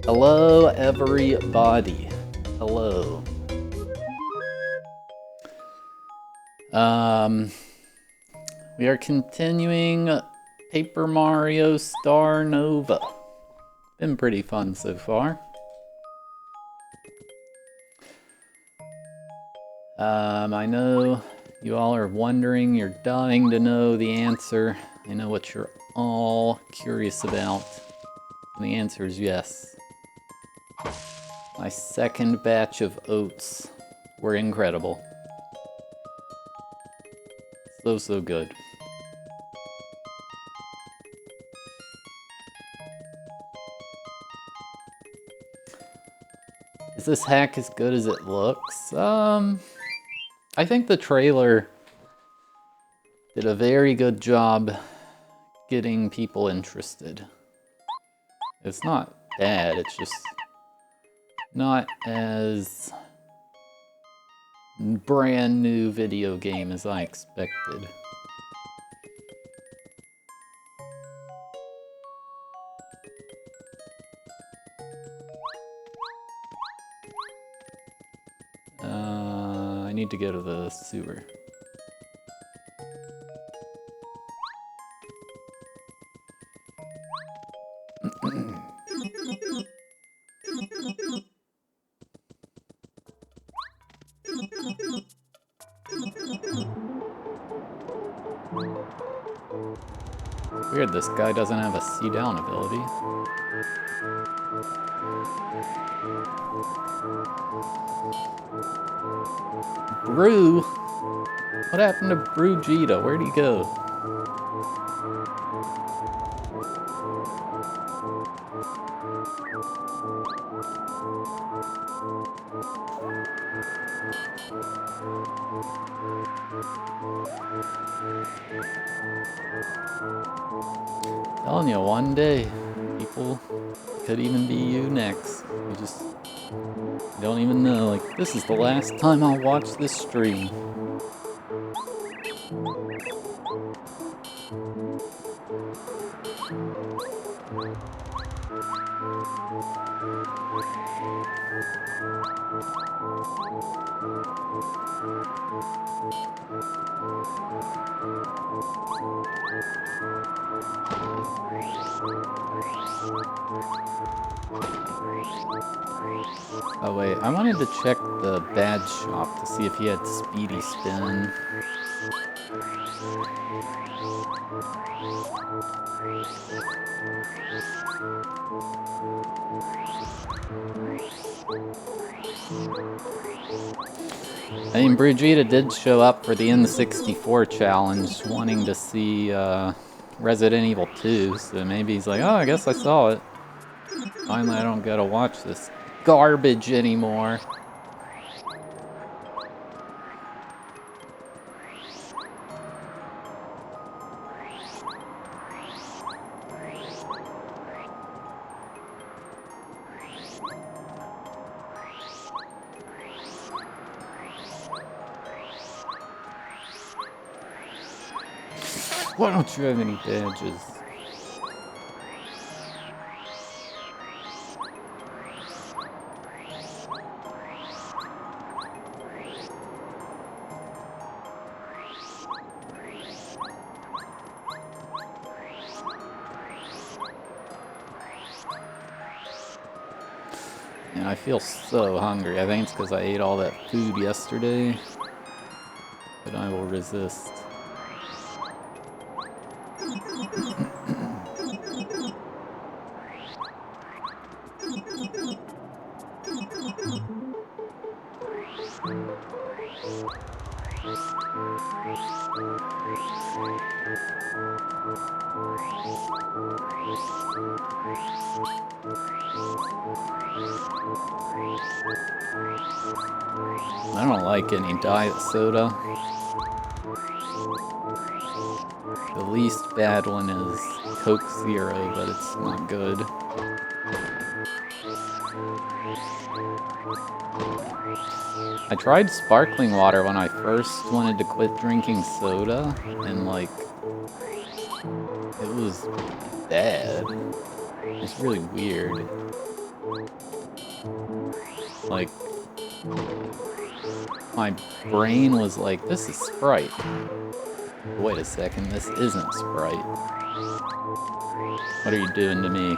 Hello, everybody. Hello. We are continuing Paper Mario Star Nova. Been pretty fun so far. I know you all are wondering, you're dying to know the answer. I know what you're all curious about. And the answer is yes. My second batch of oats were incredible. So good. Is this hack as good as it looks? I think the trailer did a very good job getting people interested. It's not bad, it's just not as brand new video game as I expected. I need to go to the sewer. Weird, this guy doesn't have a see-down ability. Brew? What happened to Brew Jita? Where'd he go? Telling you, one day, people could even be you next. You just don't even know. Like, this is the last time I'll watch this stream. Oh wait, I wanted to check the badge shop to see if he had Speedy Spin. I mean, Brujita did show up for the N64 challenge, wanting to see Resident Evil 2, so maybe he's like, oh, I guess I saw it. Finally, I don't gotta watch this garbage anymore. Why don't you have any badges? And I feel so hungry. I think it's because I ate all that food yesterday. But I will resist. I don't like any diet soda. The least bad one is Coke Zero, but it's not good. I tried sparkling water when I first wanted to quit drinking soda, and like, it was bad. It's really weird. Like, my brain was like, this is Sprite. Wait a second, this isn't Sprite. What are you doing to me?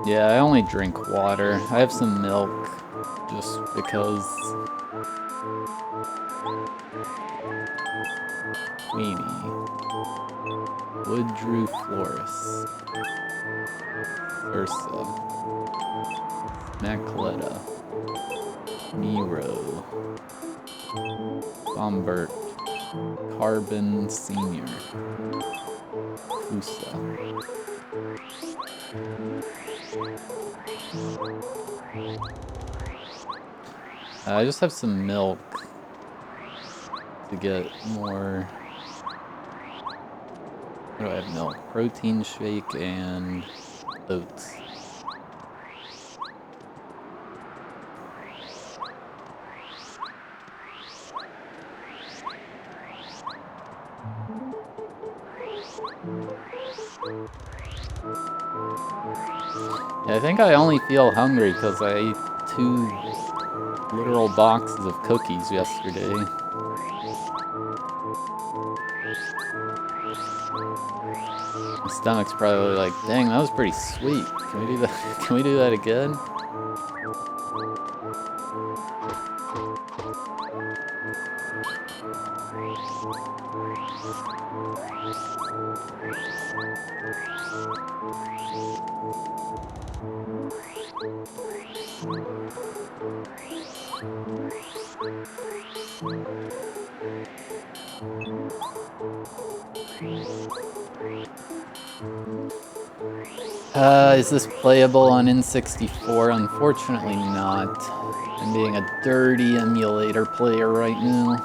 Yeah, I only drink water. I have some milk, just because... Queenie. Woodrue Floris. Ursa. Macletta. Miro. Bombert. Carbon Senior. Fusa. I just have some milk to get more... What do I have? Milk, protein shake, and oats. Yeah, I think I only feel hungry because I ate 2 literal boxes of cookies yesterday. My stomach's probably like, dang, that was pretty sweet. Can we do that? Can we do that again? Is this playable on N64? Unfortunately not. I'm being a dirty emulator player right now.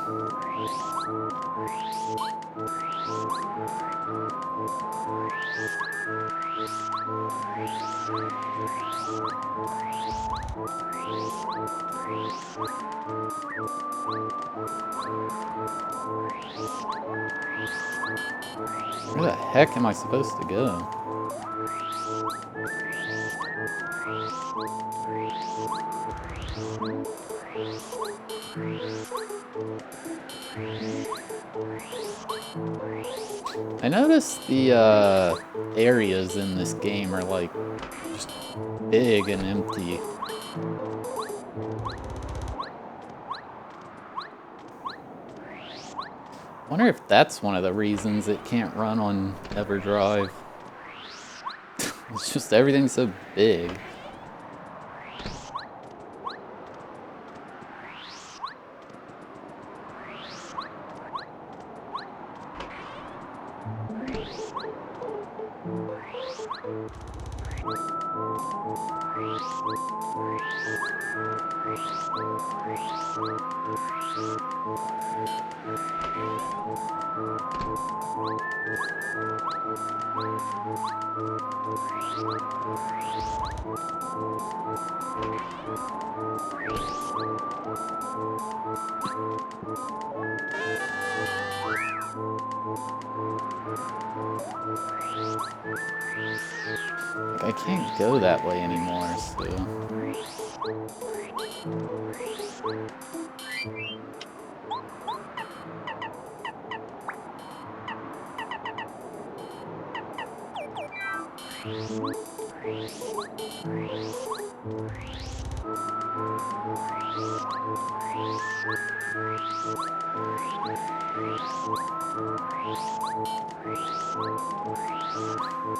Where the heck am I supposed to go? I noticed the areas in this game are like just big and empty. Wonder if that's one of the reasons it can't run on EverDrive. It's just everything's so big. I can't go that way anymore, so...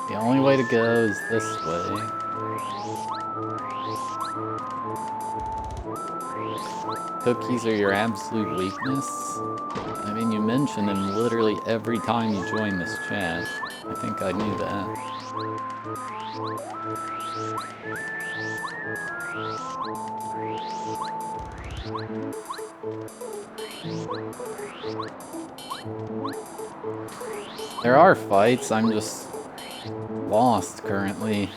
The only way to go is this way. Cookies are your absolute weakness? I mean, you mention them literally every time you join this chat. I think I knew that. There are fights, I'm just lost currently.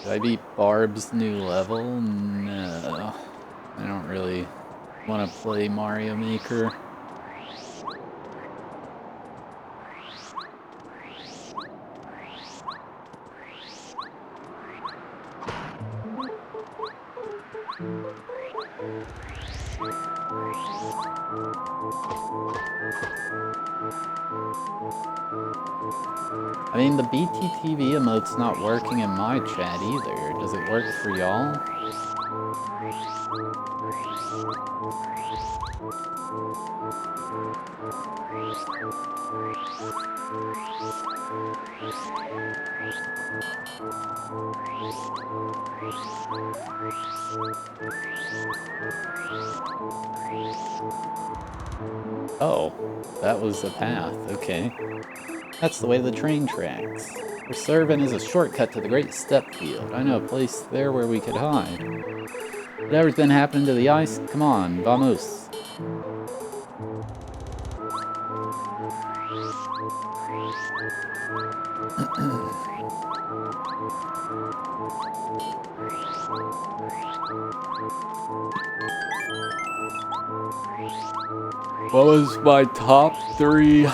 Did I beat Barb's new level? No. I don't really want to play Mario Maker. I mean, the BTTV emote's not working in my chat either. Does it work for y'all? Oh, that was a path, okay. That's the way to the train tracks. We're serving as a shortcut to the Great Step Field. I know a place there where we could hide. Whatever's been happening to the ice, come on, vamos. What was my top 3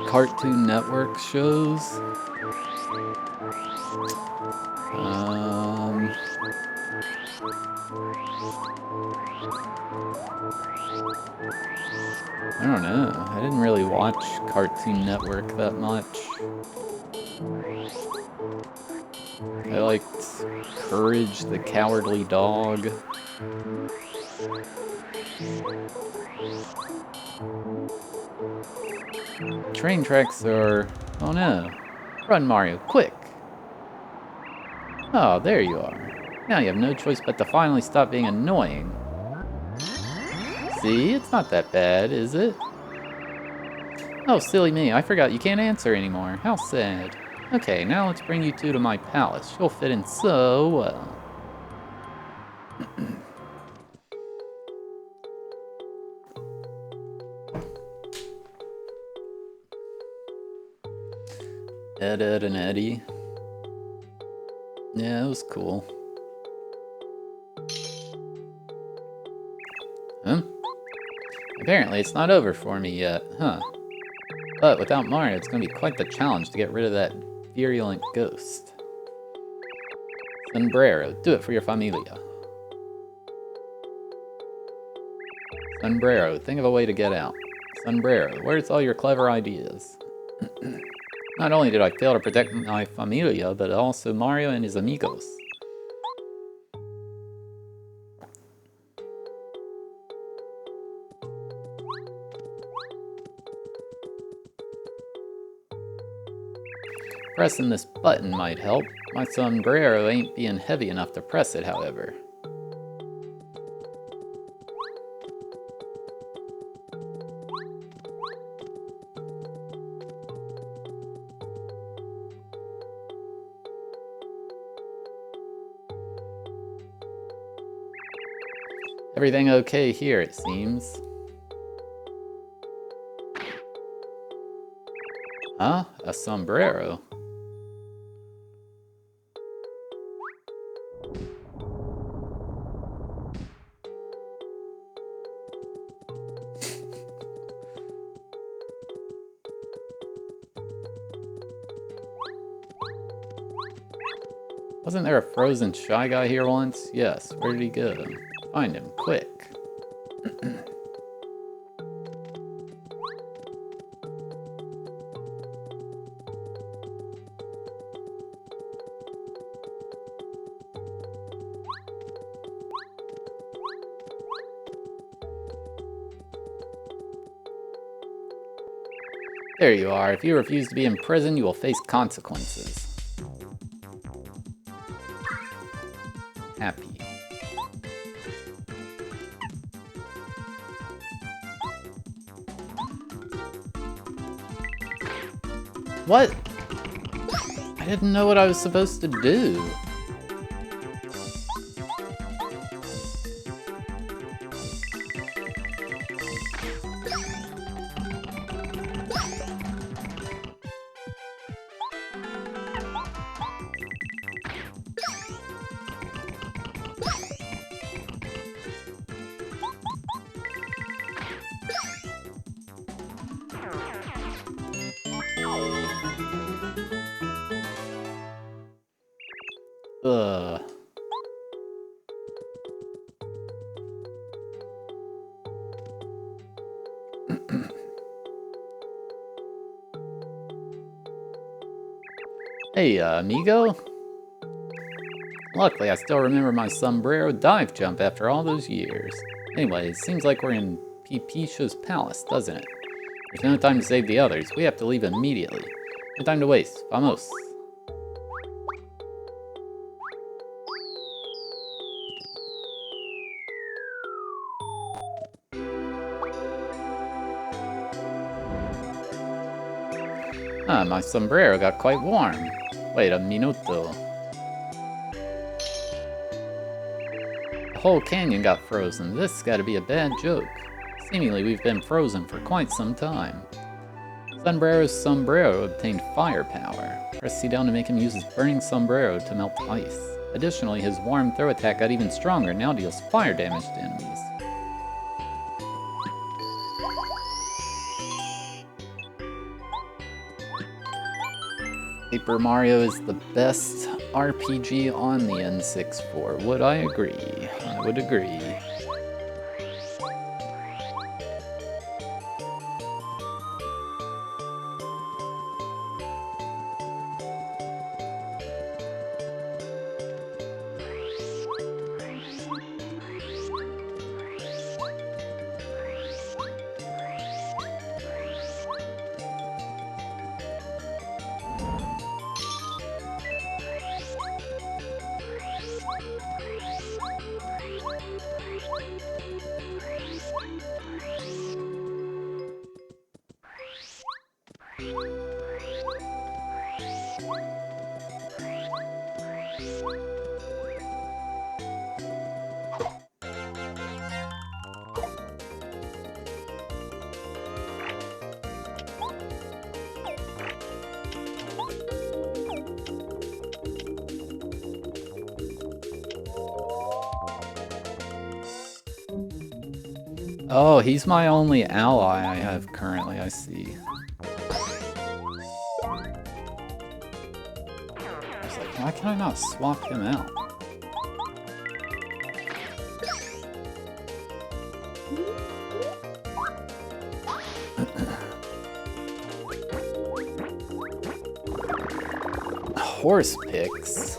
Cartoon Network shows? I don't know. I didn't really watch Cartoon Network that much. I liked Courage the Cowardly Dog. Train tracks are... Oh no. Run, Mario, quick! Oh, there you are. Now you have no choice but to finally stop being annoying. See, it's not that bad, is it? Oh, silly me, I forgot you can't answer anymore. How sad. Okay, now let's bring you two to my palace. You'll fit in so well. Ed, and Eddie. Yeah, it was cool. Huh? Apparently it's not over for me yet, huh? But without Mario, it's going to be quite the challenge to get rid of that virulent ghost. Sombrero, do it for your familia. Sombrero, think of a way to get out. Sombrero, where's all your clever ideas? Not only did I fail to protect my familia, but also Mario and his amigos. Pressing this button might help. My sombrero ain't being heavy enough to press it, however. Everything okay here, it seems. Huh? A sombrero? Wasn't there a frozen Shy Guy here once? Yes, where did he go? Find him, quick. There you are. If you refuse to be in prison, you will face consequences. Happy. What? I didn't know what I was supposed to do. Ugh. Hey, amigo? Luckily, I still remember my sombrero dive jump after all those years. Anyway, it seems like we're in Pipisha's palace, doesn't it? There's no time to save the others. We have to leave immediately. No time to waste. Vamos. Ah, my sombrero got quite warm. Wait a minuto. The whole canyon got frozen. This has got to be a bad joke. Seemingly, we've been frozen for quite some time. Sombrero's sombrero obtained fire power. Press C down to make him use his burning sombrero to melt ice. Additionally, his warm throw attack got even stronger and now deals fire damage to enemies. Paper Mario is the best RPG on the N64. Would I agree? I would agree. Oh, he's my only ally I have currently, I see. I was like, why can I not swap him out? Horse picks?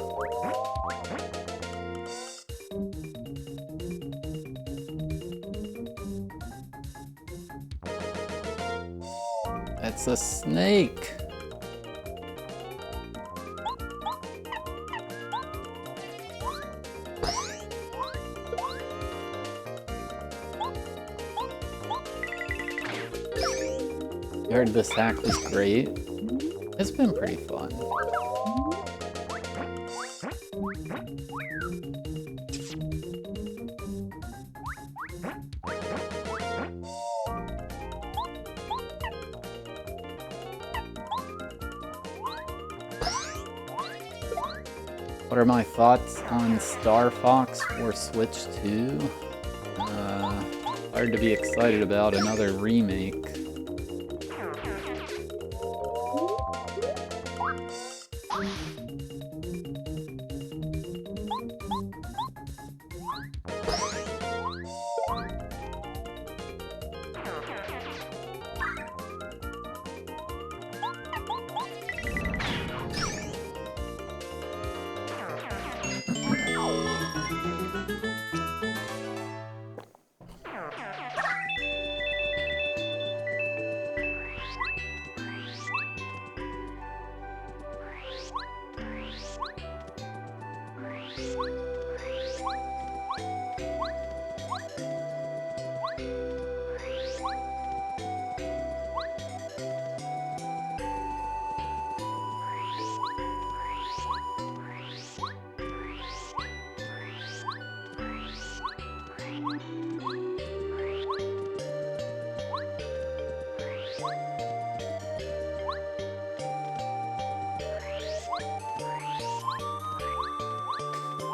It's a snake. I heard this hack was great. It's been pretty fun. What are my thoughts on Star Fox for Switch 2? Hard to be excited about another remake.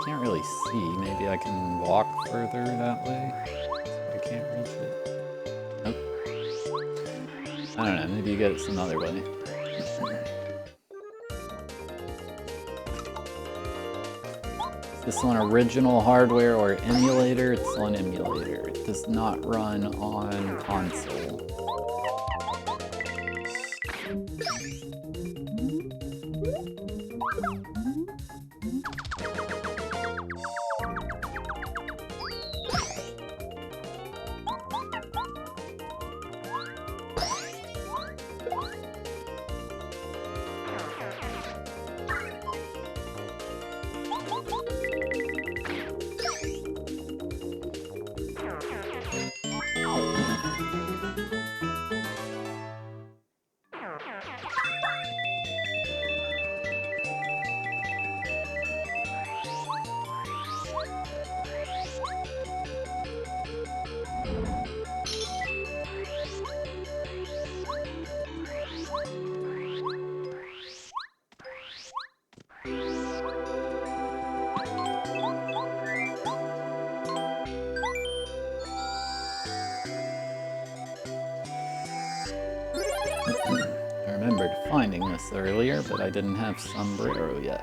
Can't really see. Maybe I can walk further that way. I can't reach it. Nope. I don't know. Maybe you get it some other way. This on original hardware or emulator? It's on emulator. It does not run on console. I remembered finding this earlier, but I didn't have Sombrero yet.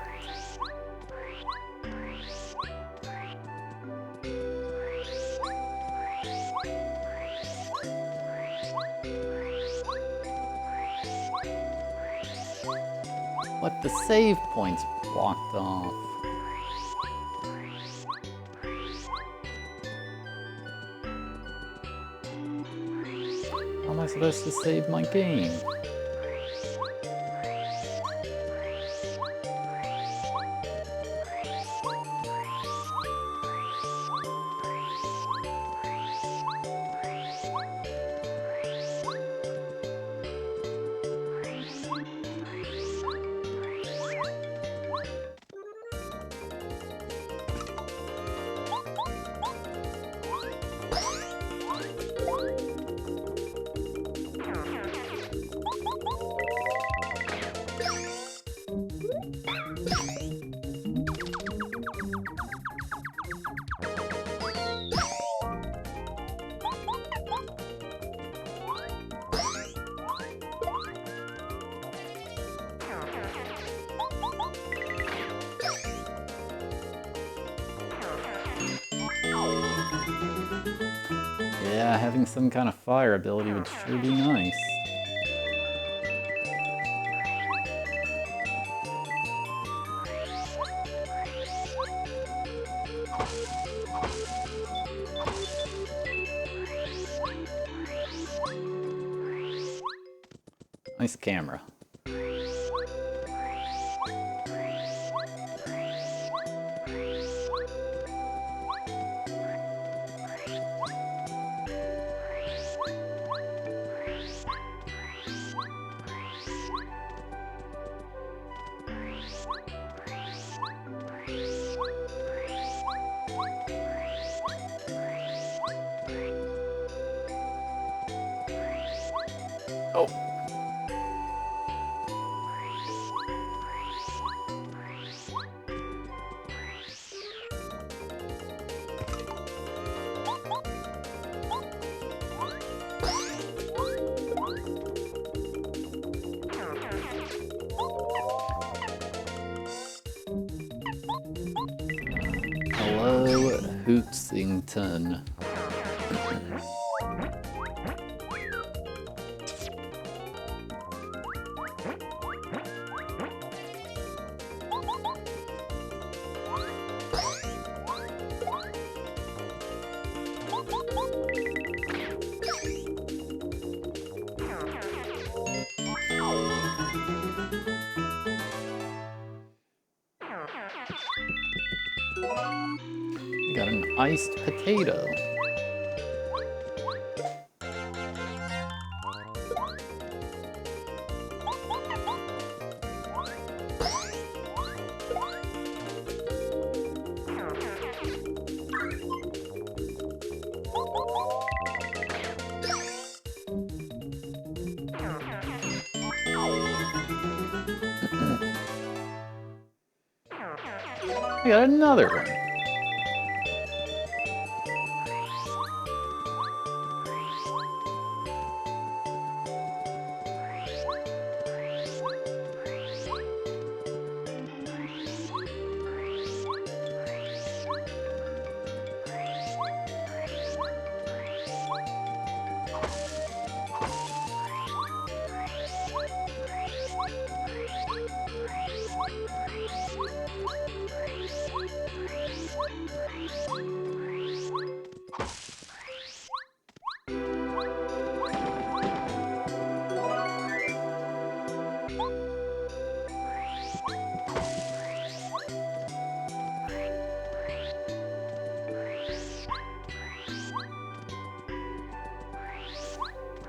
What, the save point's blocked off? How am I supposed to save my game? Yeah, having some kind of fire ability would sure be nice. Nice camera. Oh. Hello, Hootsington. We got an iced potato. We got another one.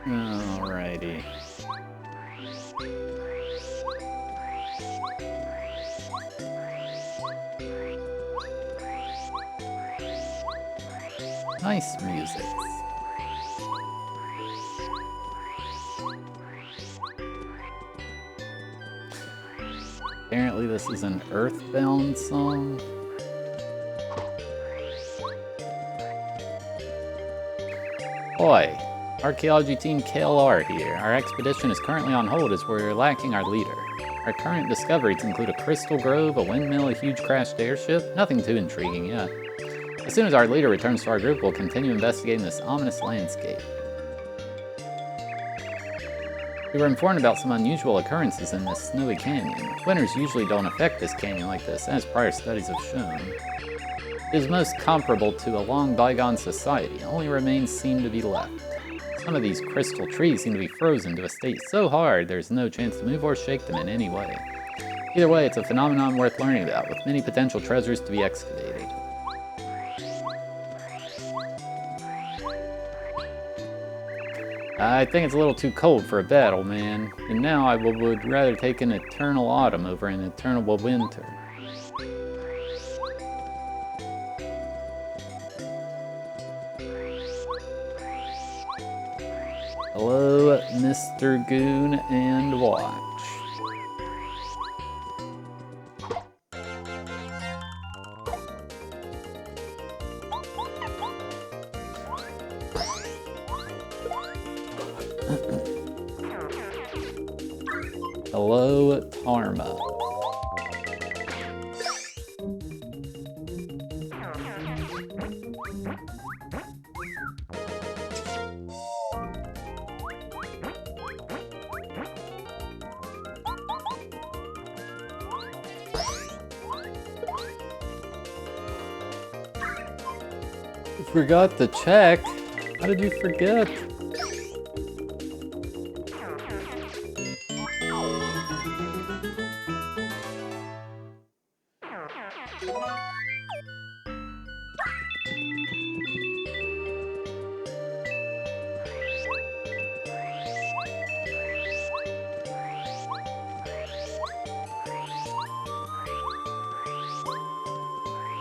Alrighty. Nice music. Apparently this is an Earthbound song. Oi, Archaeology Team KLR here. Our expedition is currently on hold as we're lacking our leader. Our current discoveries include a crystal grove, a windmill, a huge crashed airship. Nothing too intriguing yet. As soon as our leader returns to our group, we'll continue investigating this ominous landscape. We were informed about some unusual occurrences in this snowy canyon. Winters usually don't affect this canyon like this, as prior studies have shown. It is most comparable to a long bygone society. Only remains seem to be left. Some of these crystal trees seem to be frozen to a state so hard there's no chance to move or shake them in any way. Either way, it's a phenomenon worth learning about, with many potential treasures to be excavated. I think it's a little too cold for a battle, man, and now I would rather take an eternal autumn over an eternal winter. Hello, Mr. Goon and Watch. Hello, Tarma. You forgot to check. How did you forget?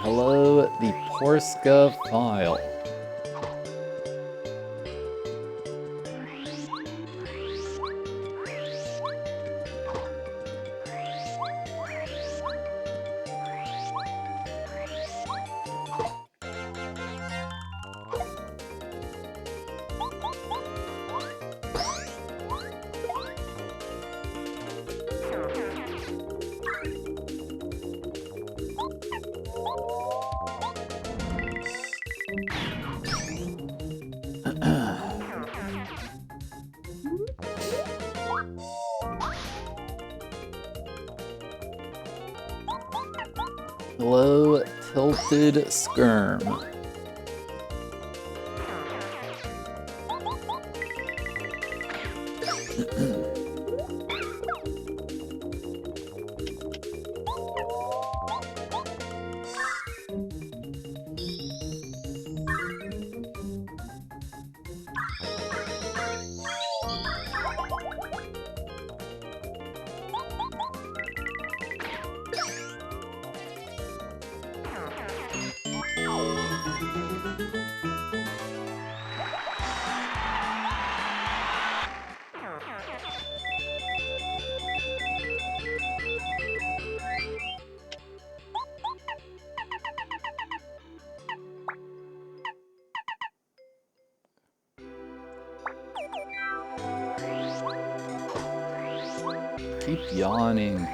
Hello, the Porska file. Hello, Tilted Skirm. Keep yawning.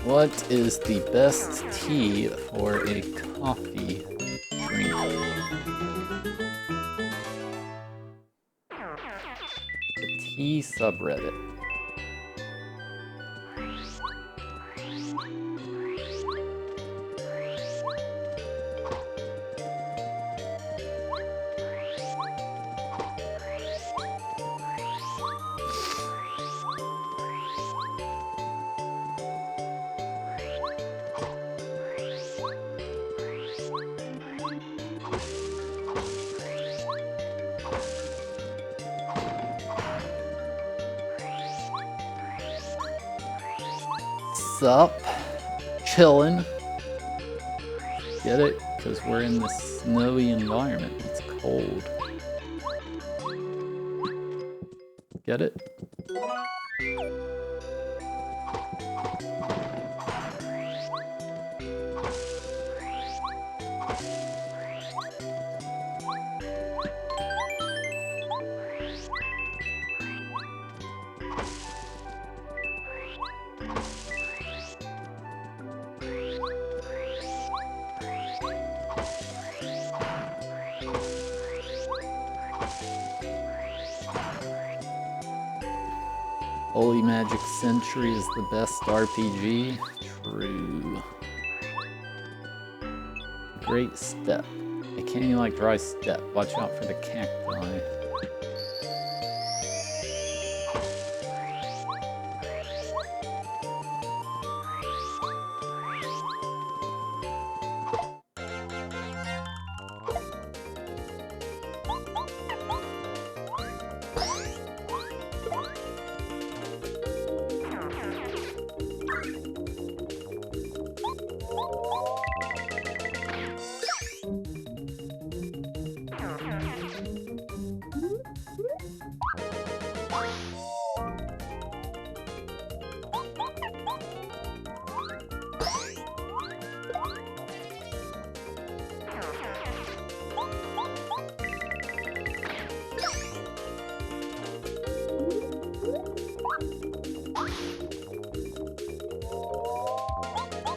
What is the best tea for a coffee drink? T subreddit. Sup? Chillin'. Get it? Because we're in this snowy environment. It's cold. Get it? Holy Magic Century is the best RPG. True. Great step. A canyon-like dry step. Watch out for the cacti.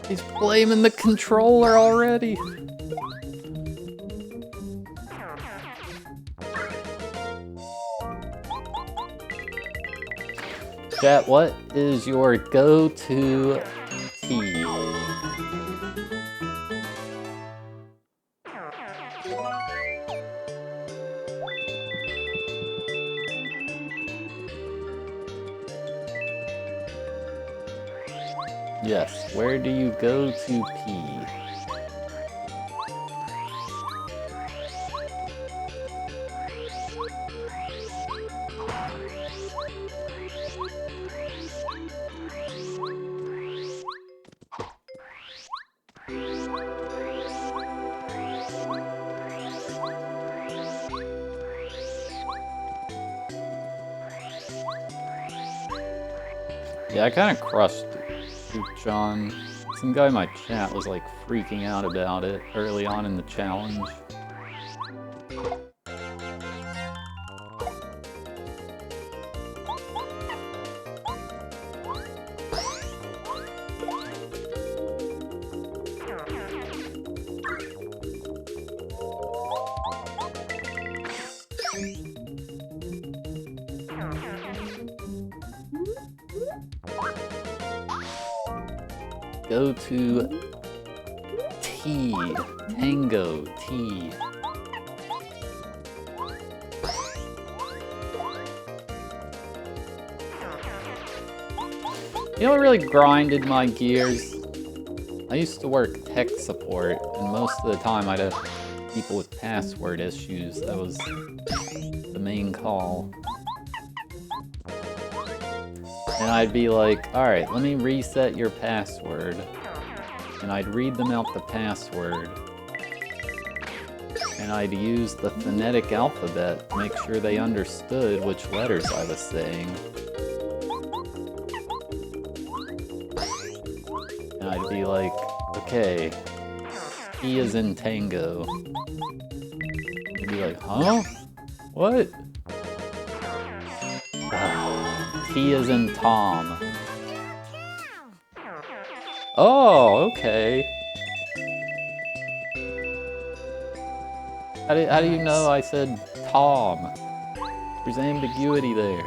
He's blaming the controller already. Chat, what is your go-to tea? Yes, where do you go to pee? Yeah, I kind of crushed John. Some guy in my chat was like freaking out about it early on in the challenge. Go to T. Tango T. You know what really grinded my gears? I used to work tech support, and most of the time I'd have people with password issues. That was the main call. And I'd be like, alright, let me reset your password. And I'd read them out the password. And I'd use the phonetic alphabet to make sure they understood which letters I was saying. And I'd be like, okay, T is in tango. I'd be like, huh? What? T is in Tom. Oh, okay. How do you know I said Tom? There's ambiguity there.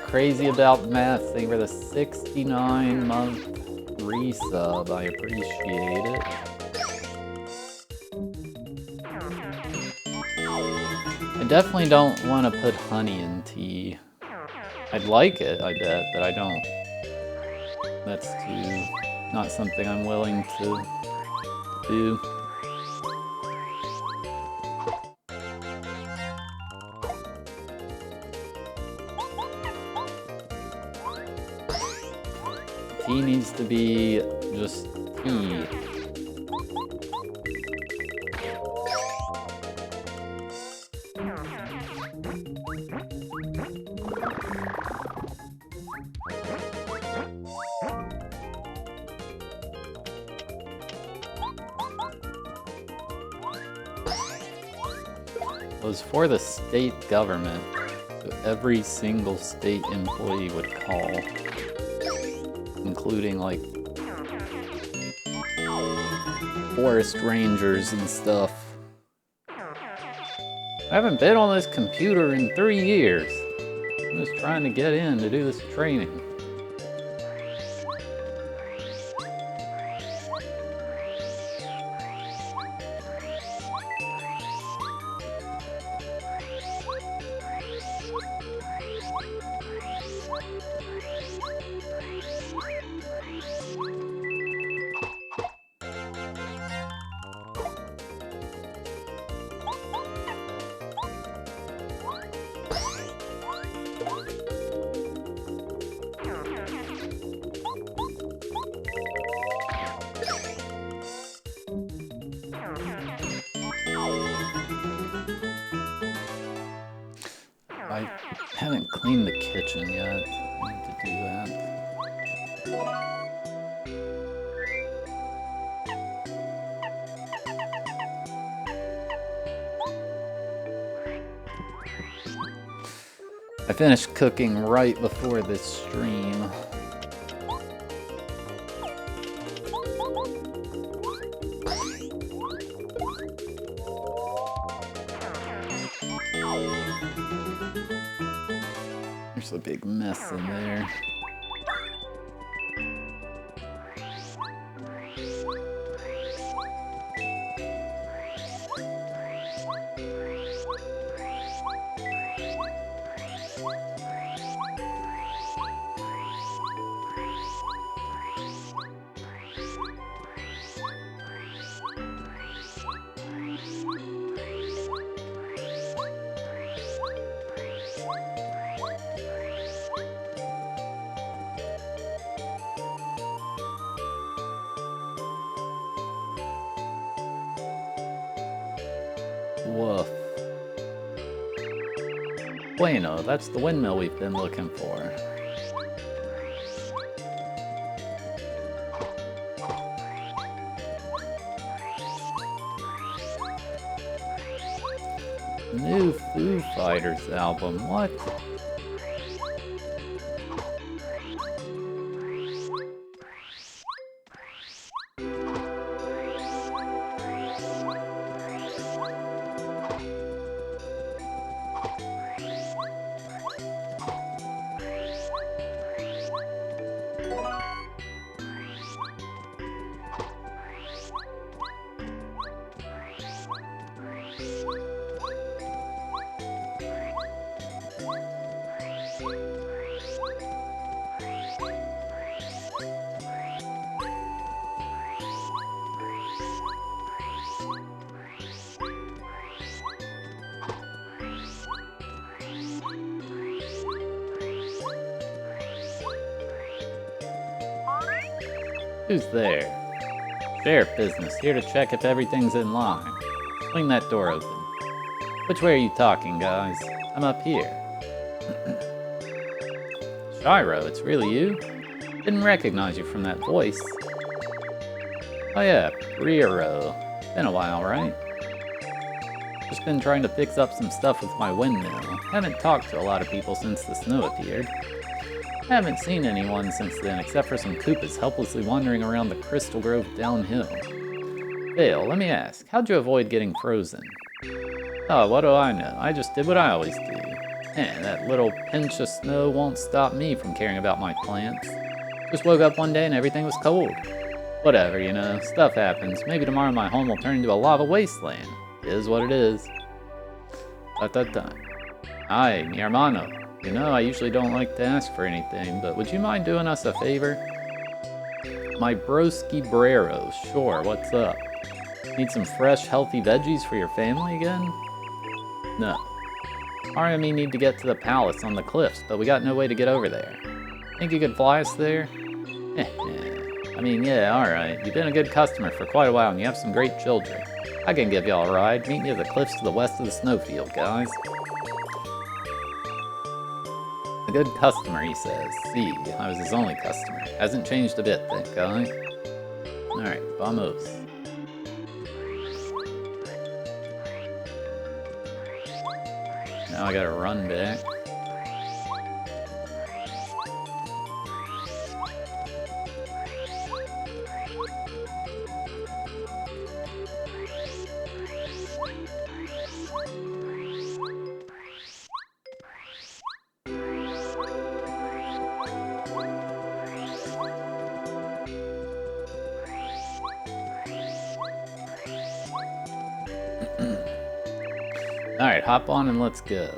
Crazy about math. Thank you for the 69-month resub. I appreciate it. I definitely don't want to put honey in tea. I'd like it, I bet, but I don't. That's not something I'm willing to do. Tea needs to be just tea. It was for the state government, so every single state employee would call, including like forest rangers and stuff. I haven't been on this computer in 3 years. I'm just trying to get in to do this training. I haven't cleaned the kitchen yet. I need to do that. I finished cooking right before this stream. There's a big mess in there. Woof. Bueno, that's the windmill we've been looking for. New Foo Fighters album, what? Who's there? Sheriff business, here to check if everything's in line. Swing that door open. Which way are you talking, guys? I'm up here. Shiro, it's really you? Didn't recognize you from that voice. Oh yeah, Riro. Been a while, right? Just been trying to fix up some stuff with my windmill. Haven't talked to a lot of people since the snow appeared. Haven't seen anyone since then, except for some Koopas helplessly wandering around the Crystal Grove downhill. Vale, let me ask, how'd you avoid getting frozen? Oh, what do I know? I just did what I always do. Man, that little pinch of snow won't stop me from caring about my plants. Just woke up one day and everything was cold. Whatever, you know, stuff happens. Maybe tomorrow my home will turn into a lava wasteland. It is what it is. Hi, mi hermano. You know, I usually don't like to ask for anything, but would you mind doing us a favor? My broski brero, sure, what's up? Need some fresh, healthy veggies for your family again? No. Mario and me need to get to the palace on the cliffs, but we got no way to get over there. Think you could fly us there? I mean, yeah, alright. You've been a good customer for quite a while and you have some great children. I can give y'all a ride. Meet you at the cliffs to the west of the snowfield, guys. A good customer, he says. See, I was his only customer. Hasn't changed a bit, thank God. Alright, vamos. Now I gotta run back. Alright, hop on and let's go.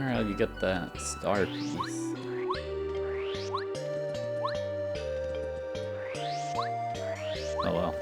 Alright, you get that star piece. Oh well.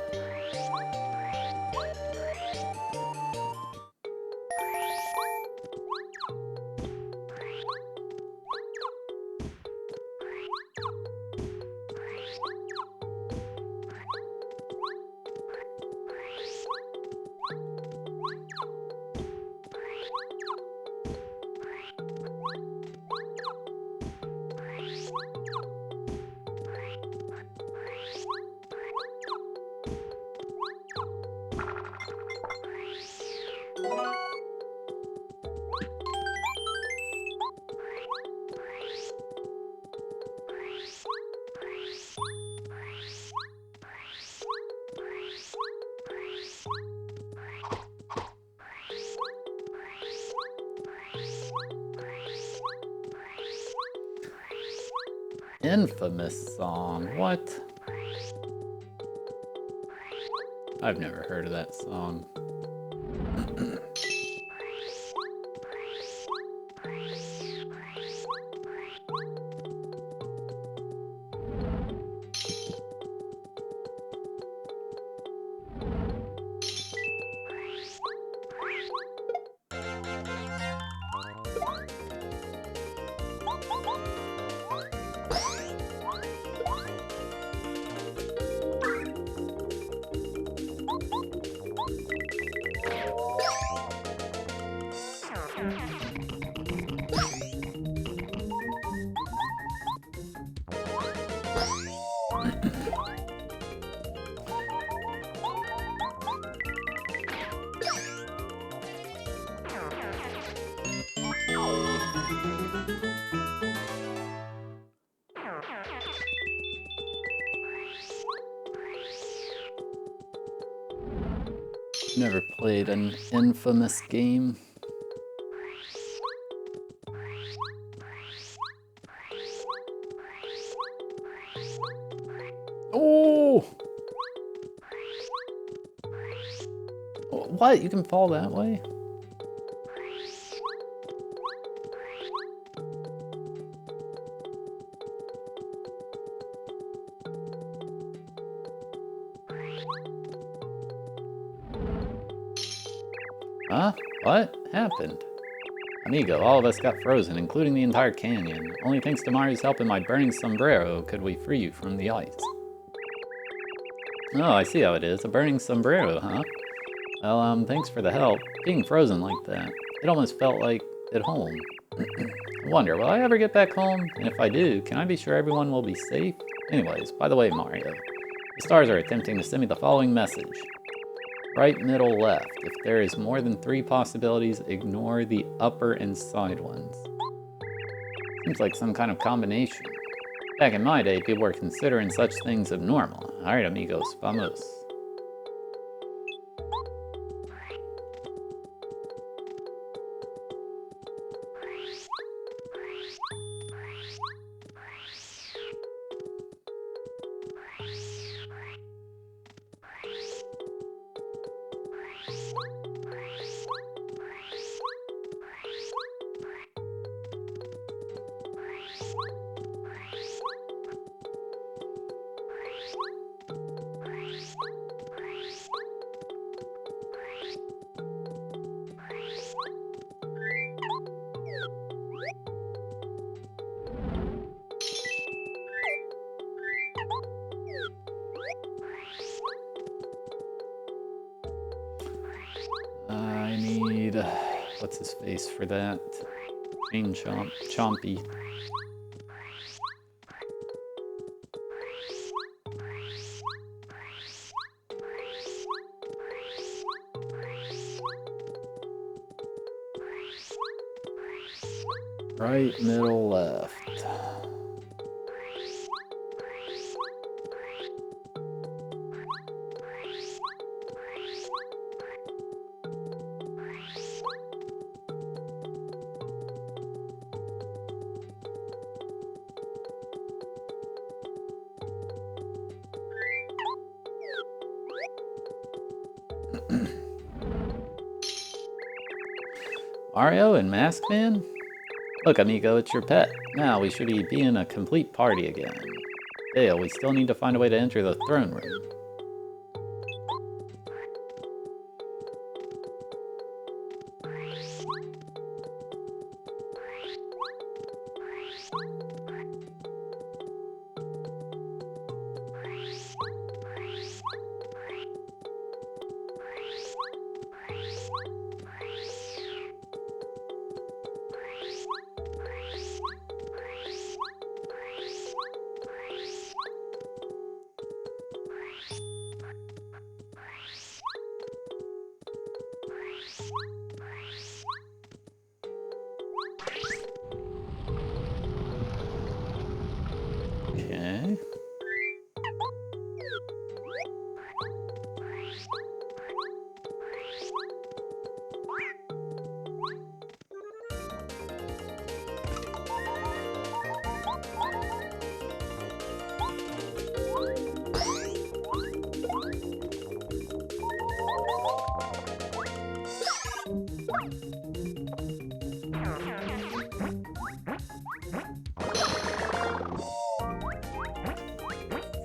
Infamous song, what? I've never heard of that song. Never played an Infamous game. Oh! What? You can fall that way? Huh? What happened? Amigo, all of us got frozen, including the entire canyon. Only thanks to Mario's help and my burning sombrero could we free you from the ice. Oh, I see how it is. A burning sombrero, huh? Well, thanks for the help. Being frozen like that, it almost felt like at home. I wonder, will I ever get back home? And if I do, can I be sure everyone will be safe? Anyways, by the way, Mario, The stars are attempting to send me the following message. Right, middle, left. If there is more than 3 possibilities, ignore the upper and side ones. Seems like some kind of combination. Back in my day, people were considering such things abnormal. Alright, amigos, vamos. I need... what's his face for that? Chain Chompy. Right, middle, left. Mario and Mask Man? Look, amigo, it's your pet. Now we should be being a complete party again. Dale, we still need to find a way to enter the throne room. Okay.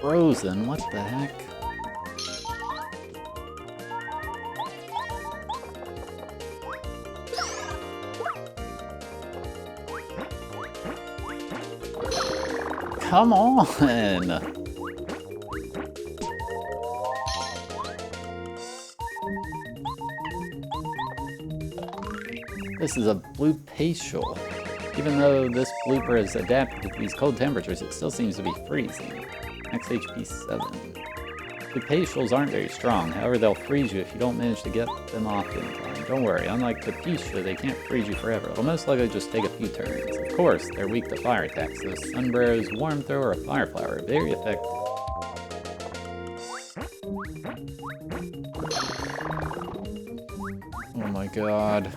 Frozen, what the heck? Come on! This is a blue patial. Even though this blooper is adapted to these cold temperatures, it still seems to be freezing. Max HP 7. The patials aren't very strong, however they'll freeze you if you don't manage to get them off in time. Don't worry, unlike the Pisha, they can't freeze you forever. It'll most likely just take a few turns. Of course, they're weak to fire attacks, so Sunbarrow's Warm Throw or a Fire Flower are very effective. Oh my god.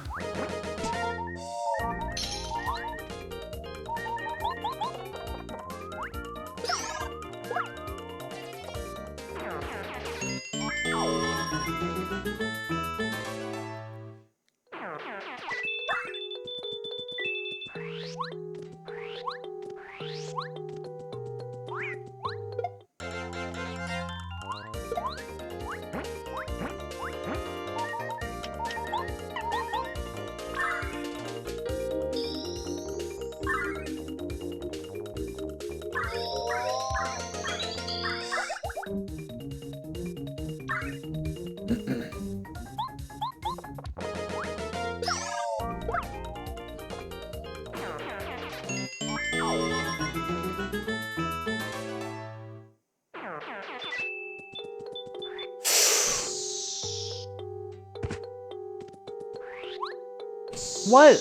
What?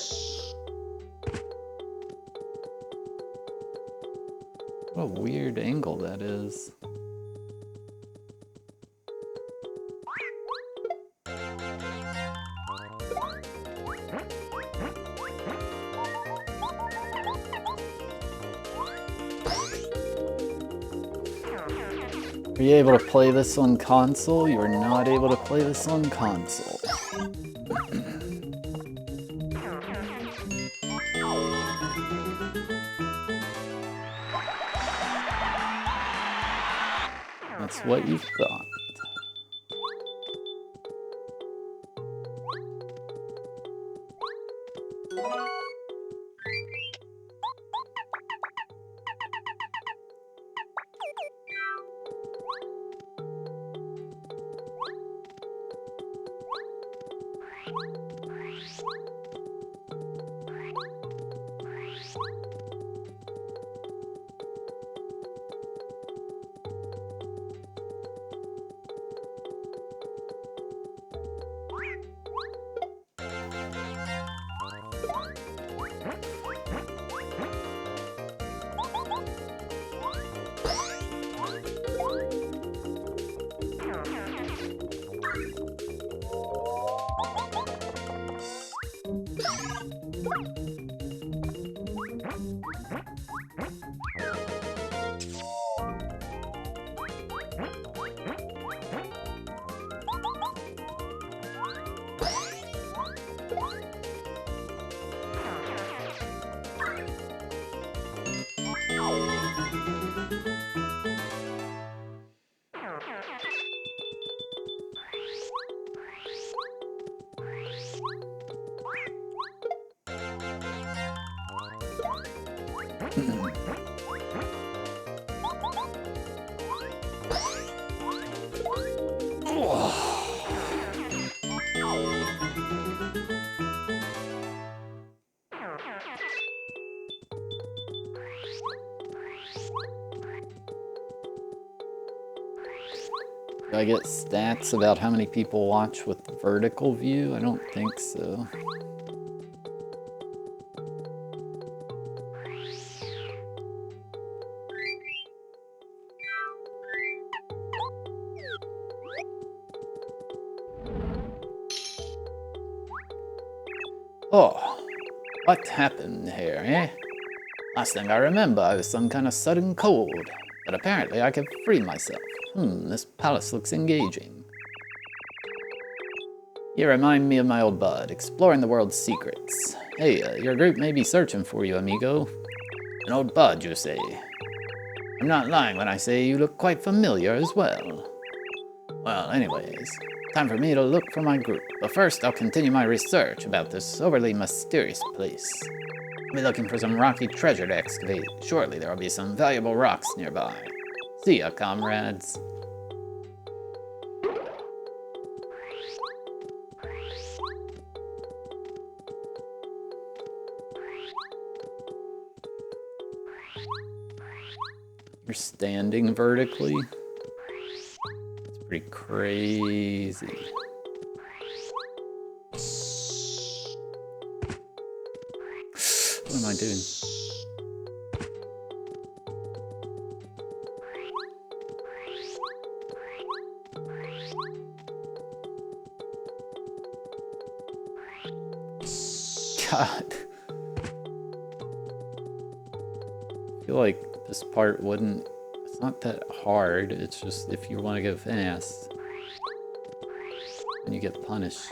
What a weird angle that is. Are you able to play this on console? You're not able to play this on console. That's what you thought. Do I get stats about how many people watch with the vertical view? I don't think so. Oh, what happened here, eh? Last thing I remember, I was some kind of sudden cold, but apparently I could free myself. This palace looks engaging. You remind me of my old bud, exploring the world's secrets. Hey, your group may be searching for you, amigo. An old bud, you say? I'm not lying when I say you look quite familiar as well. Well, anyways, time for me to look for my group. But first, I'll continue my research about this overly mysterious place. I'll be looking for some rocky treasure to excavate. Shortly, there will be some valuable rocks nearby. See ya, comrades. You're standing vertically? It's pretty crazy. What am I doing? God. I feel like this part wouldn't... It's not that hard, it's just if you want to go fast, then you get punished.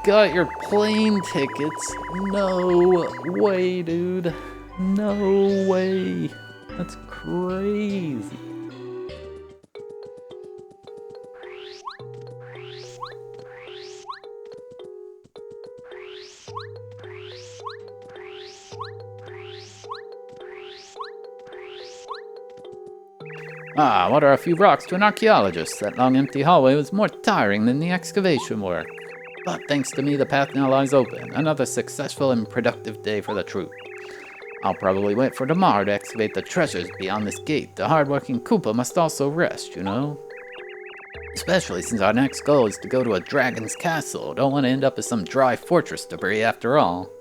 Got your plane tickets? No way, dude. No way. That's crazy. Ah, what are a few rocks to an archaeologist? That long empty hallway was more tiring than the excavation work. But thanks to me, the path now lies open. Another successful and productive day for the troop. I'll probably wait for tomorrow to excavate the treasures beyond this gate. The hard-working Koopa must also rest, you know? Especially since our next goal is to go to a dragon's castle. Don't want to end up as some dry fortress debris after all.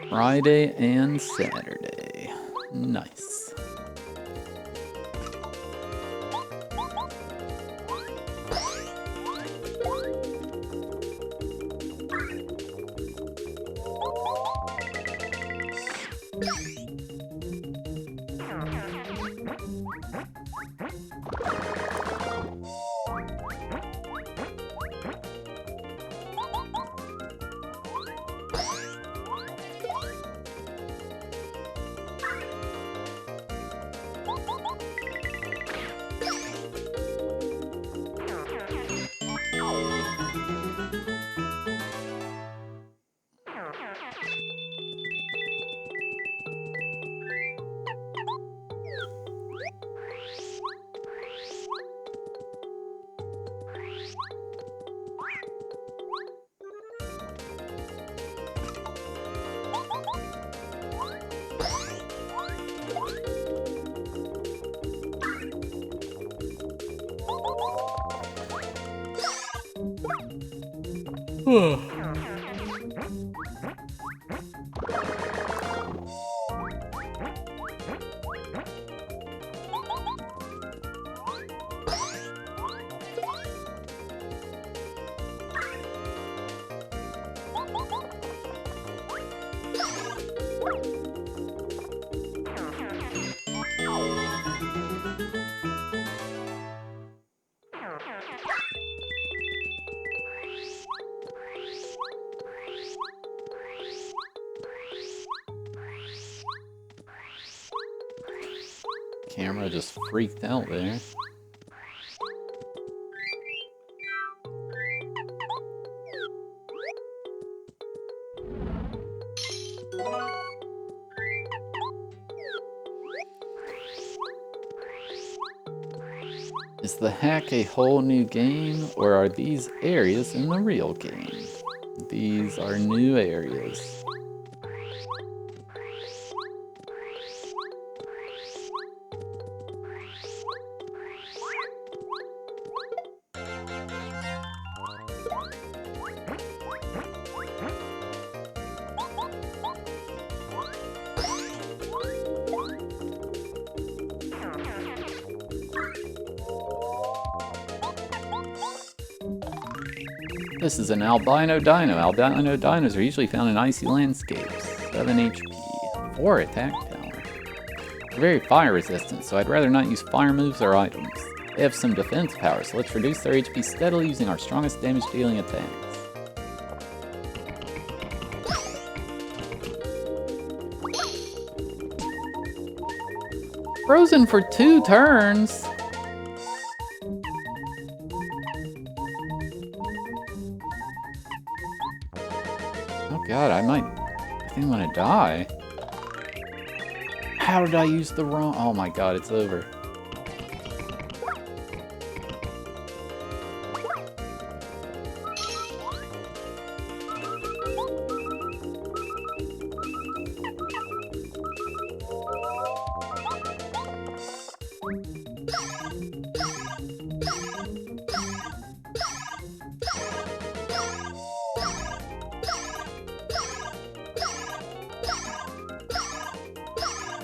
Friday and Saturday. Nice. Camera just freaked out there. Is the hack a whole new game, or are these areas in the real game? These are new areas. This is an albino dino. Albino dinos are usually found in icy landscapes. 7 HP, 4 attack power. They're very fire resistant, so I'd rather not use fire moves or items. They have some defense power, so let's reduce their HP steadily using our strongest damage dealing attacks. Frozen for 2 turns? Oh god, I think I'm gonna die. How did I use the wrong... Oh my god, it's over.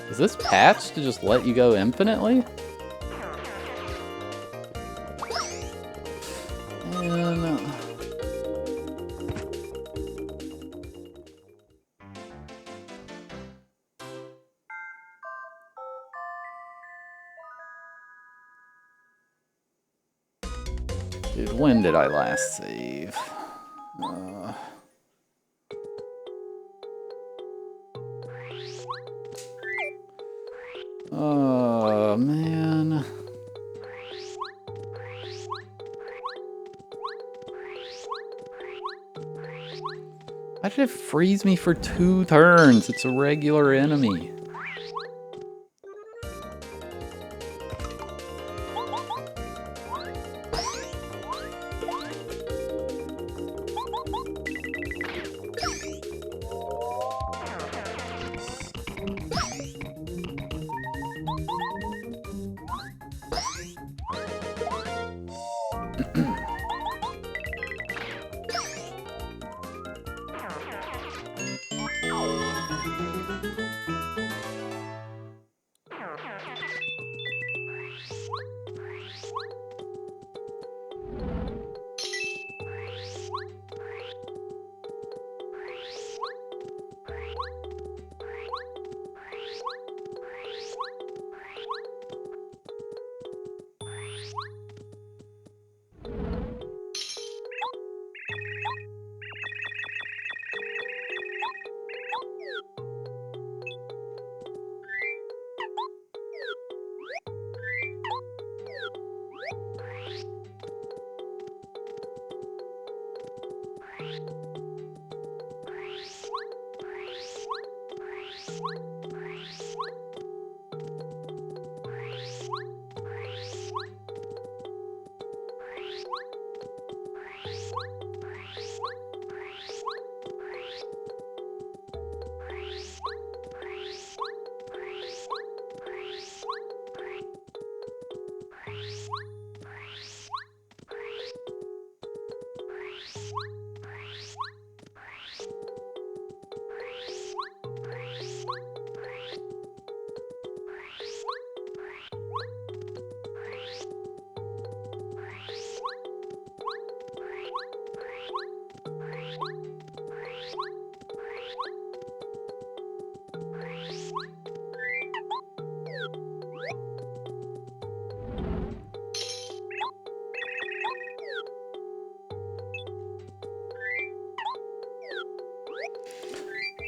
Is this patched to just let you go infinitely? No. Dude, when did I last save? Oh, man. Why did it freeze me for 2 turns? It's a regular enemy.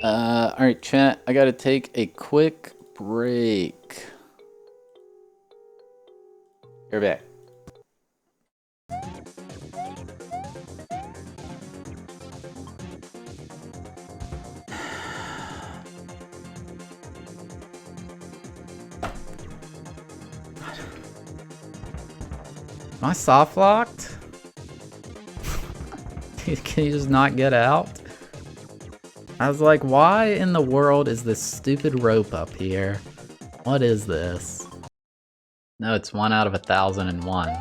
Alright, chat, I gotta take a quick break. You're back. Am I soft locked? Can you just not get out? I was like, why in the world is this stupid rope up here? What is this? No, it's 1 out of 1,001.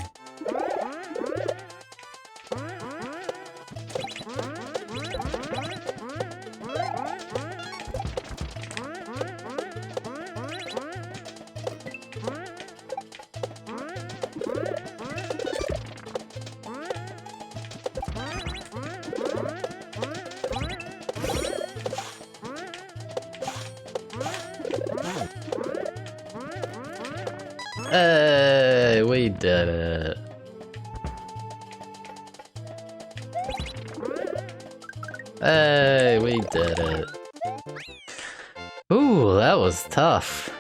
Hey, we did it. Hey, we did it. Ooh, that was tough.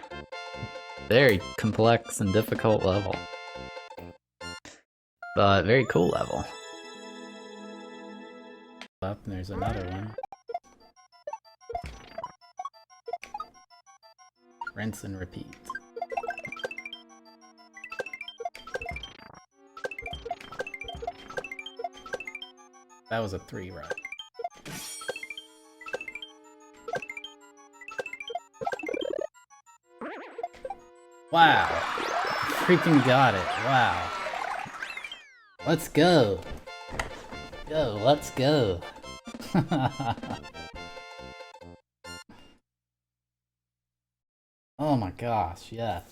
Very complex and difficult level. But very cool level. Up, and there's another one. Rinse and repeat. That was a 3, right? Wow. Freaking got it. Wow. Let's go. Go, let's go. Oh my gosh, yes.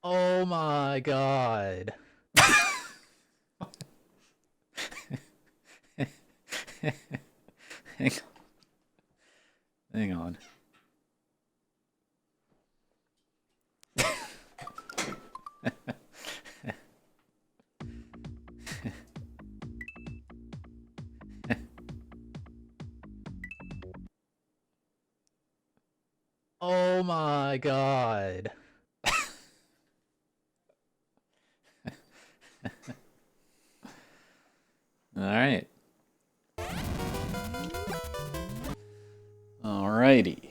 Oh my god. Hang on. my god. Alright. Alrighty.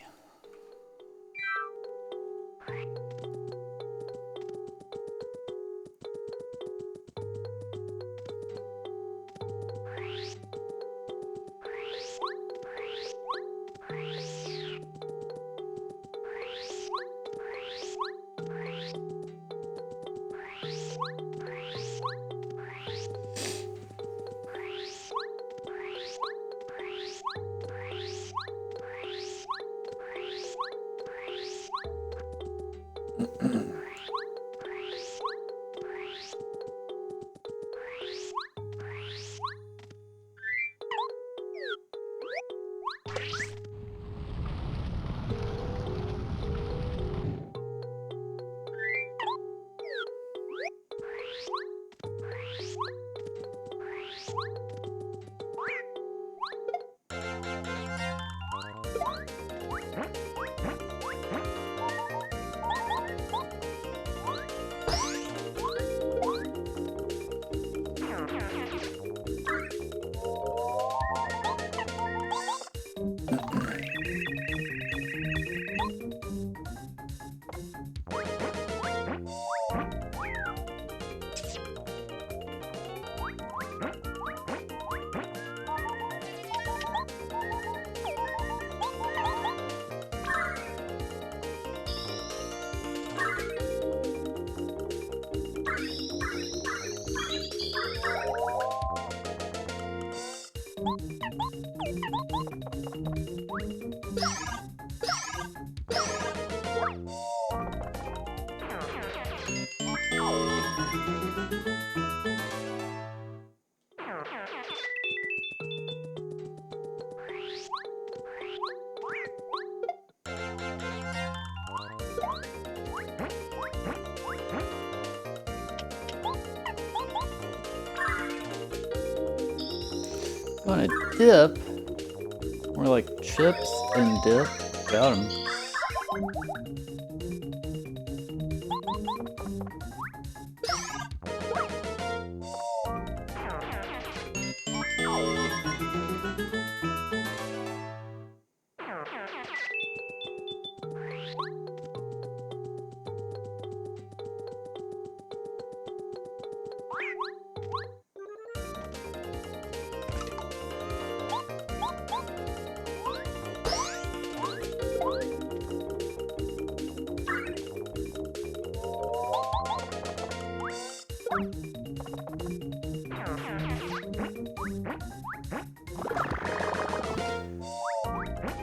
Want to dip? More like chips and dip. Got him.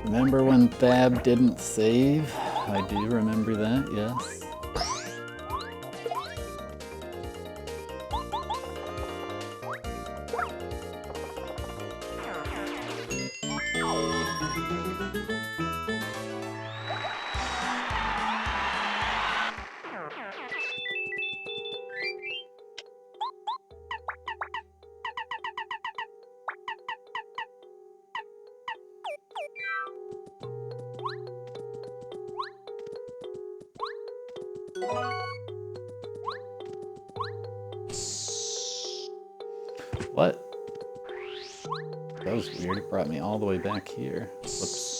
Remember when Thab didn't save? I do remember that, yes. What? That was weird. It brought me all the way back here. Whoops.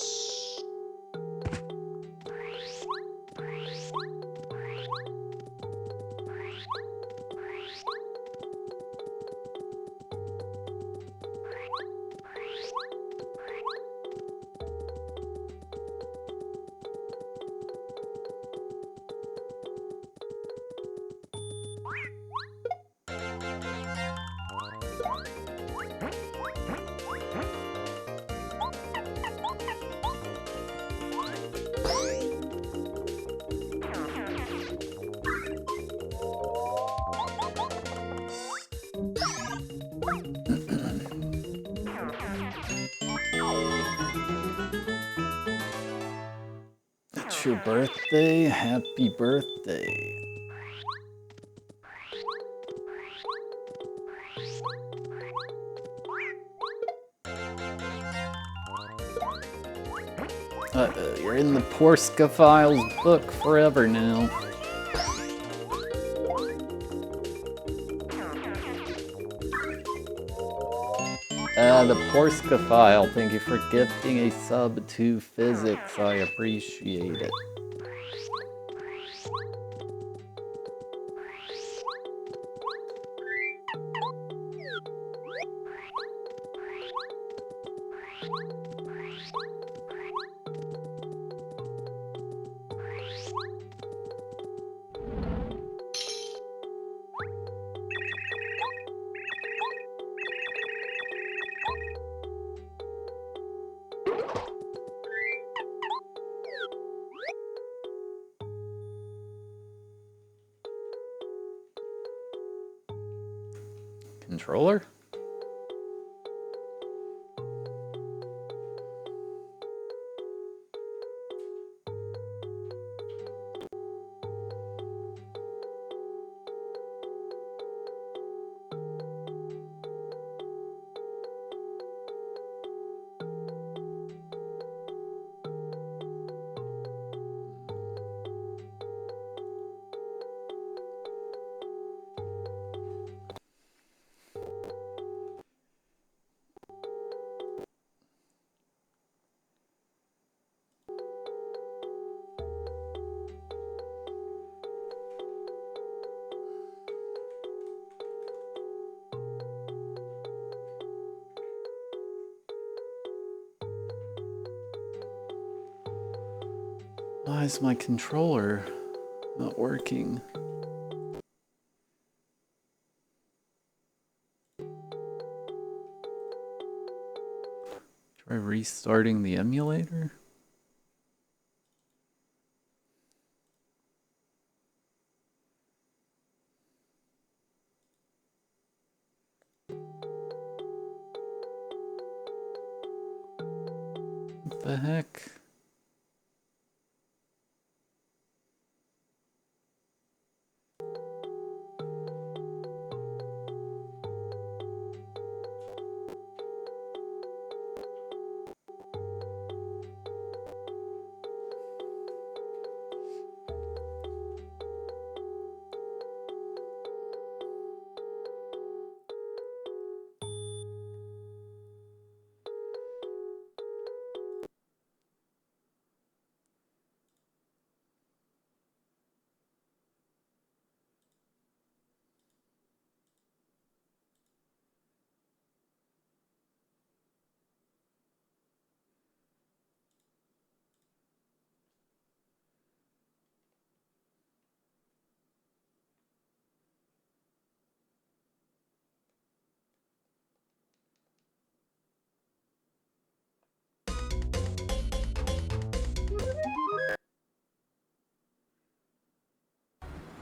It's your birthday. Happy birthday. You're in the Porska Files book forever now. The Porska File, thank you for gifting a sub to Physics, I appreciate it. Controller? Why is my controller not working? Try restarting the emulator? What the heck?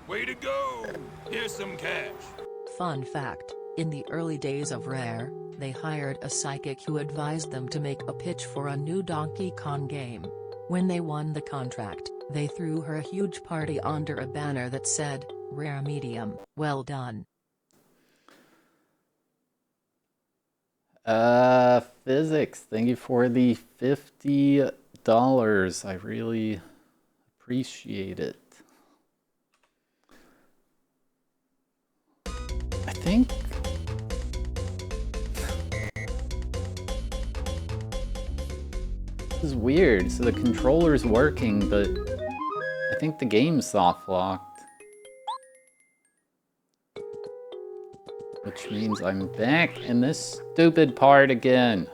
Way to go! Here's some cash. Fun fact, in the early days of Rare, they hired a psychic who advised them to make a pitch for a new Donkey Kong game. When they won the contract, they threw her a huge party under a banner that said, "Rare Medium, well done." Physics, thank you for the $50. I really appreciate it. I think this is weird. So the controller's working, but I think the game's soft locked. Which means I'm back in this stupid part again.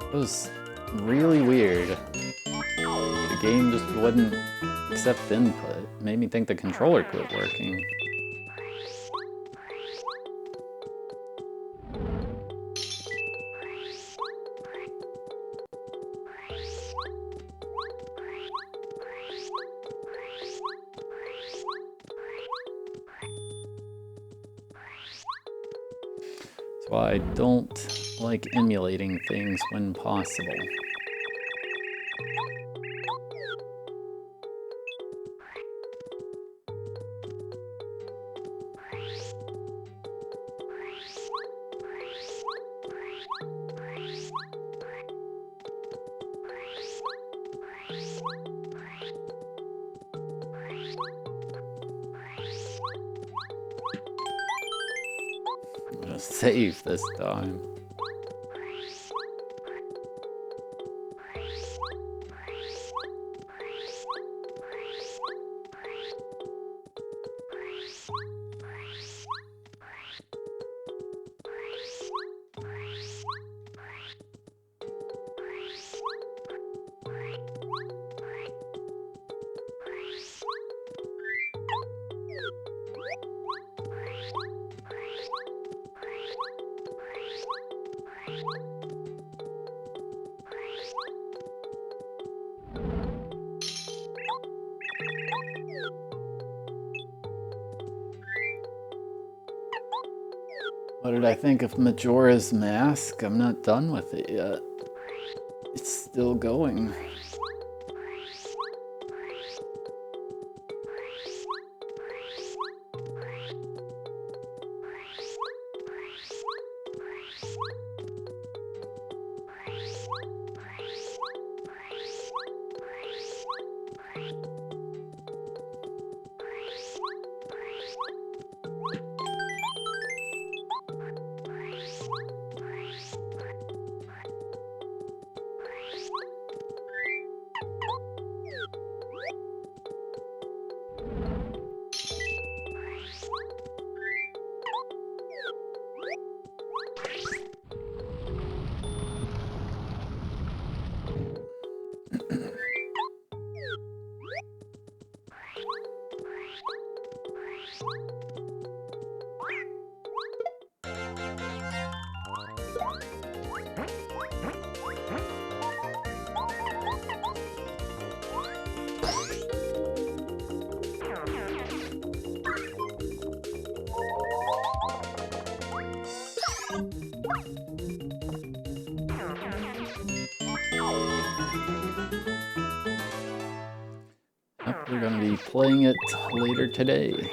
It was really weird. game just wouldn't accept input. Made me think the controller quit working. That's why I don't like emulating things when possible. I'm gonna save this time. What did I think of Majora's Mask? I'm not done with it yet. It's still going. We're gonna be playing it later today.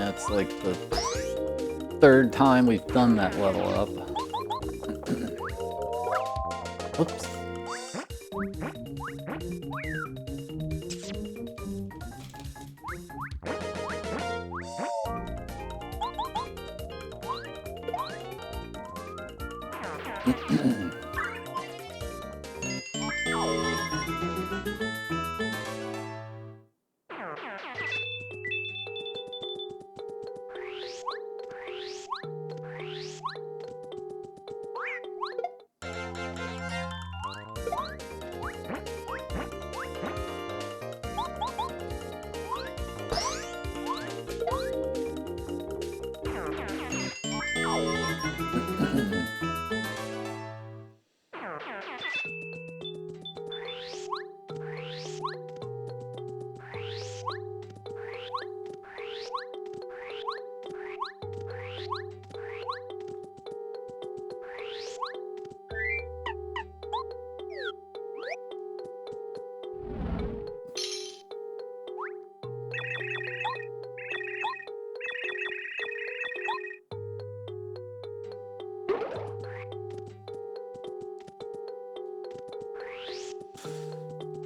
Yeah, it's like the third time we've done that level up. Oops.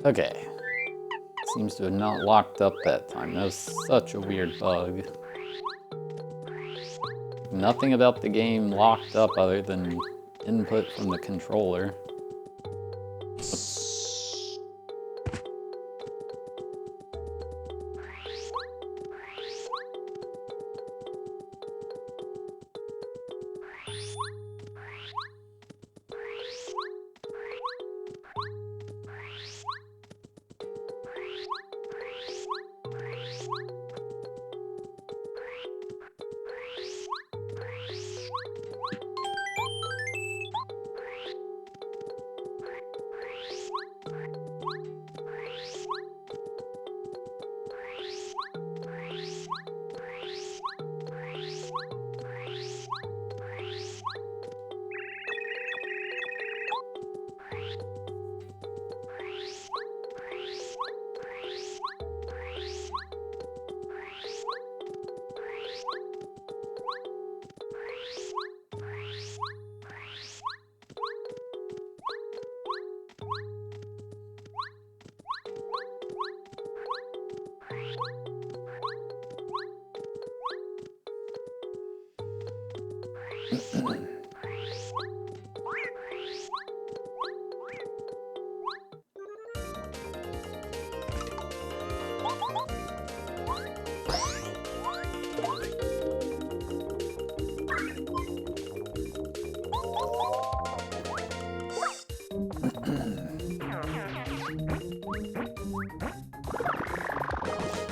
Okay. Seems to have not locked up that time. That was such a weird bug. Nothing about the game locked up other than input from the controller. Oops.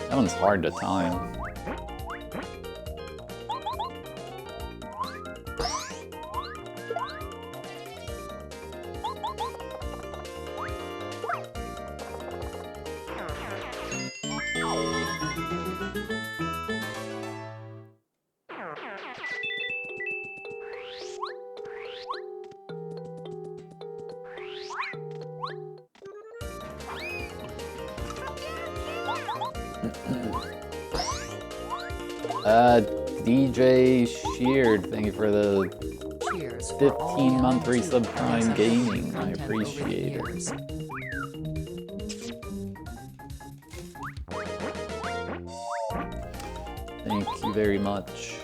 That one's hard to time. DJ Sheared, thank you for the 15-month resub Prime Gaming. I appreciate it. Thank you very much.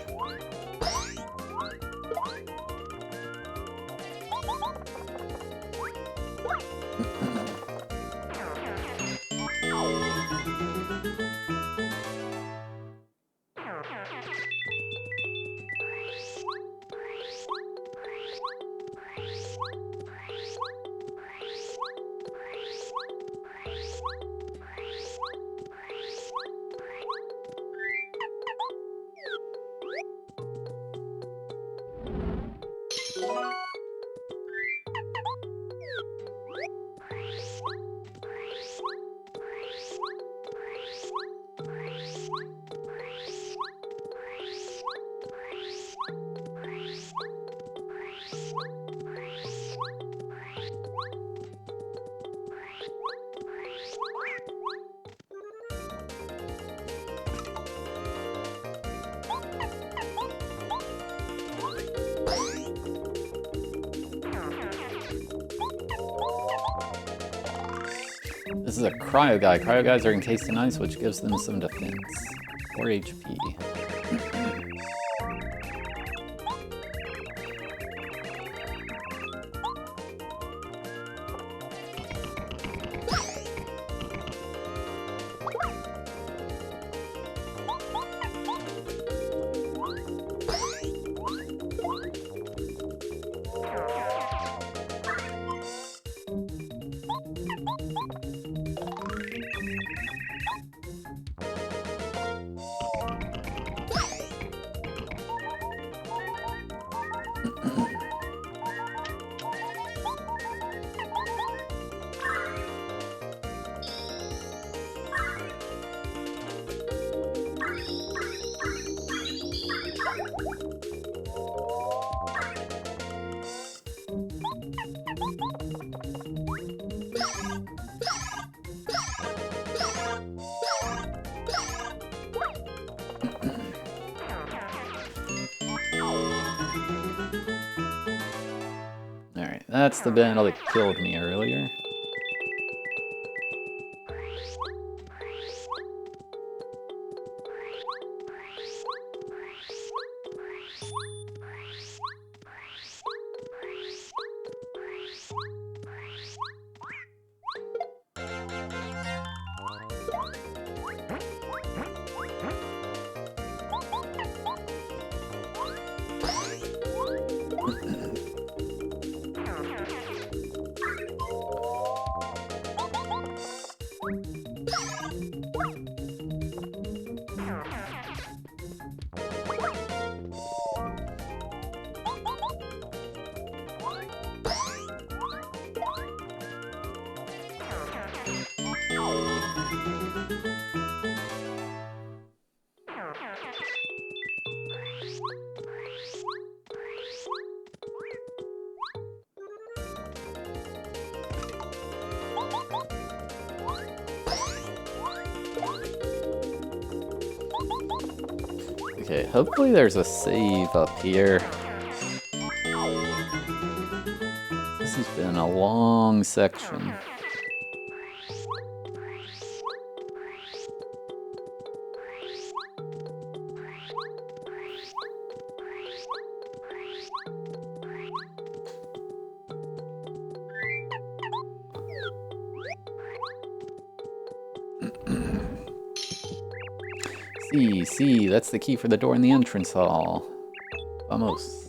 This is a cryo guy. Cryo guys are encased in ice, which gives them some defense. 4 HP. Alright, that's the battle that killed me earlier. Okay, hopefully there's a save up here. This has been a long section. See, that's the key for the door in the entrance hall. Vamos.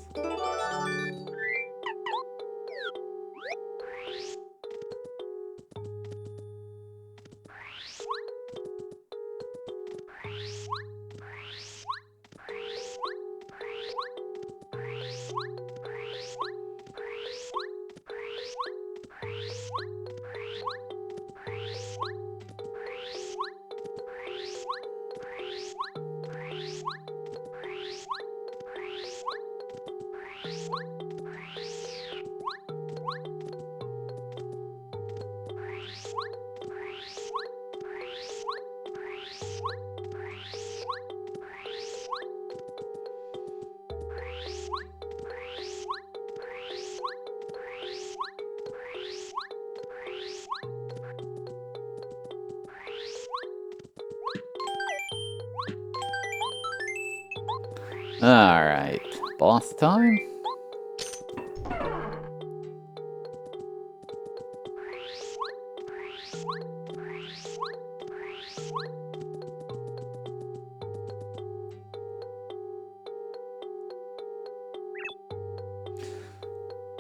Alright, boss time?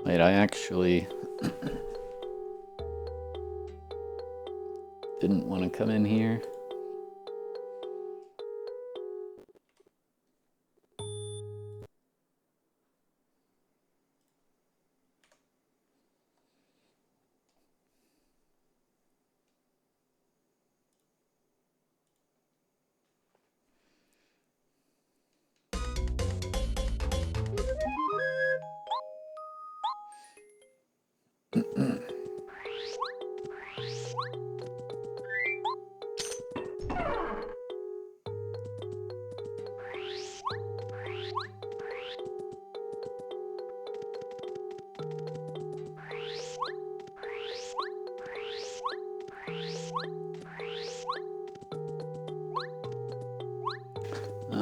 Wait, I actually didn't want to come in here.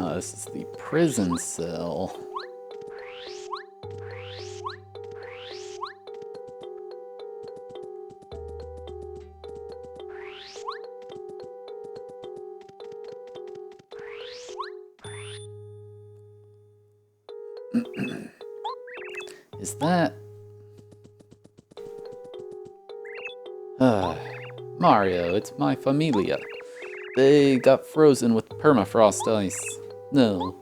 Oh, this is the prison cell. Is that... Mario, it's my familia. They got frozen with permafrost ice. No.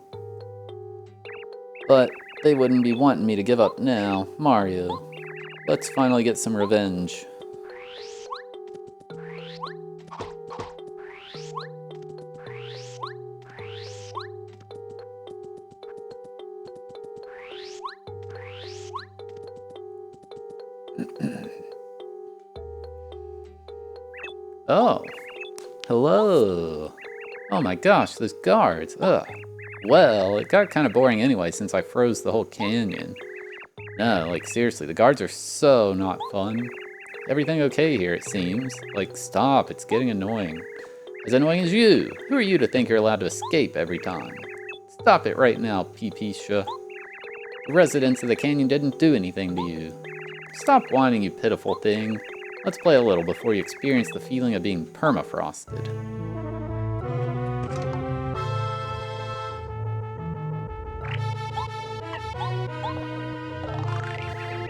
But they wouldn't be wanting me to give up now, Mario. Let's finally get some revenge. Oh. Hello. Oh my gosh, those guards. Ugh. Well, it got kind of boring anyway since I froze the whole canyon. No, like seriously, the guards are so not fun. Everything okay here, it seems. Like, stop, it's getting annoying. As annoying as you. Who are you to think you're allowed to escape every time? Stop it right now, Peepeesha. The residents of the canyon didn't do anything to you. Stop whining, you pitiful thing. Let's play a little before you experience the feeling of being permafrosted.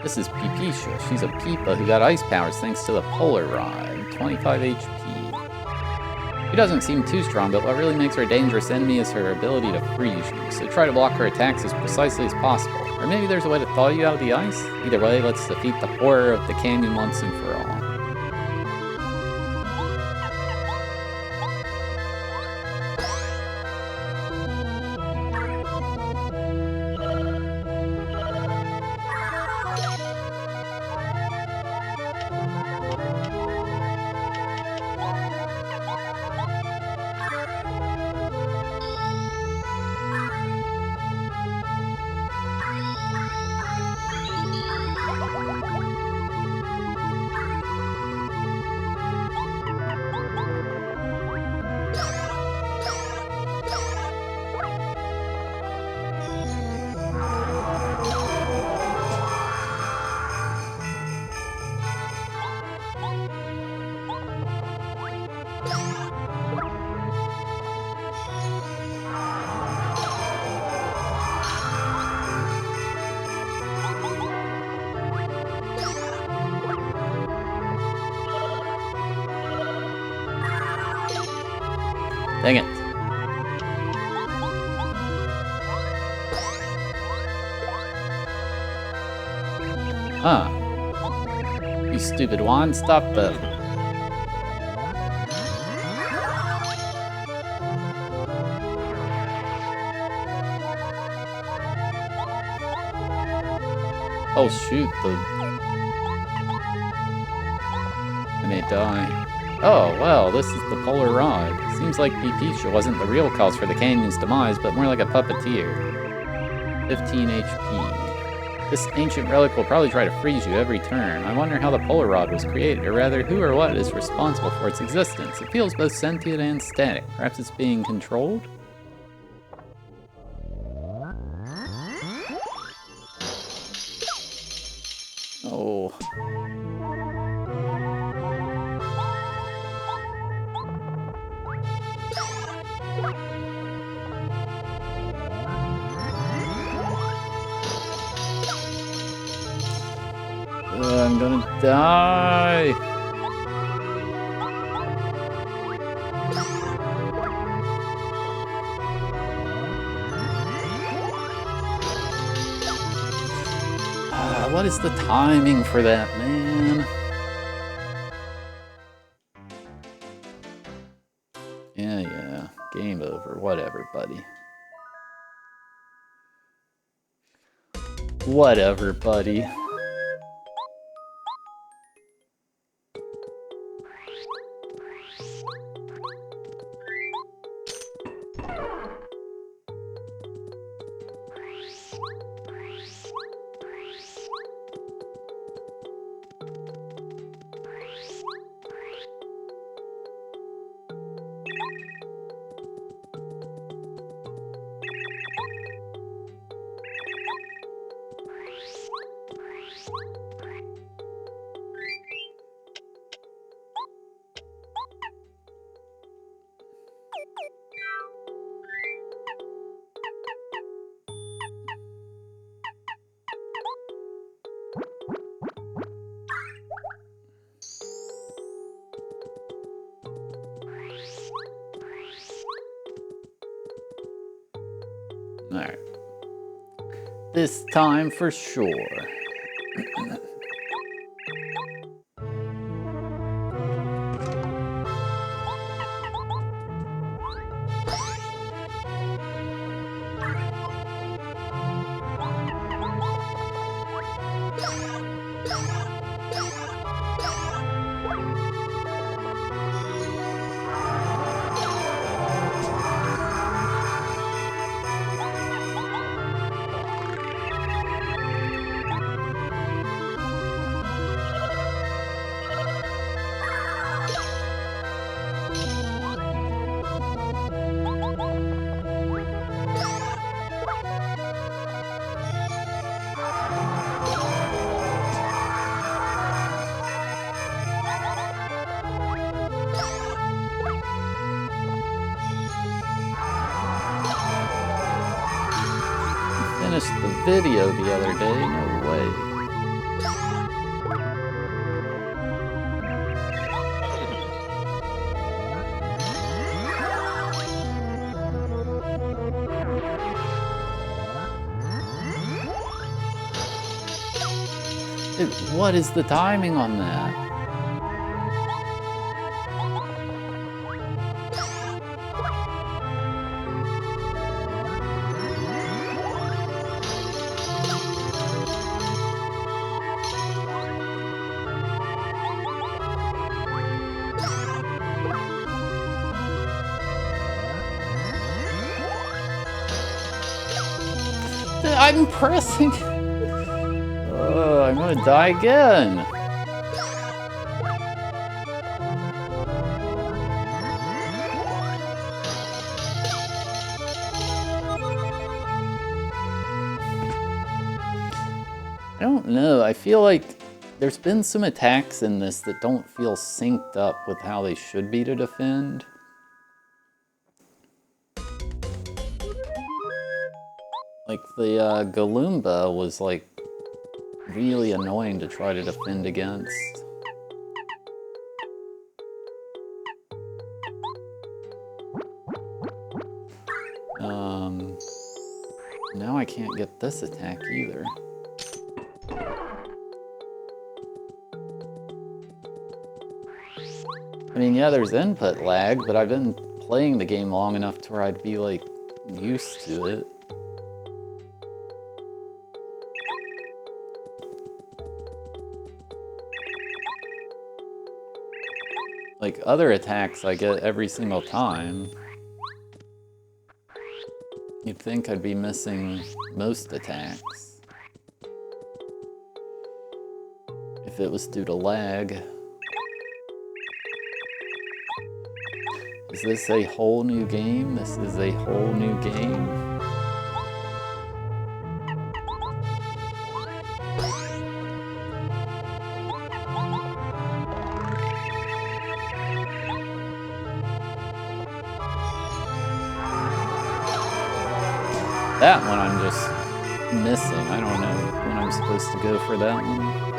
This is Peepeesha. She's a Peepa who got ice powers thanks to the polar rod. 25 HP. She doesn't seem too strong, but what really makes her a dangerous enemy is her ability to freeze you, so try to block her attacks as precisely as possible. Or maybe there's a way to thaw you out of the ice? Either way, let's defeat the horror of the canyon once and for all. Dang it. Huh. You stupid wand, stop the... Oh shoot, I may die. Oh, well, this is the polar rod. Seems like Peepeesha wasn't the real cause for the canyon's demise, but more like a puppeteer. 15 HP. This ancient relic will probably try to freeze you every turn. I wonder how the polar rod was created, or rather, who or what is responsible for its existence. It feels both sentient and static. Perhaps it's being controlled? Oh. I'm gonna die. What is the timing for that, man? Yeah. Game over. Whatever, buddy. Whatever, buddy. This time for sure. Finished the video the other day, no way. Dude, what is the timing on that? I'm pressing. Oh, I'm gonna die again. I don't know. I feel like there's been some attacks in this that don't feel synced up with how they should be to defend. Like the Galumba was like really annoying to try to defend against. Now I can't get this attack either. I mean, yeah, there's input lag, but I've been playing the game long enough to where I'd be like used to it. Like, other attacks I get every single time. You'd think I'd be missing most attacks if it was due to lag. Is this a whole new game? This is a whole new game. That one I'm just missing. I don't know when I'm supposed to go for that one.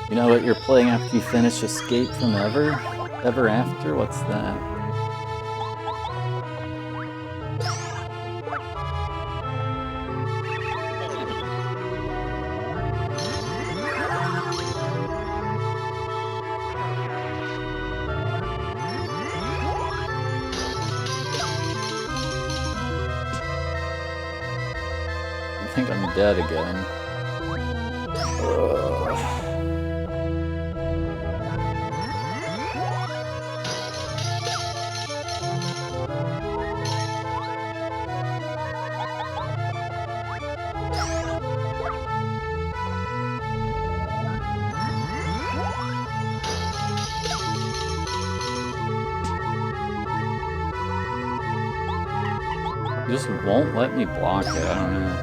You know what you're playing after you finish Escape from Ever? Ever After? What's that? I think I'm dead again. just won't let me block it, I don't know.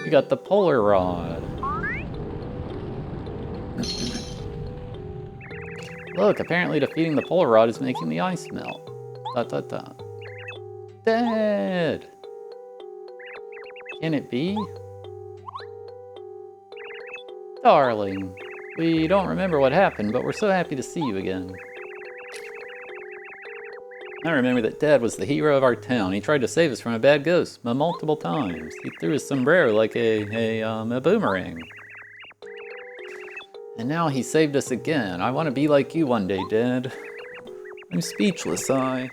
We got the polar rod. Look, apparently defeating the polar rod is making the ice melt. Dead! Can it be? Darling, we don't remember what happened, but we're so happy to see you again. I remember that Dad was the hero of our town. He tried to save us from a bad ghost multiple times. He threw his sombrero like a boomerang. And now he saved us again. I want to be like you one day, Dad. I'm speechless, I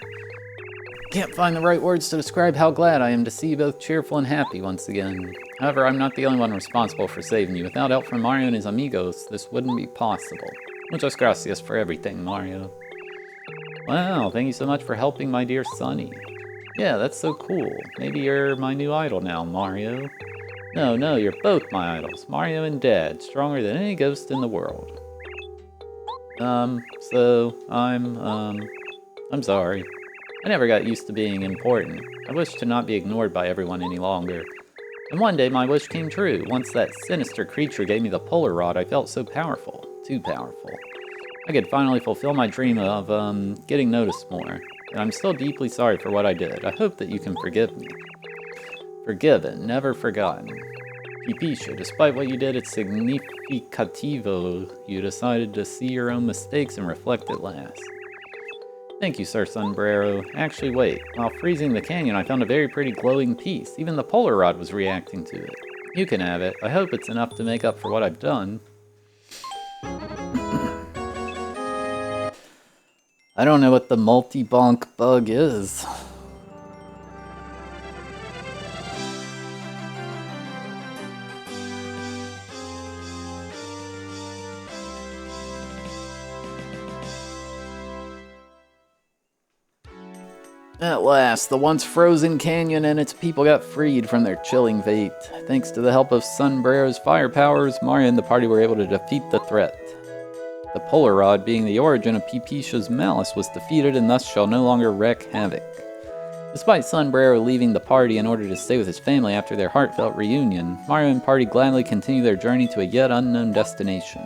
can't find the right words to describe how glad I am to see you both cheerful and happy once again. However, I'm not the only one responsible for saving you. Without help from Mario and his amigos, this wouldn't be possible. Muchas gracias for everything, Mario. Wow, thank you so much for helping my dear Sonny. Yeah, that's so cool. Maybe you're my new idol now, Mario. No, you're both my idols, Mario and Dad, stronger than any ghost in the world. I'm sorry. I never got used to being important. I wish to not be ignored by everyone any longer. And one day my wish came true. Once that sinister creature gave me the polar rod, I felt so powerful. Too powerful. I could finally fulfill my dream of, getting noticed more. And I'm still deeply sorry for what I did. I hope that you can forgive me. Forgiven, never forgotten. Pipicha, despite what you did at Significativo, you decided to see your own mistakes and reflect at last. Thank you, Sir Sombrero. Actually, wait. While freezing the canyon, I found a very pretty glowing piece. Even the polar rod was reacting to it. You can have it. I hope it's enough to make up for what I've done. I don't know what the multi-bonk bug is. At last, the once frozen canyon and its people got freed from their chilling fate. Thanks to the help of Sombrero's fire powers, Mario and the party were able to defeat the threat. The polar rod, being the origin of Pipicha's malice, was defeated and thus shall no longer wreak havoc. Despite Sombrero leaving the party in order to stay with his family after their heartfelt reunion, Mario and party gladly continue their journey to a yet unknown destination.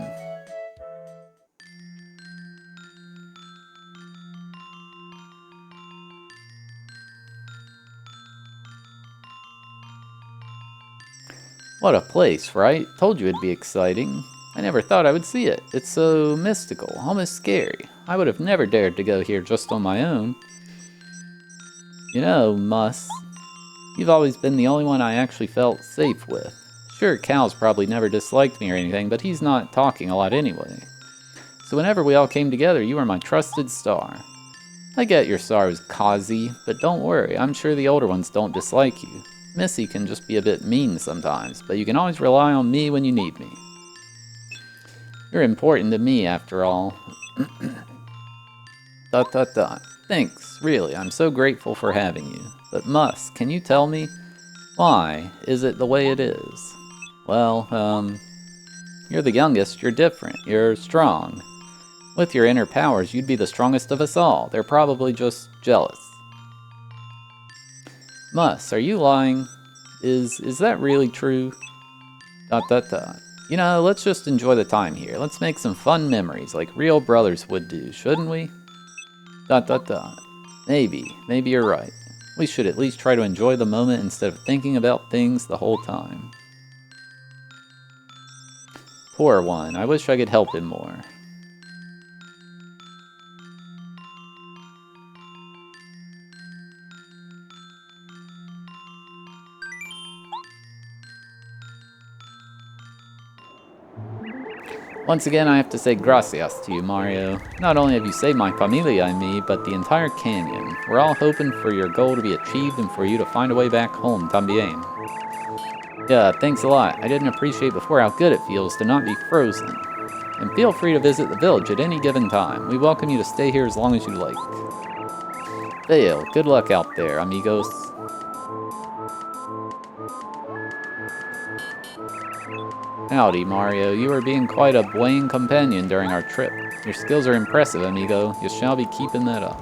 What a place, right? Told you it'd be exciting. I never thought I would see it. It's so mystical, almost scary. I would have never dared to go here just on my own. You know, Mus, you've always been the only one I actually felt safe with. Sure, Cal's probably never disliked me or anything, but he's not talking a lot anyway. So whenever we all came together, you were my trusted star. I get your sorrows, Kazi, but don't worry, I'm sure the older ones don't dislike you. Missy can just be a bit mean sometimes, but you can always rely on me when you need me. You're important to me, after all. ... Thanks, really, I'm so grateful for having you. But Mus, can you tell me, why is it the way it is? Well, you're the youngest, you're different, you're strong. With your inner powers, you'd be the strongest of us all. They're probably just jealous. Mus, are you lying? Is that really true? ... You know, let's just enjoy the time here. Let's make some fun memories like real brothers would do, shouldn't we? ... Maybe you're right. We should at least try to enjoy the moment instead of thinking about things the whole time. Poor one, I wish I could help him more. Once again, I have to say gracias to you, Mario. Not only have you saved my familia and me, but the entire canyon. We're all hoping for your goal to be achieved and for you to find a way back home, también. Yeah, thanks a lot. I didn't appreciate before how good it feels to not be frozen. And feel free to visit the village at any given time. We welcome you to stay here as long as you like. Vale, good luck out there, amigos. Howdy, Mario. You are being quite a boon companion during our trip. Your skills are impressive, amigo. You shall be keeping that up.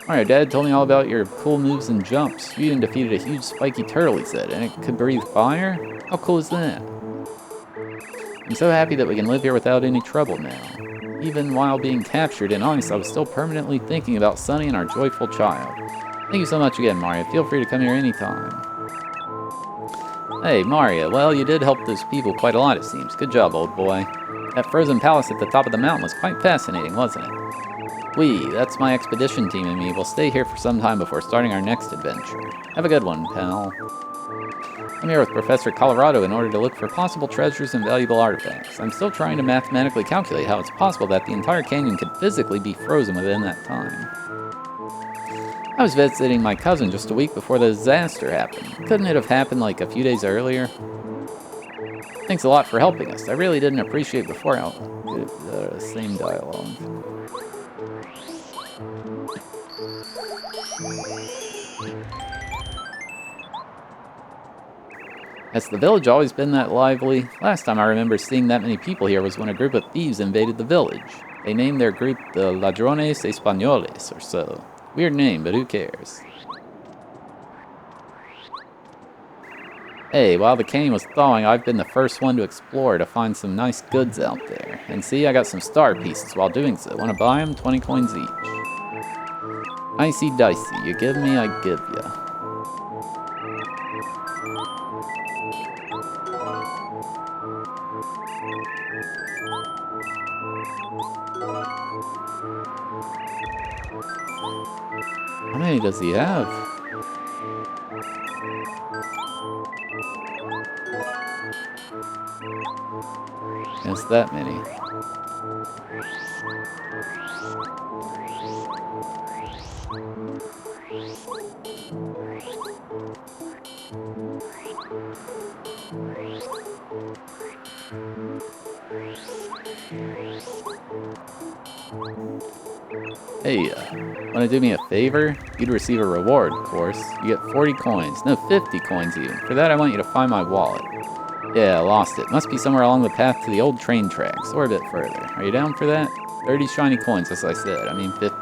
Mario, Dad told me all about your cool moves and jumps. You even defeated a huge spiky turtle, he said, and it could breathe fire? How cool is that? I'm so happy that we can live here without any trouble now. Even while being captured in ice, I was still permanently thinking about Sunny and our joyful child. Thank you so much again, Mario. Feel free to come here anytime. Hey, Mario. Well, you did help those people quite a lot, it seems. Good job, old boy. That frozen palace at the top of the mountain was quite fascinating, wasn't it? That's my expedition team and me. We'll stay here for some time before starting our next adventure. Have a good one, pal. I'm here with Professor Colorado in order to look for possible treasures and valuable artifacts. I'm still trying to mathematically calculate how it's possible that the entire canyon could physically be frozen within that time. I was visiting my cousin just a week before the disaster happened. Couldn't it have happened like a few days earlier? Thanks a lot for helping us. I really didn't appreciate before how... same dialogue. Has the village always been that lively? Last time I remember seeing that many people here was when a group of thieves invaded the village. They named their group the Ladrones Españoles or so. Weird name, but who cares? Hey, while the canyon was thawing, I've been the first one to explore to find some nice goods out there. And see, I got some star pieces while doing so. Wanna buy them? 20 coins each. Icey dicey. You give me, I give ya. How many does he have? Yes, that many. Hey, wanna do me a favor? You'd receive a reward, of course. You get 40 coins. No, 50 coins even. For that, I want you to find my wallet. Yeah, I lost it. Must be somewhere along the path to the old train tracks, or a bit further. Are you down for that? 30 shiny coins, as I said. I mean 50.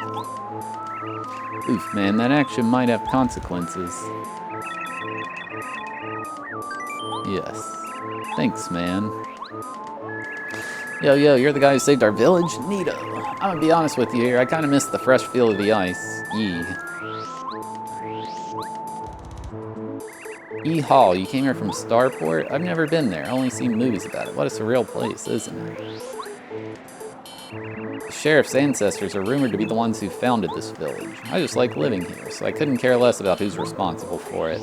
Oof, man, that action might have consequences. Yes. Thanks, man. Yo, you're the guy who saved our village? Neato. I'm gonna be honest with you here, I kinda miss the fresh feel of the ice. Yee. Hall, you came here from Starport? I've never been there, only seen movies about it. What a surreal place, isn't it? The sheriff's ancestors are rumored to be the ones who founded this village. I just like living here, so I couldn't care less about who's responsible for it.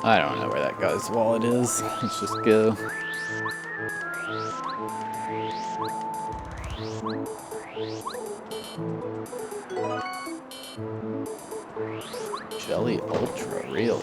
I don't know where that guy's wallet is. Let's just go. Jelly Ultra, really?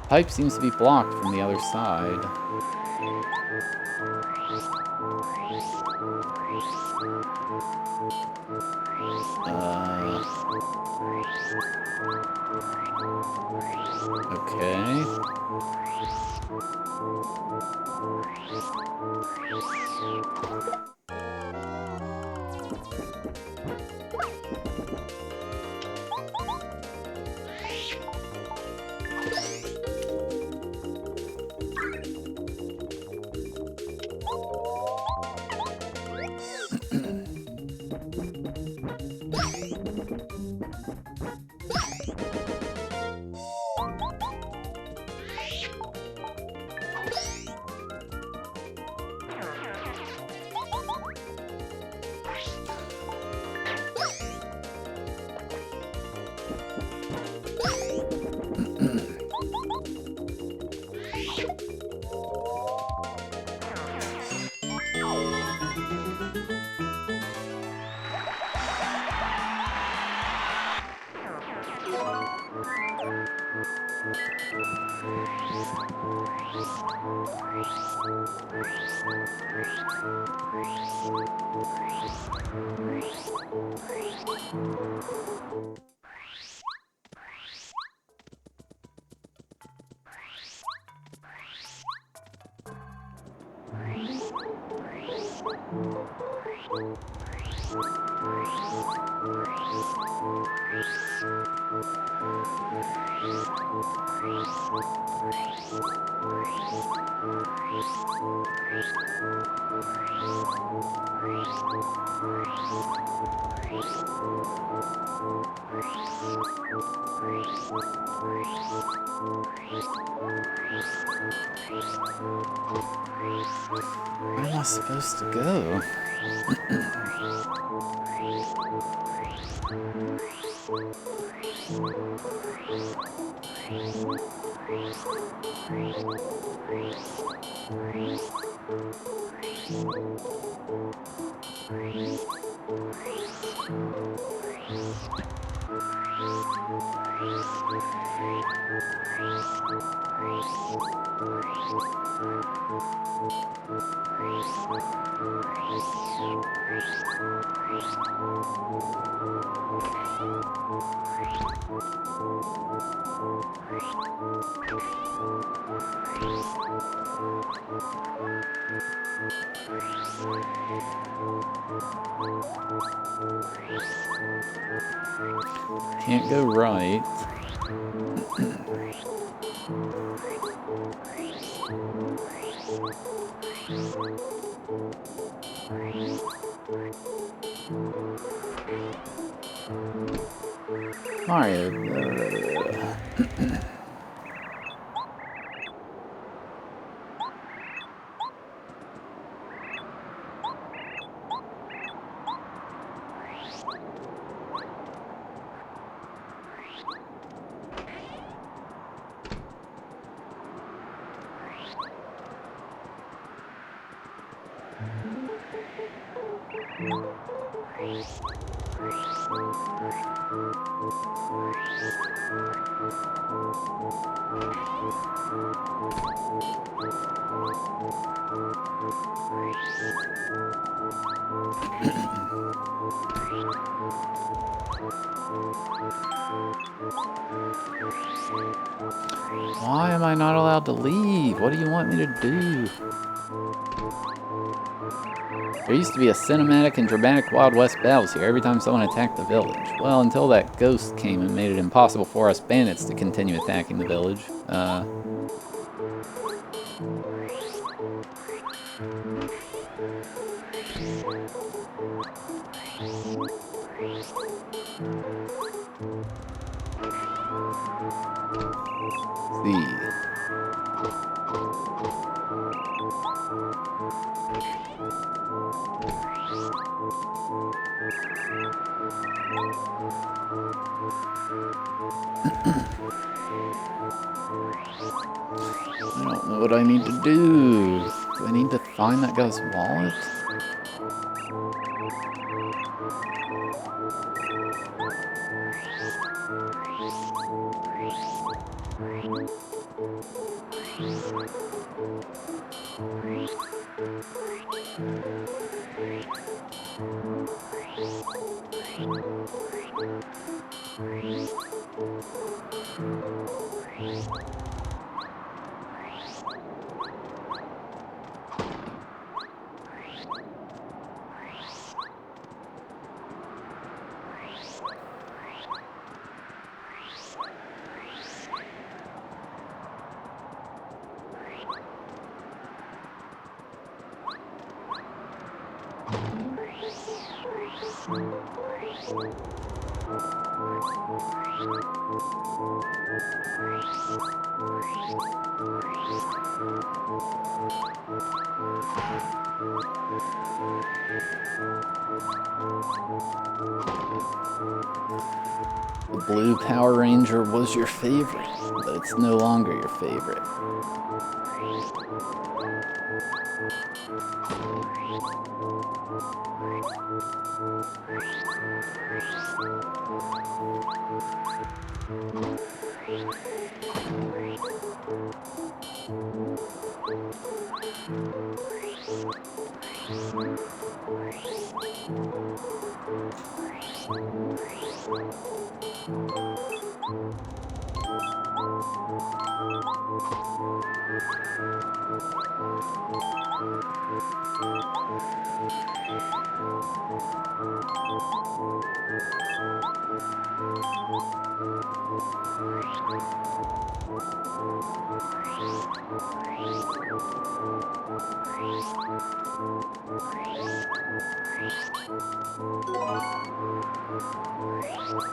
Pipe seems to be blocked from the other side. Okay. Where am I supposed to go? Can't go right. Mario. Why am I not allowed to leave? What do you want me to do? There used to be a cinematic and dramatic Wild West battles here every time someone attacked the village. Well, until that ghost came and made it impossible for us bandits to continue attacking the village. See. I don't know what I need to do. Do I need to find that guy's wallet? The blue Power Ranger was your favorite, but it's no longer your favorite.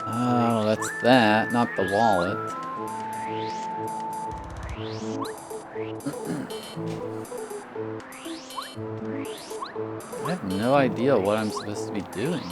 Oh, that's that, not the wallet. I have no idea what I'm supposed to be doing.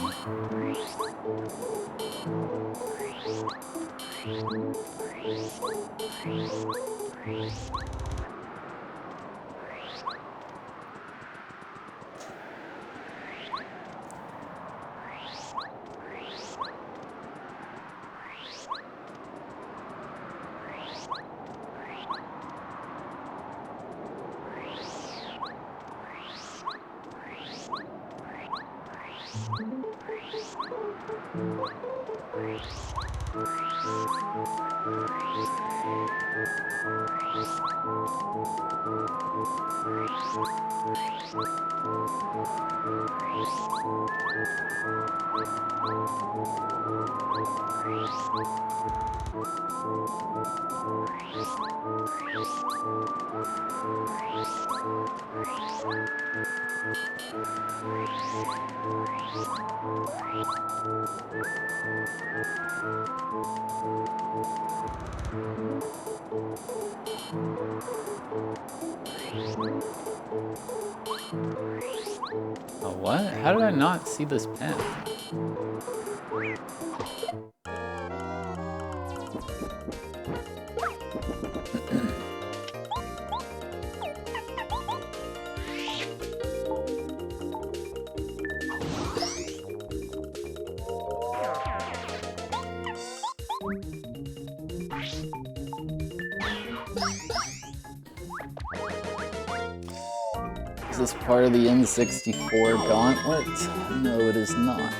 Oh, what? How did I not see this pen? Is this part of the N64 gauntlet? No, it is not.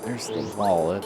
There's the wallet.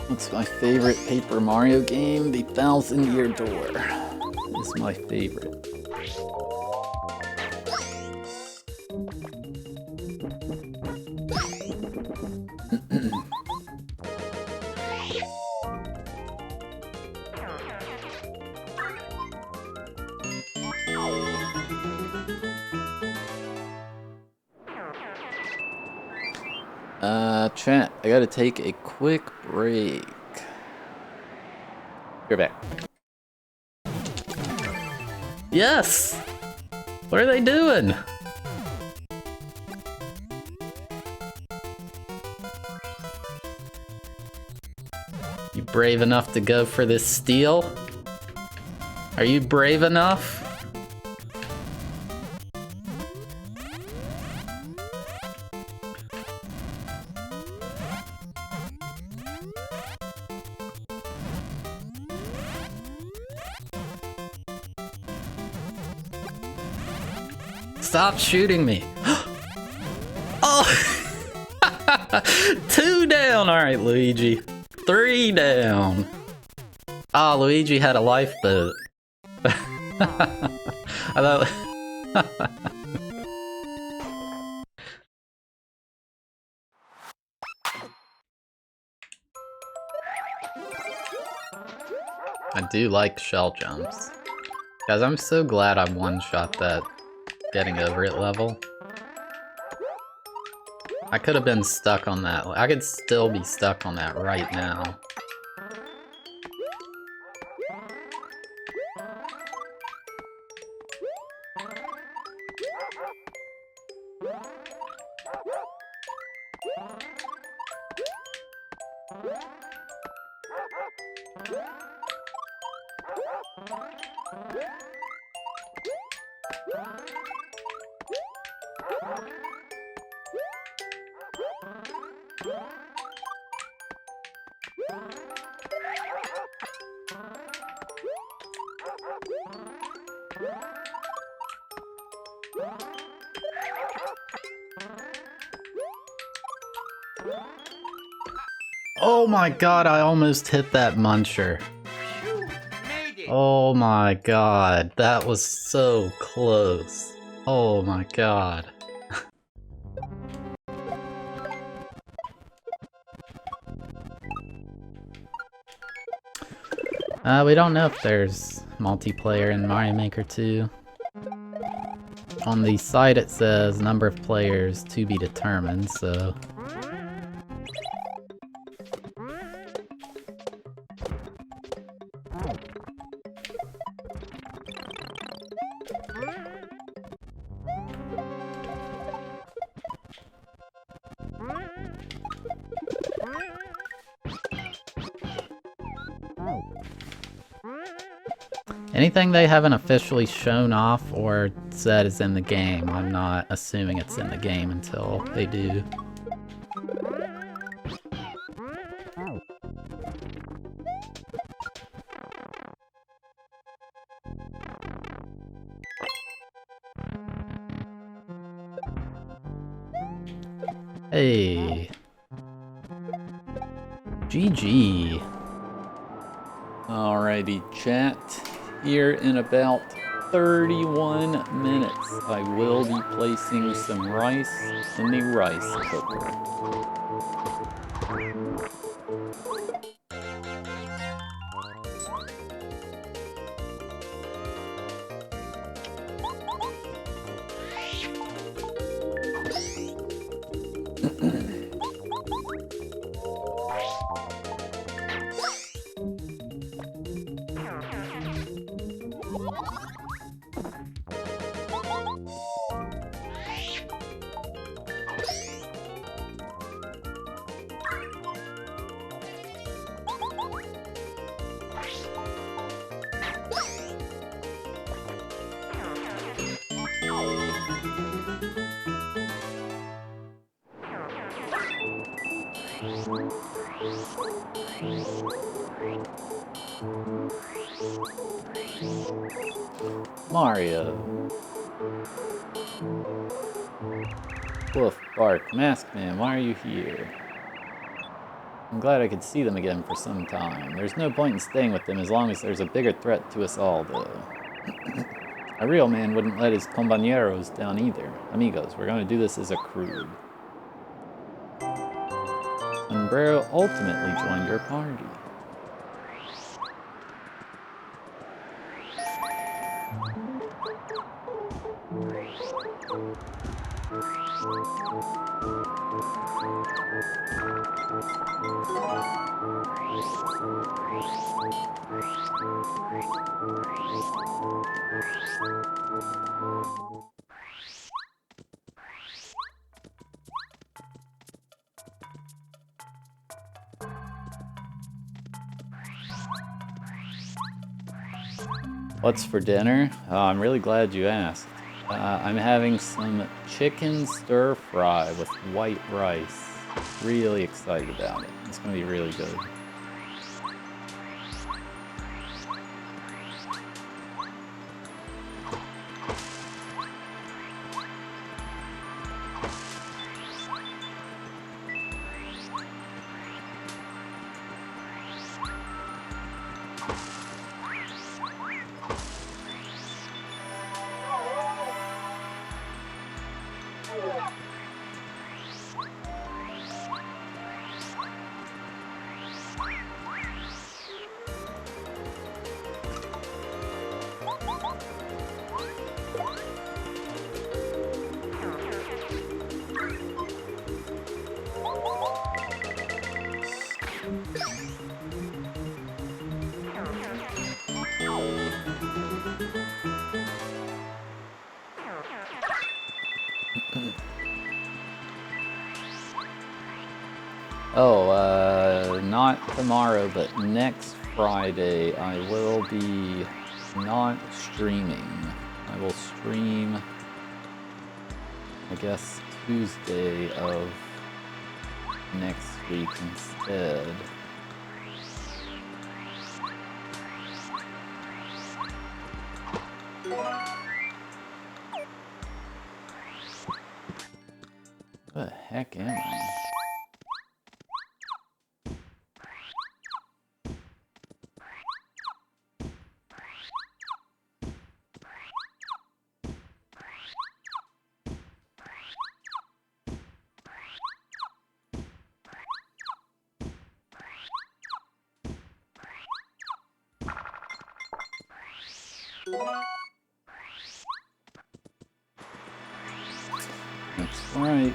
What's my favorite Paper Mario game? The 1,000-Year Door is my favorite. Chat, I gotta take a quick break. You're back. Yes! What are they doing? You brave enough to go for this steal? Are you brave enough? Stop shooting me. Oh! 2 down. All right, Luigi. 3 down. Ah, oh, Luigi had a lifeboat. I thought... I do like shell jumps. Guys, I'm so glad I one-shot that getting over it level. I could have been stuck on that. I could still be stuck on that right now. Oh my god, I almost hit that muncher. Oh my god, that was so close. Oh my god. We don't know if there's multiplayer in Mario Maker 2. On the site it says number of players to be determined, so... Anything they haven't officially shown off or said is in the game, I'm not assuming it's in the game until they do. Hey. GG. Alrighty, chat. Here in about 31 minutes, I will be placing some rice in the rice cooker. Mario. Wolf, Bark, Masked Man, why are you here? I'm glad I could see them again for some time. There's no point in staying with them as long as there's a bigger threat to us all, though. A real man wouldn't let his compañeros down either. Amigos, we're going to do this as a crew. Sombrero ultimately joined your party. What's for dinner? Oh, I'm really glad you asked. I'm having some chicken stir fry with white rice. Really excited about it. It's gonna be really good. Oh, not tomorrow, but next Friday I will be not streaming. I will stream, I guess, Tuesday of next week instead. Where the heck am I? That's right.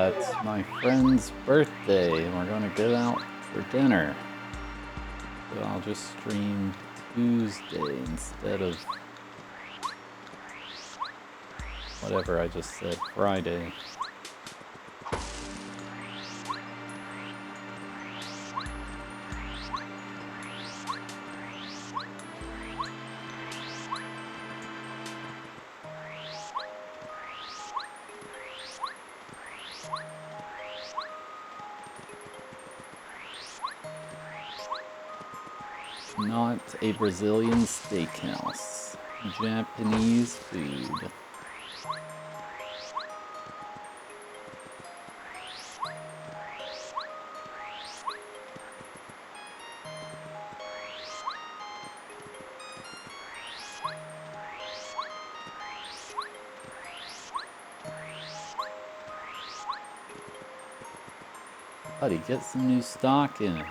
It's my friend's birthday, and we're gonna go out for dinner. So I'll just stream Tuesday instead of whatever I just said, Friday. Not a Brazilian steakhouse. Japanese food. Buddy, get some new stock in it.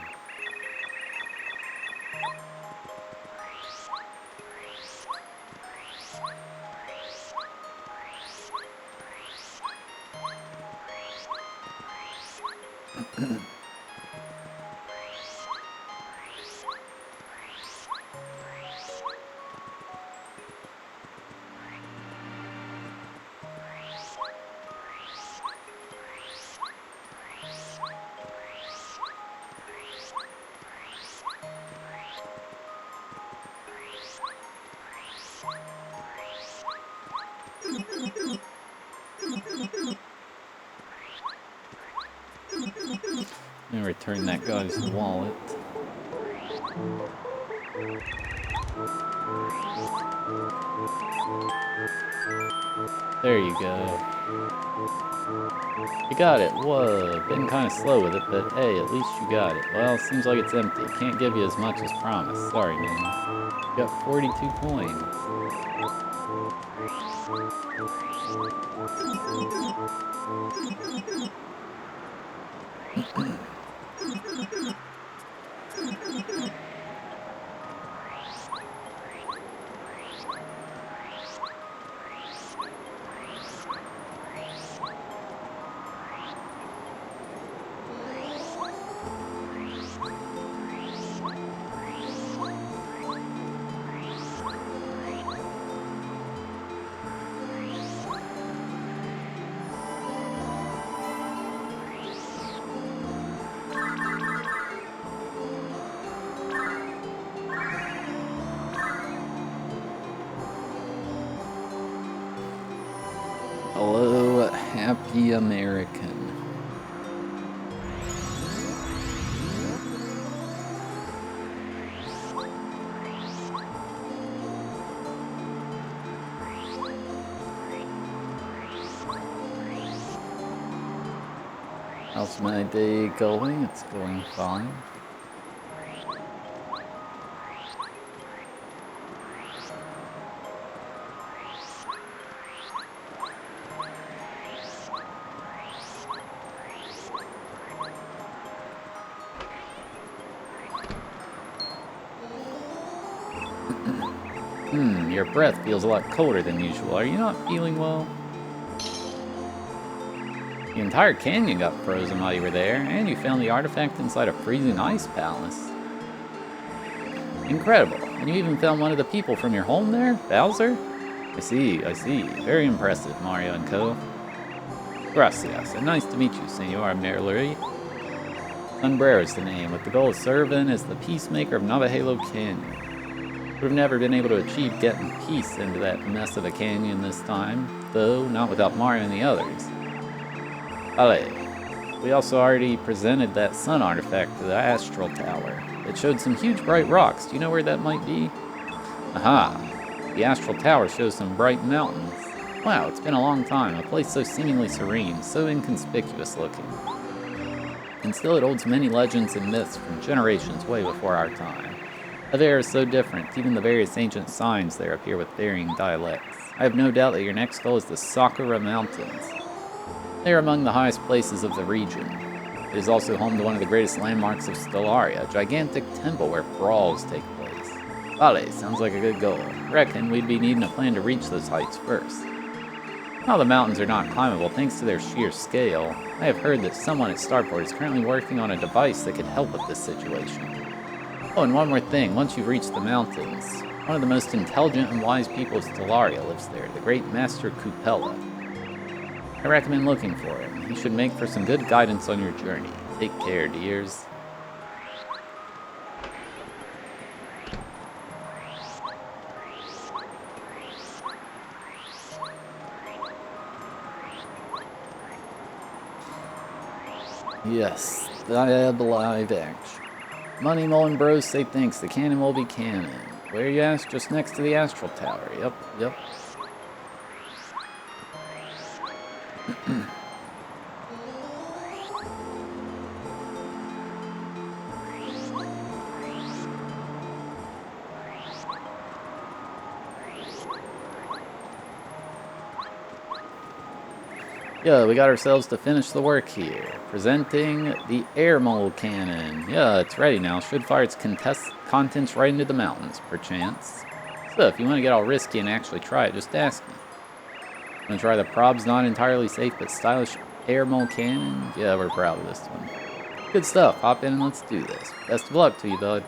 gonna return that guy's wallet. There you go. You got it. Whoa, been kind of slow with it, but hey, at least you got it. Well, seems like it's empty. Can't give you as much as promised. Sorry, man. You got 42 coins. Hello, happy American. How's my day going? It's going fine. Your breath feels a lot colder than usual. Are you not feeling well? The entire canyon got frozen while you were there, and you found the artifact inside a freezing ice palace. Incredible. And you even found one of the people from your home there? Bowser? I see. Very impressive, Mario and co. Gracias, and nice to meet you, Senor Merlery. Sombrero is the name, with the goal of serving as the peacemaker of Navajalo Canyon. Would have never been able to achieve getting peace into that mess of a canyon this time, though not without Mario and the others. Allez. We also already presented that sun artifact to the Astral Tower. It showed some huge bright rocks. Do you know where that might be? Aha. The Astral Tower shows some bright mountains. Wow, it's been a long time. A place so seemingly serene, so inconspicuous looking. And still it holds many legends and myths from generations way before our time. Avera is so different, even the various ancient signs there appear with varying dialects. I have no doubt that your next goal is the Sakura Mountains. They are among the highest places of the region. It is also home to one of the greatest landmarks of Stellaria, a gigantic temple where brawls take place. Vale, sounds like a good goal. Reckon we'd be needing a plan to reach those heights first. While the mountains are not climbable thanks to their sheer scale, I have heard that someone at Starport is currently working on a device that could help with this situation. Oh, and one more thing, once you've reached the mountains, one of the most intelligent and wise people of Stellaria lives there, the great Master Cupella. I recommend looking for him. He should make for some good guidance on your journey. Take care, dears. Yes, Thab live action. Money Mullen Bros say thanks. The cannon will be cannon. Where you ask? Just next to the Astral Tower. Yep. Yeah, we got ourselves to finish the work here. Presenting the Air Mole Cannon. Yeah, it's ready now. Should fire its contents right into the mountains, perchance. So, if you want to get all risky and actually try it, just ask me. Want to try the Prob's not entirely safe but stylish Air Mole Cannon? Yeah, we're proud of this one. Good stuff. Hop in and let's do this. Best of luck to you, bud.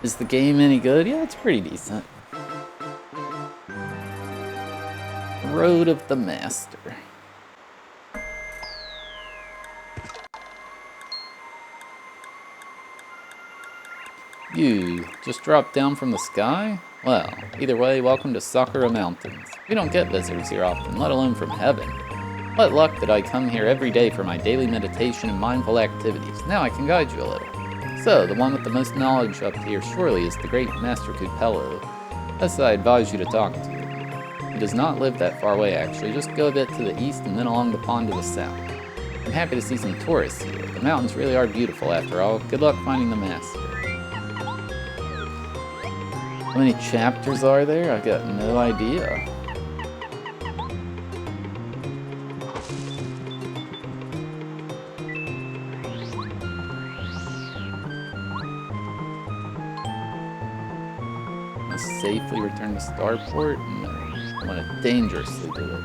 Is the game any good? Yeah, it's pretty decent. Road of the Master. You just dropped down from the sky? Well, either way, welcome to Sakura Mountains. We don't get visitors here often, let alone from heaven. What luck that I come here every day for my daily meditation and mindful activities. Now I can guide you a little. So, the one with the most knowledge up here surely is the great Master Capello. Thus I advise you to talk to him. He does not live that far away actually, just go a bit to the east and then along the pond to the south. I'm happy to see some tourists here. The mountains really are beautiful after all. Good luck finding the master. How many chapters are there? I got no idea. Must safely return to Starport? No. I want to dangerously do it.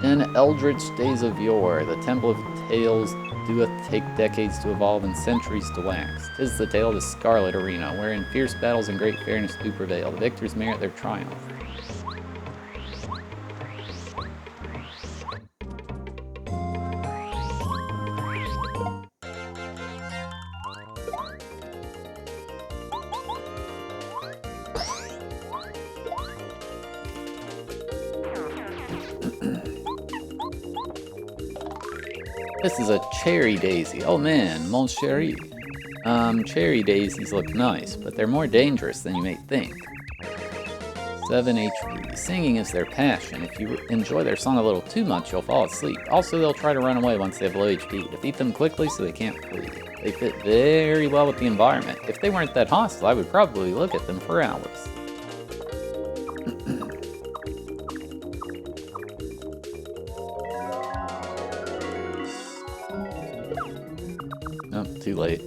In Eldritch Days of Yore, the Temple of Tales doeth take decades to evolve and centuries to wax. 'Tis the tale of the Scarlet Arena, wherein fierce battles and great fairness do prevail. The victors merit their triumph. This is a cherry daisy. Oh man, mon chéri. Cherry daisies look nice, but they're more dangerous than you may think. 7 HP. Singing is their passion. If you enjoy their song a little too much, you'll fall asleep. Also, they'll try to run away once they have low HP. Defeat them quickly so they can't flee. They fit very well with the environment. If they weren't that hostile, I would probably look at them for hours. Oh, too late.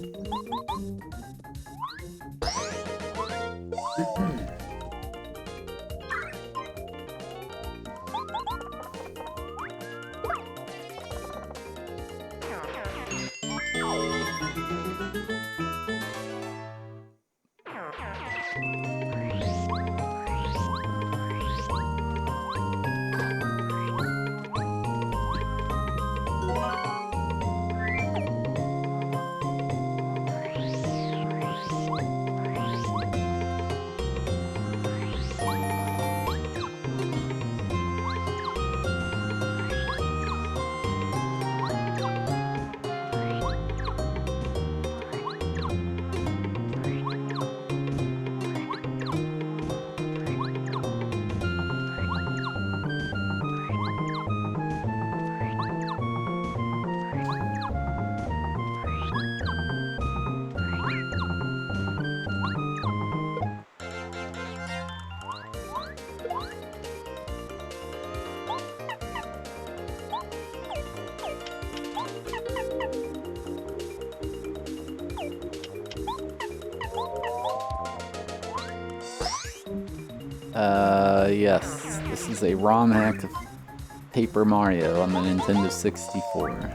Yes, this is a ROM hack of Paper Mario on the Nintendo 64.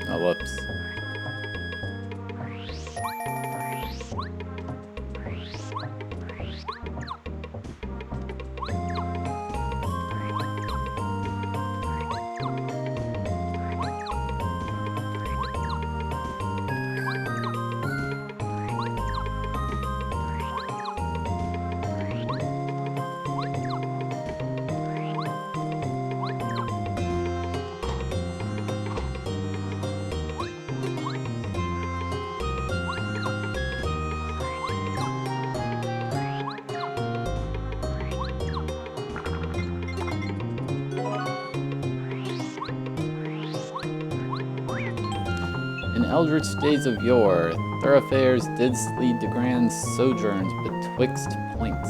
Oh, whoops. In Eldritch Days of Yore, thoroughfares didst lead to grand sojourns betwixt points.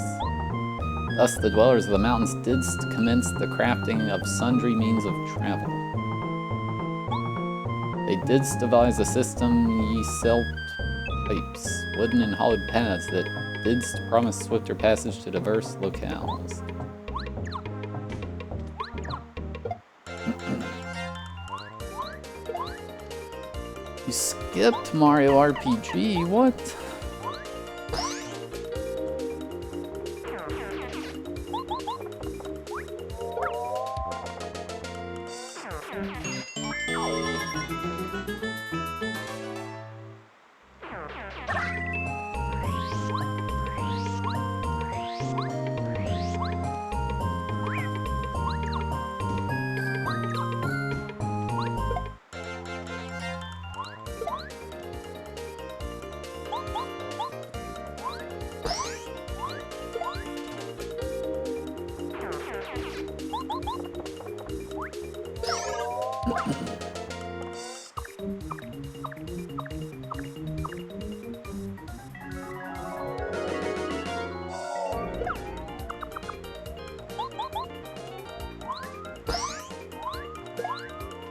Thus the dwellers of the mountains didst commence the crafting of sundry means of travel. They didst devise a system ye selt pipes, wooden and hollowed paths that didst promise swifter passage to diverse locales. You skipped Mario RPG, what?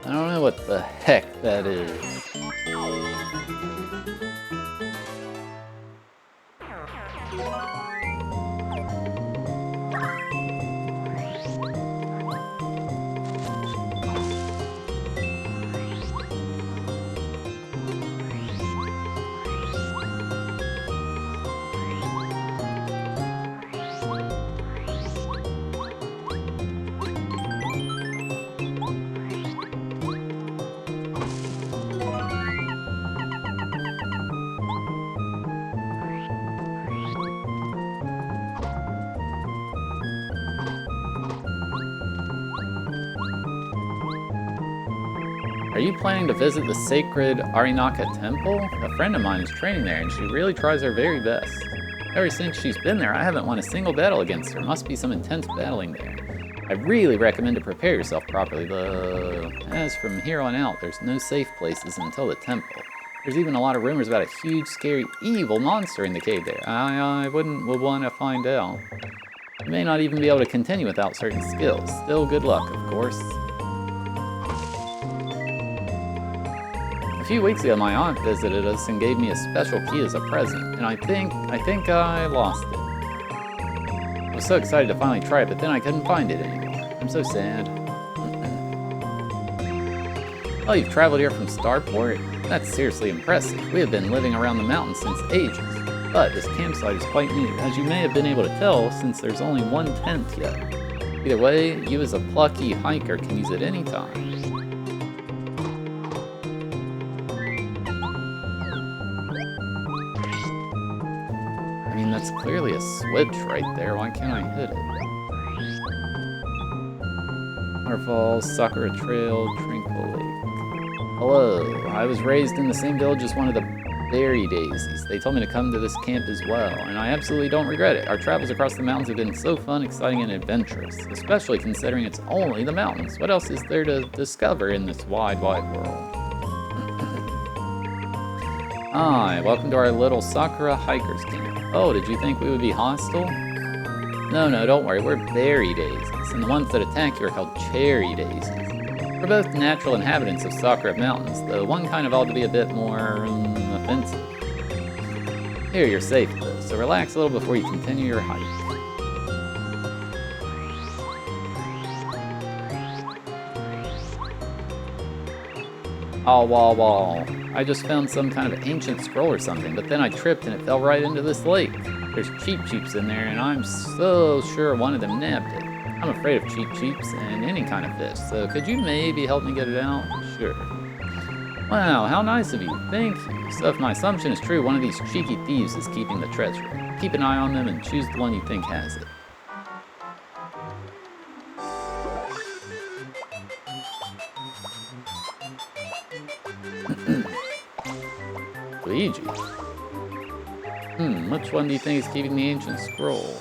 I don't know what the heck that is. Are you planning to visit the sacred Arinaka temple? A friend of mine is training there and she really tries her very best. Ever since she's been there, I haven't won a single battle against her. Must be some intense battling there. I really recommend to prepare yourself properly, though. As from here on out, there's no safe places until the temple. There's even a lot of rumors about a huge, scary, evil monster in the cave there. I would want to find out. You may not even be able to continue without certain skills. Still, good luck, of course. A few weeks ago, my aunt visited us and gave me a special key as a present, and I think I lost it. I was so excited to finally try it, but then I couldn't find it anymore. I'm so sad. Oh, you've traveled here from Starport? That's seriously impressive. We have been living around the mountains since ages, but this campsite is quite new, as you may have been able to tell since there's only one tent yet. Either way, you as a plucky hiker can use it any time. I mean, that's clearly a switch right there. Why can't I hit it? Waterfall, Sakura Trail, Tranquil Lake. Hello, I was raised in the same village as one of the berry daisies. They told me to come to this camp as well, and I absolutely don't regret it. Our travels across the mountains have been so fun, exciting, and adventurous, especially considering it's only the mountains. What else is there to discover in this wide, wide world? Hi, welcome to our little Sakura hikers camp. Oh, did you think we would be hostile? No, don't worry, we're berry daisies, and the ones that attack you are called cherry daisies. We're both natural inhabitants of Sakura Mountains, though one kind evolved to be a bit more offensive. Here, you're safe though, so relax a little before you continue your hike. Wall. I just found some kind of ancient scroll or something, but then I tripped and it fell right into this lake. There's cheeps in there, and I'm so sure one of them nabbed it. I'm afraid of cheeps and any kind of fish, so could you maybe help me get it out? Sure. Wow, how nice of you. Thank you. So if my assumption is true, one of these cheeky thieves is keeping the treasure. Keep an eye on them and choose the one you think has it. Luigi. Which one do you think is keeping the ancient scroll?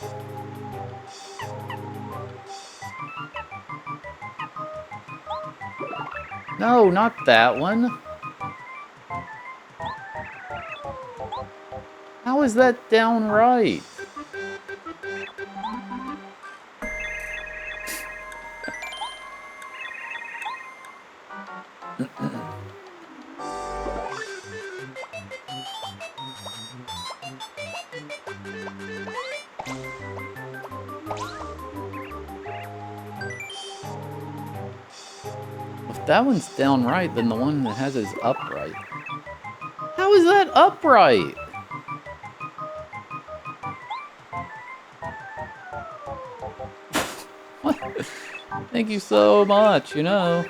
No, not that one. is that downright? If that one's downright, then the one that has it is upright. How is that upright? What? Thank you so much, you know.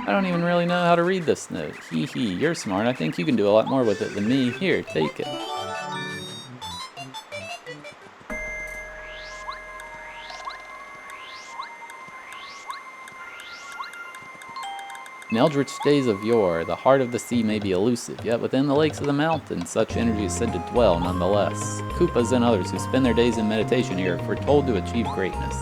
I don't even really know how to read this note. Hee hee, you're smart. I think you can do a lot more with it than me. Here, take it. In eldritch days of yore, the heart of the sea may be elusive, yet within the lakes of the mountains, such energy is said to dwell nonetheless. Koopas and others who spend their days in meditation here are foretold to achieve greatness.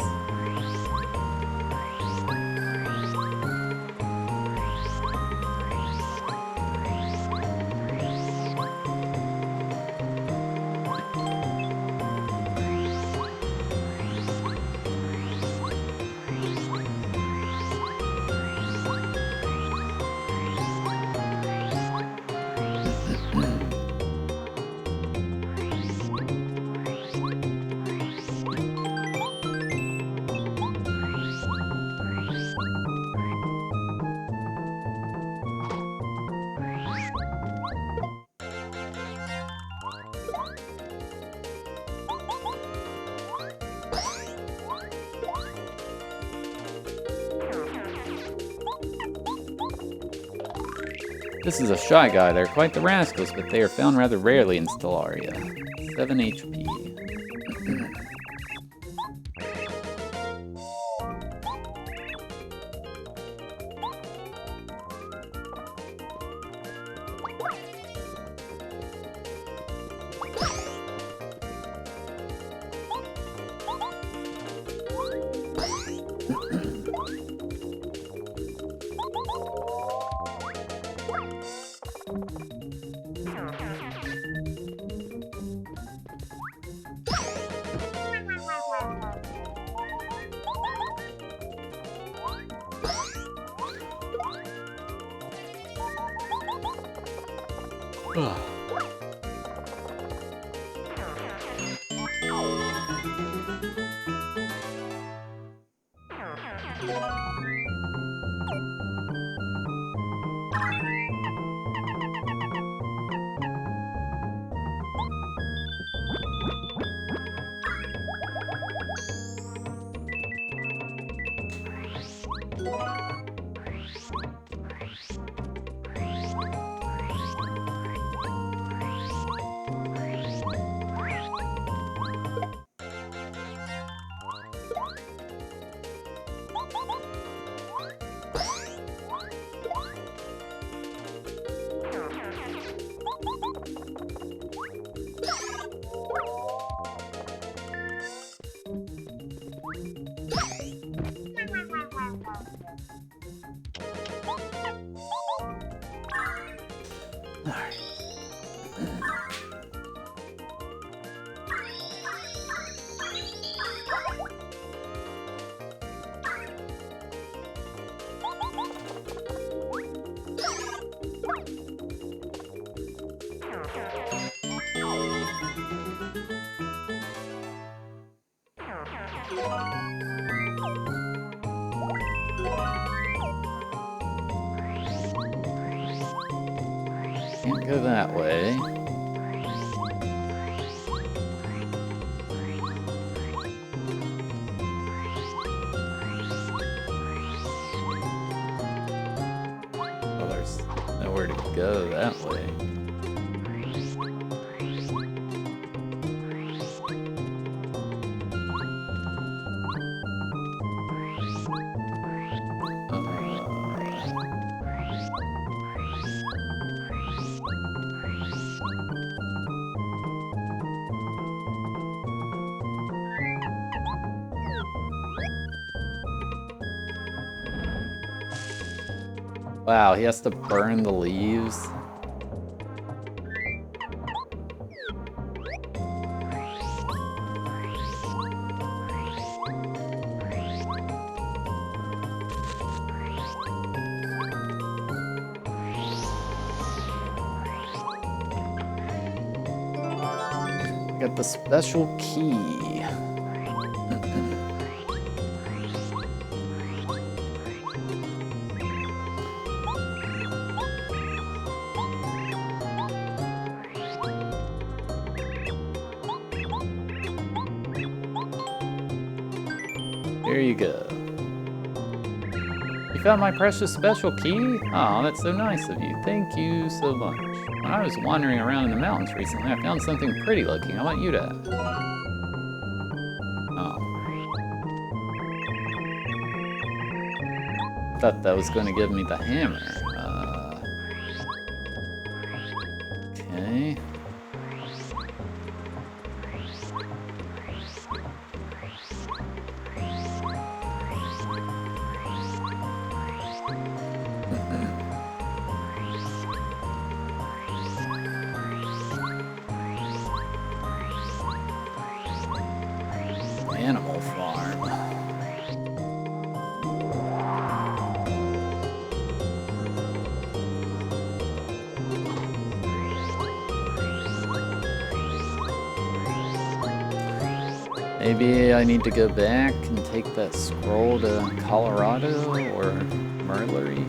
This is a shy guy. They're quite the rascals, but they are found rather rarely in Stellaria. 7 HP. Can't go that way. Oh, there's nowhere to go that way. Wow, he has to burn the leaves. Got the special key. There you go. You found my precious special key? Oh, that's so nice of you. Thank you so much. When I was wandering around in the mountains recently, I found something pretty looking. I want you to have it. Oh. Thought that was going to give me the hammer. Okay. Animal Farm. Maybe I need to go back and take that scroll to Colorado or Merlery.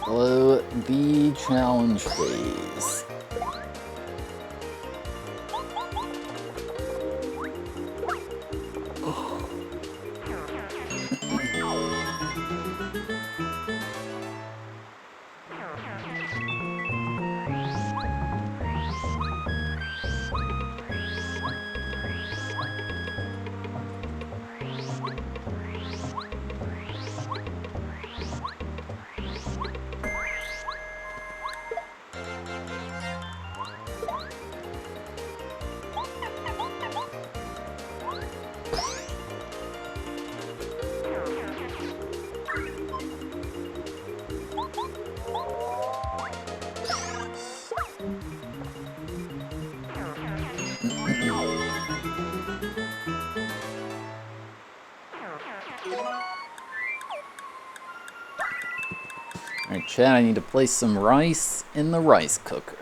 Below the challenge phase. Alright, chat, I need to place some rice in the rice cooker.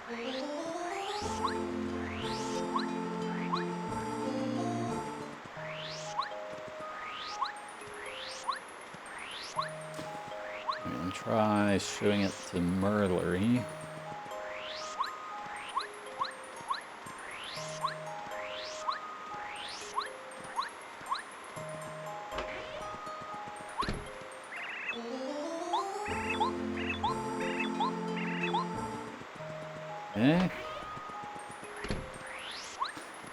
And try showing it to Merlery. Okay.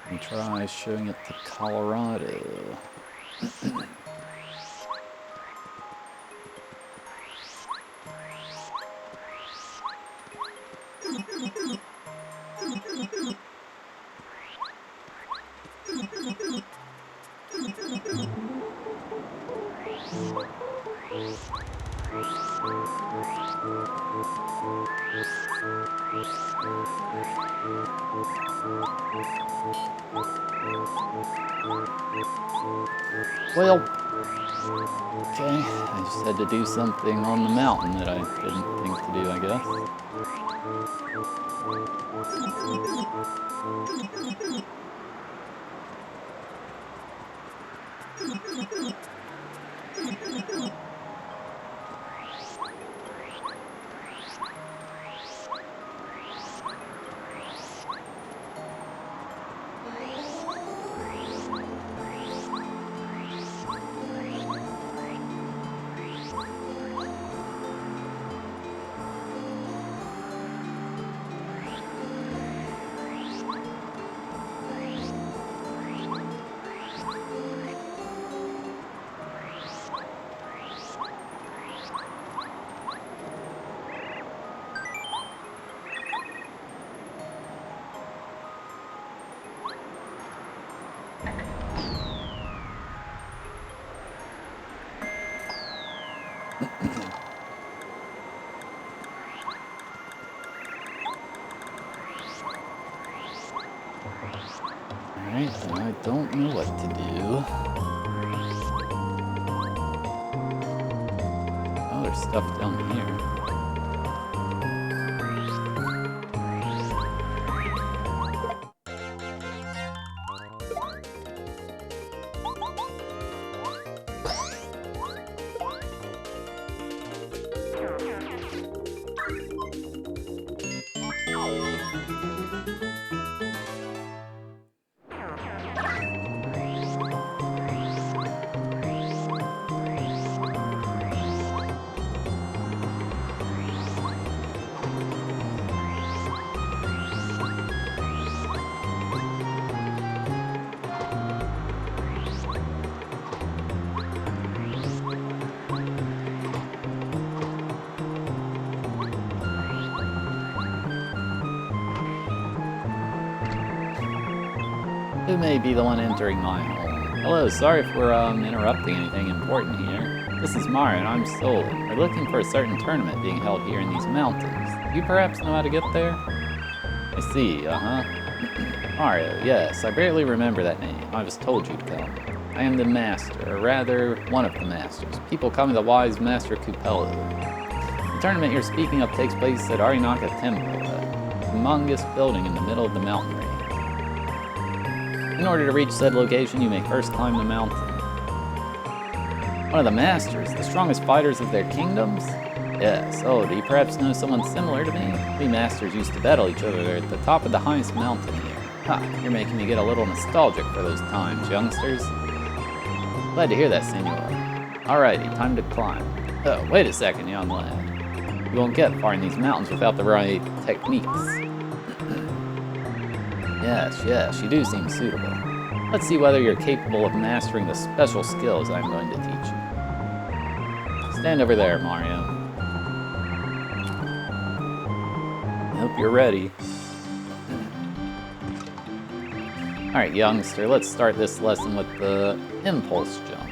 And try showing it to Colorado. Well, okay, I just had to do something on the mountain that I didn't think to do, I guess. Alright, I don't know what to do. Oh, there's stuff down here. Who may be the one entering my home? Hello, sorry if we're interrupting anything important here. This is Mario and I'm Stolen. We're looking for a certain tournament being held here in these mountains. Do you perhaps know how to get there? I see, Mario, yes, I barely remember that name. I was told you'd come. I am the master, or rather, one of the masters. People call me the wise Master Kupelu. The tournament you're speaking of takes place at Arinaka Temple, a humongous building in the middle of the mountain range. In order to reach said location, you may first climb the mountain. One of the masters, the strongest fighters of their kingdoms? Yes, oh, do you perhaps know someone similar to me? We masters used to battle each other at the top of the highest mountain here. Ha, you're making me get a little nostalgic for those times, youngsters. Glad to hear that, senor. Alrighty, time to climb. Oh, wait a second, young lad. You won't get far in these mountains without the right techniques. Yes, you do seem suitable. Let's see whether you're capable of mastering the special skills I'm going to teach you. Stand over there, Mario. I hope you're ready. Alright, youngster, let's start this lesson with the impulse jump.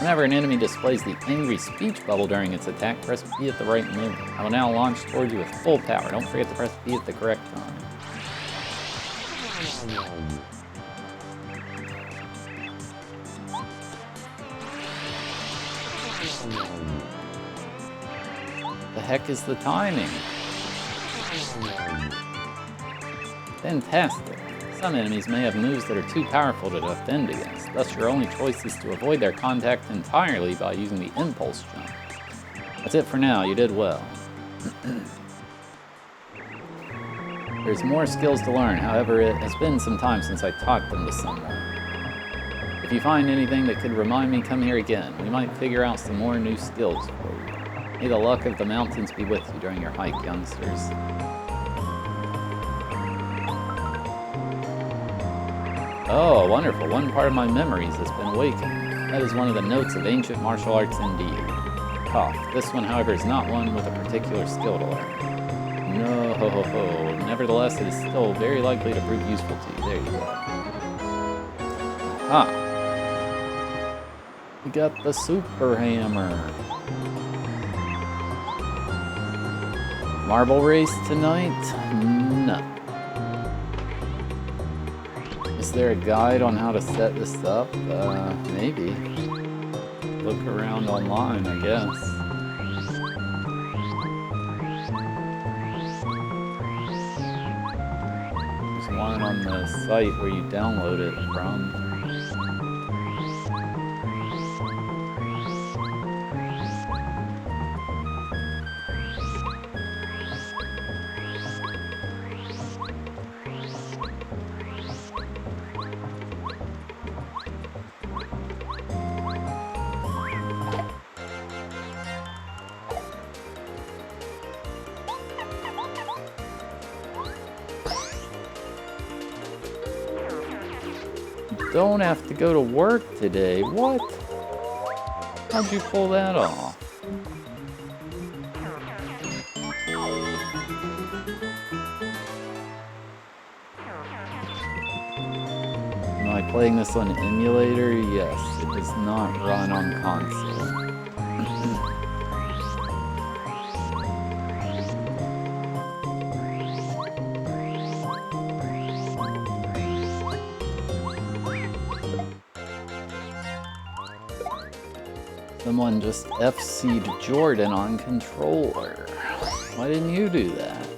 Whenever an enemy displays the angry speech bubble during its attack, press B at the right moment. I will now launch towards you with full power. Don't forget to press B at the correct time. The heck is the timing? Fantastic. Some enemies may have moves that are too powerful to defend against, thus your only choice is to avoid their contact entirely by using the impulse jump. That's it for now, you did well. There's more skills to learn, however it has been some time since I taught them to someone. If you find anything that could remind me, come here again. We might figure out some more new skills for you. May the luck of the mountains be with you during your hike, youngsters. Oh, wonderful. One part of my memories has been awakened. That is one of the notes of ancient martial arts indeed. Cough. This one, however, is not one with a particular skill to learn. No, ho, ho, ho. Nevertheless, it is still very likely to prove useful to you. There you go. Ah. We got the super hammer. Marble race tonight? No. Is there a guide on how to set this up? Maybe. Look around online, I guess. There's one on the site where you download it from. Don't have to go to work today. What? How'd you pull that off? Am I playing this on emulator? Yes, it does not run on console. Someone just FC'd Jordan on controller. Why didn't you do that?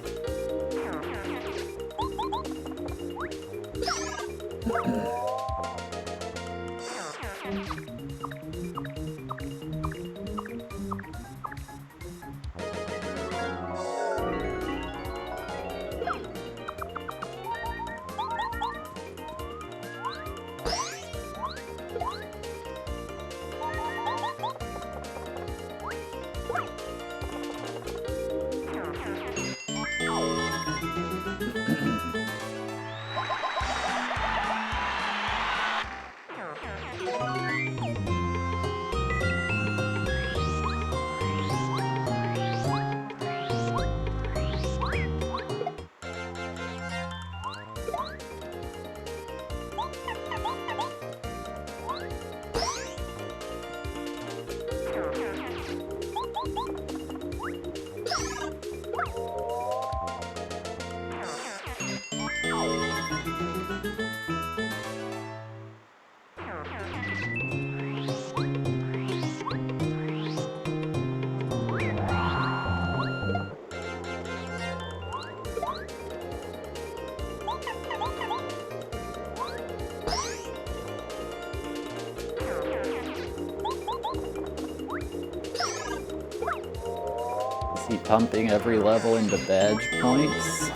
Is he pumping every level into badge points?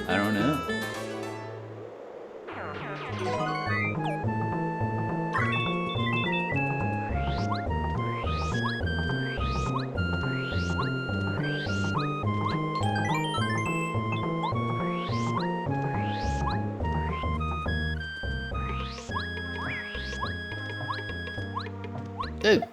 I don't know. Dude.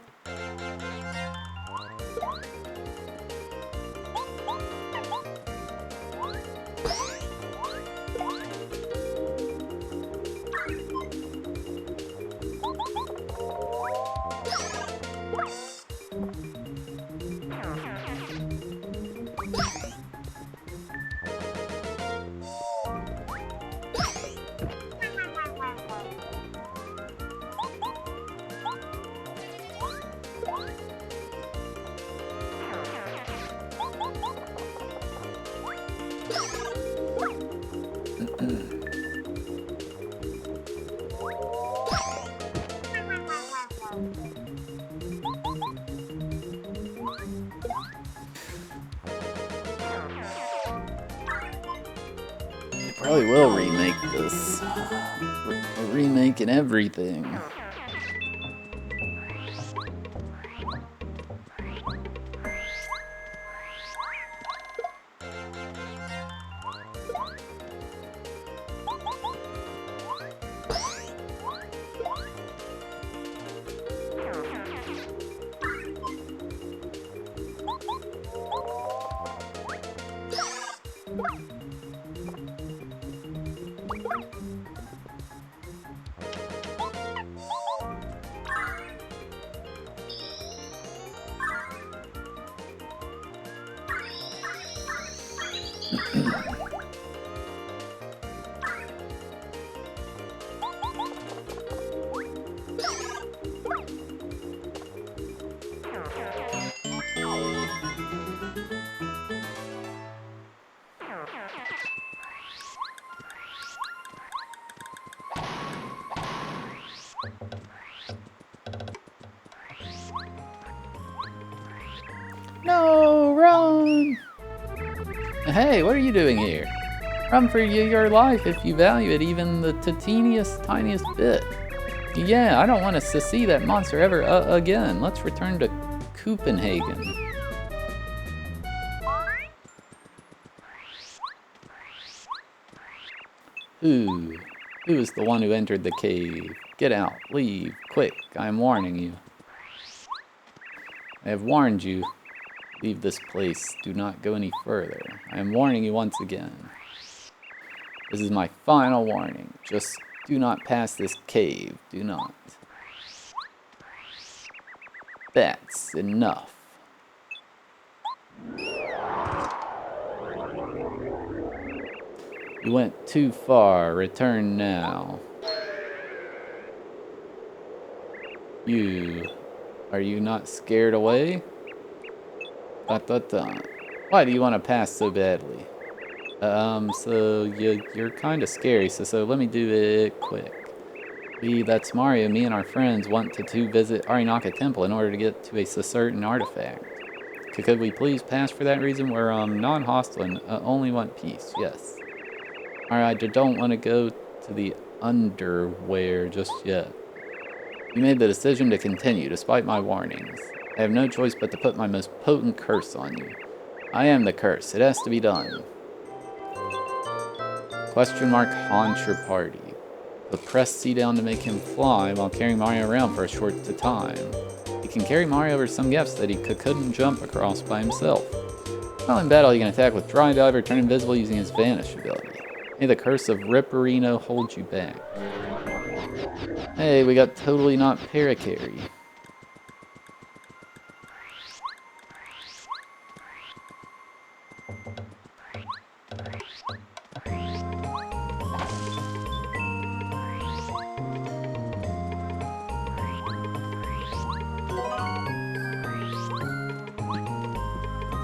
Probably will remake this. A remake and everything. No, run! Hey, what are you doing here? Run for your life if you value it even the tiniest bit. Yeah, I don't want us to see that monster ever again. Let's return to Copenhagen. Who is the one who entered the cave? Get out, leave, quick, I am warning you. I have warned you. Leave this place. Do not go any further. I am warning you once again. This is my final warning. Just do not pass this cave. Do not. That's enough. You went too far. Return now. Are you not scared away? Why do you want to pass so badly? So you're kind of scary, so let me do it quick. That's Mario, me and our friends want to visit Arinaka Temple in order to get to a certain artifact. Could we please pass for that reason? We're non-hostile and only want peace, yes. Alright, I don't want to go to the underwear just yet. You made the decision to continue despite my warnings. I have no choice but to put my most potent curse on you. I am the curse. It has to be done. Question mark haunt your party. But press C down to make him fly while carrying Mario around for a short time. He can carry Mario over some gaps that he couldn't jump across by himself. While in battle, he can attack with Dry Dive or turn invisible using his Vanish ability. May the curse of Ripperino hold you back. Hey, we got totally not Paracarry.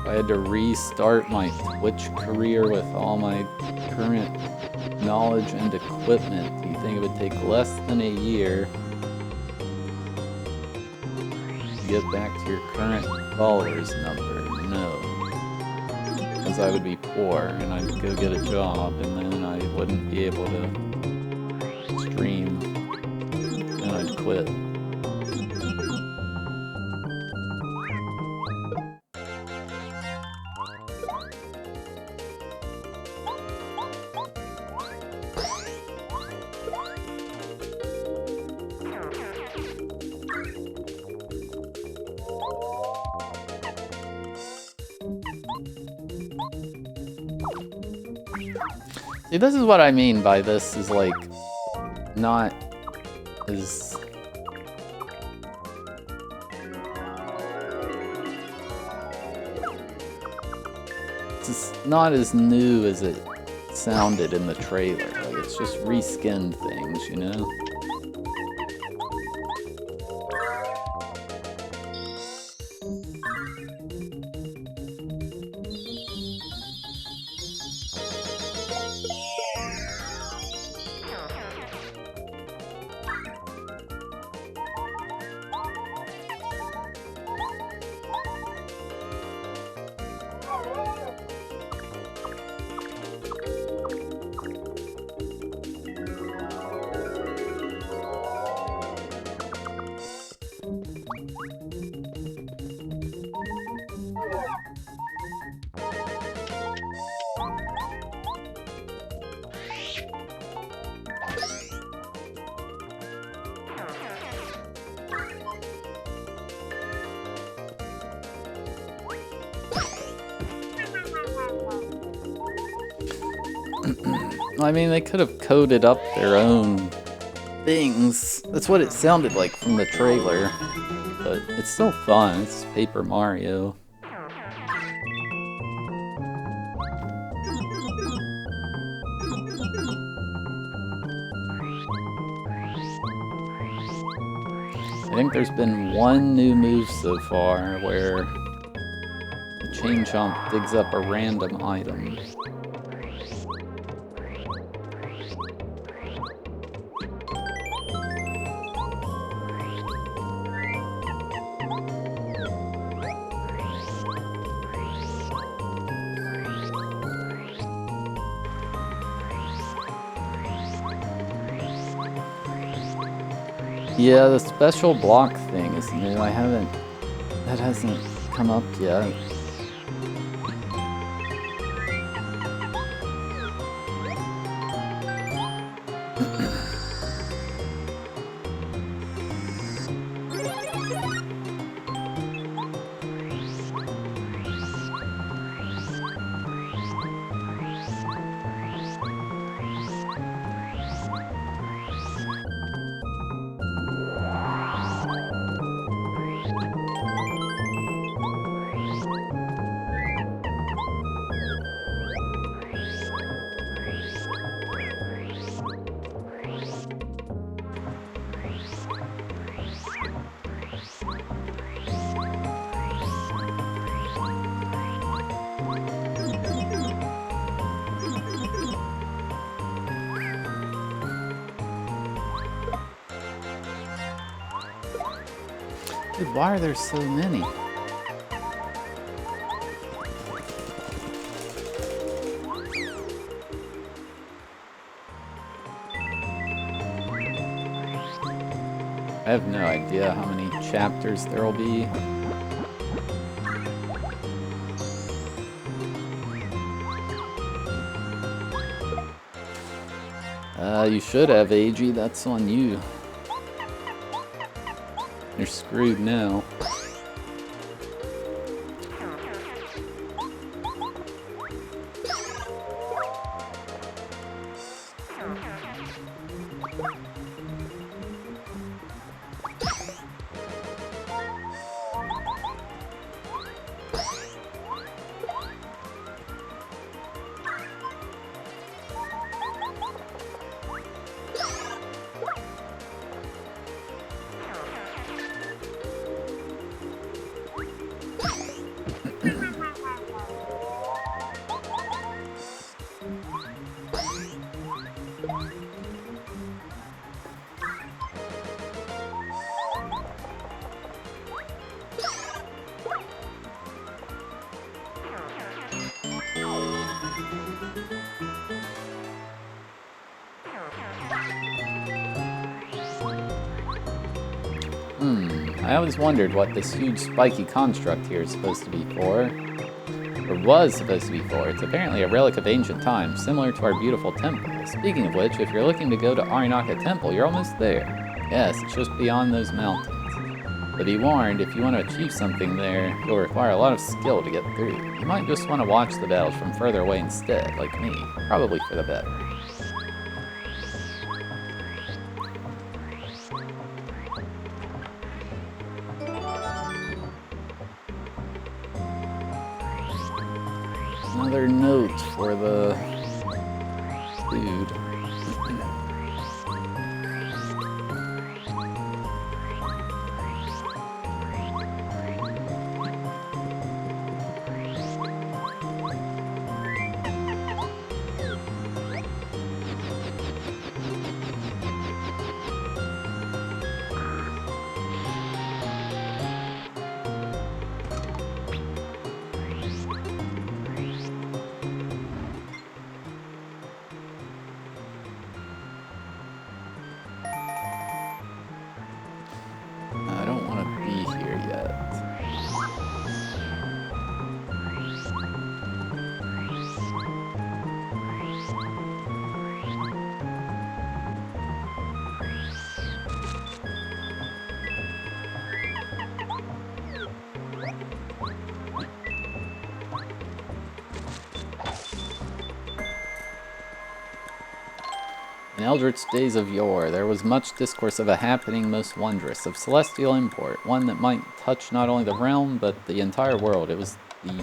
I had to restart my Twitch career with all my current knowledge and equipment. Do you think it would take less than a year to get back to your current followers number? No. Because I would be poor and I'd go get a job and then I wouldn't be able to stream and I'd quit. See, this is what I mean by this is like not as it's not as new as it sounded in the trailer. Like it's just reskinned things, you know? I mean, they could have coded up their own things. That's what it sounded like from the trailer. But it's still fun. It's Paper Mario. I think there's been one new move so far where the Chain Chomp digs up a random item. Yeah, the special block thing is new. That hasn't come up yet. Dude, why are there so many? I have no idea how many chapters there'll be. You should have, AG. That's on you. You're screwed now. I always wondered what this huge spiky construct here is supposed to be for. Or was supposed to be for. It's apparently a relic of ancient times, similar to our beautiful temple. Speaking of which, if you're looking to go to Arinaka Temple, you're almost there. Yes, it's just beyond those mountains. But be warned, if you want to achieve something there, you'll require a lot of skill to get through. You might just want to watch the battles from further away instead, like me. Probably for the better. Another note for the dude. In eldritch days of yore, there was much discourse of a happening most wondrous, of celestial import, one that might touch not only the realm, but the entire world. It was the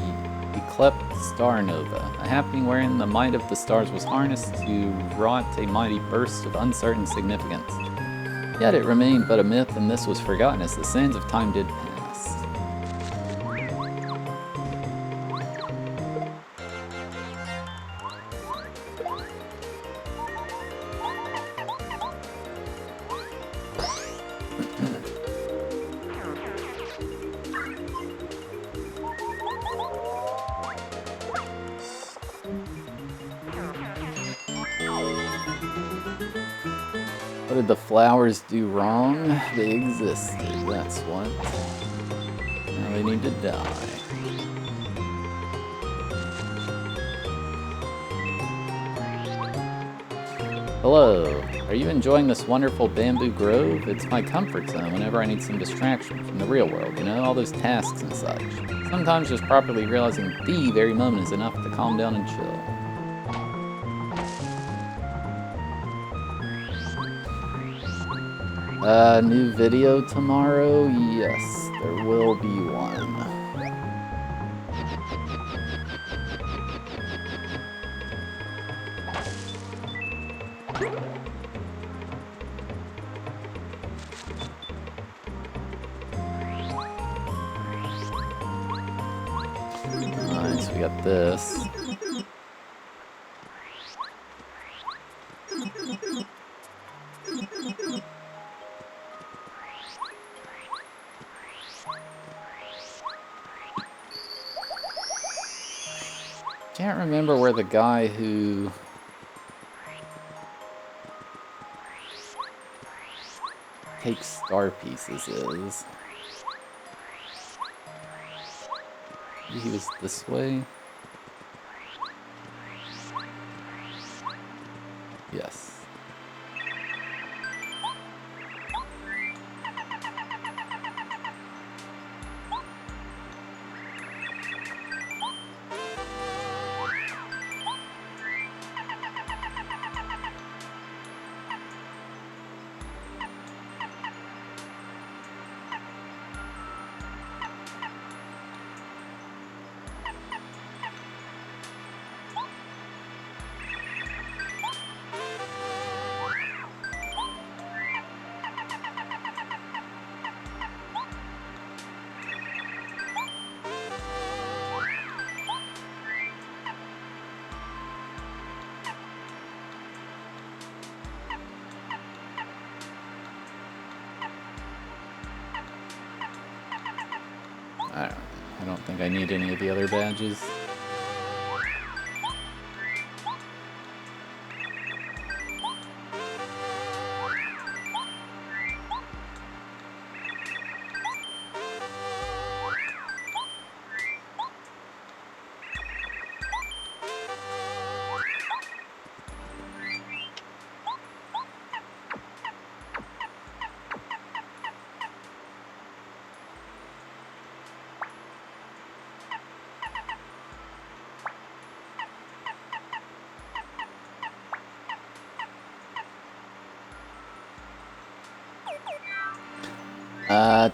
eclipsed star nova, a happening wherein the might of the stars was harnessed to wrought a mighty burst of uncertain significance. Yet it remained but a myth, and this was forgotten as the sands of time did pass. What did the flowers do wrong? They existed, that's what. Now they need to die. Hello, are you enjoying this wonderful bamboo grove? It's my comfort zone whenever I need some distraction from the real world, you know, all those tasks and such. Sometimes just properly realizing the very moment is enough to calm down and chill. New video tomorrow? Yes, there will be one. Nice, we got this. Can't remember where the guy who takes star pieces is. Maybe he was this way? Yes. I don't think I need any of the other badges.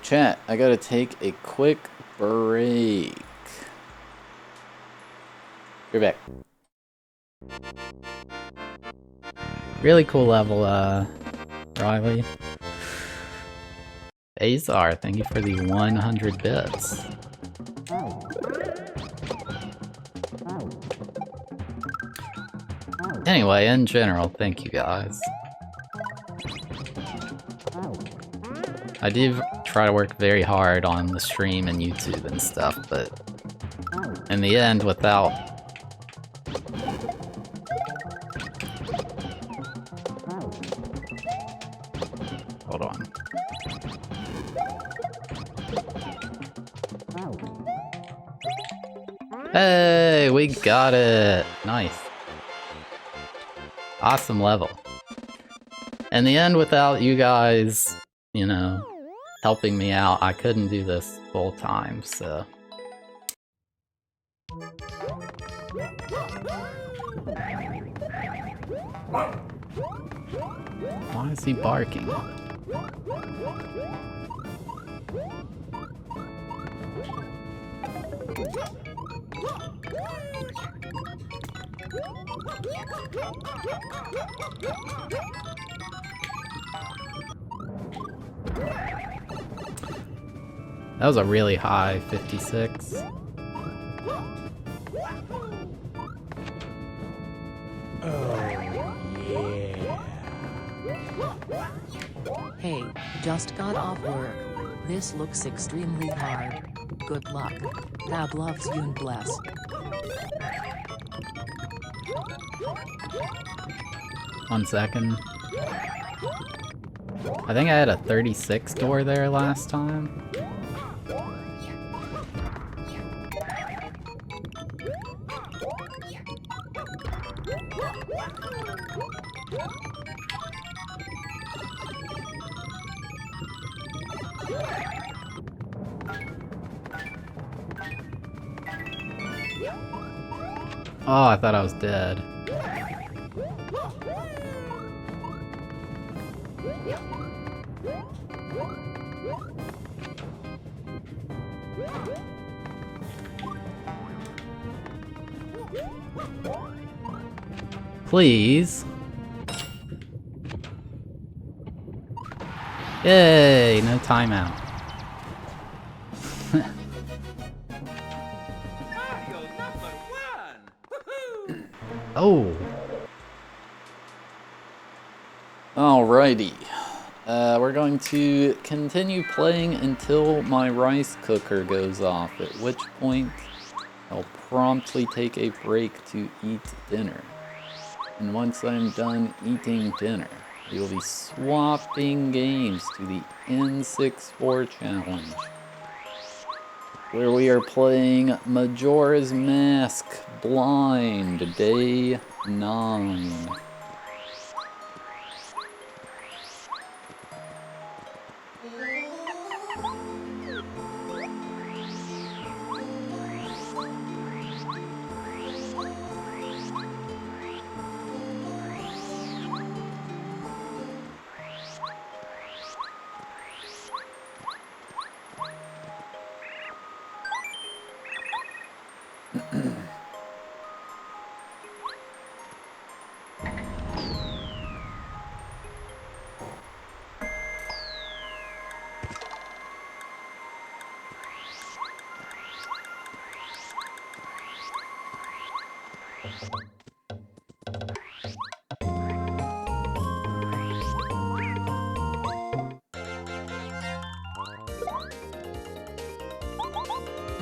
Chat, I gotta take a quick break. You're back. Really cool level, Riley. Azar, thank you for the 100 bits. Anyway, in general, thank you guys. I do try to work very hard on the stream and YouTube and stuff, but in the end, without... Hold on. Hey, we got it! Nice. Awesome level. In the end, without you guys, you know, helping me out, I couldn't do this full time, so... Why is he barking? That was a really high 56. Hey, just got off work. This looks extremely hard. Good luck. Thab loves you and bless. One second. I think I had a 36 door there last time. Oh, I thought I was dead. Please. Yay, no timeout. Oh. Alrighty. We're going to continue playing until my rice cooker goes off, at which point I'll promptly take a break to eat dinner. And once I'm done eating dinner, we will be swapping games to the N64 challenge, where we are playing Majora's Mask Blind Day 9.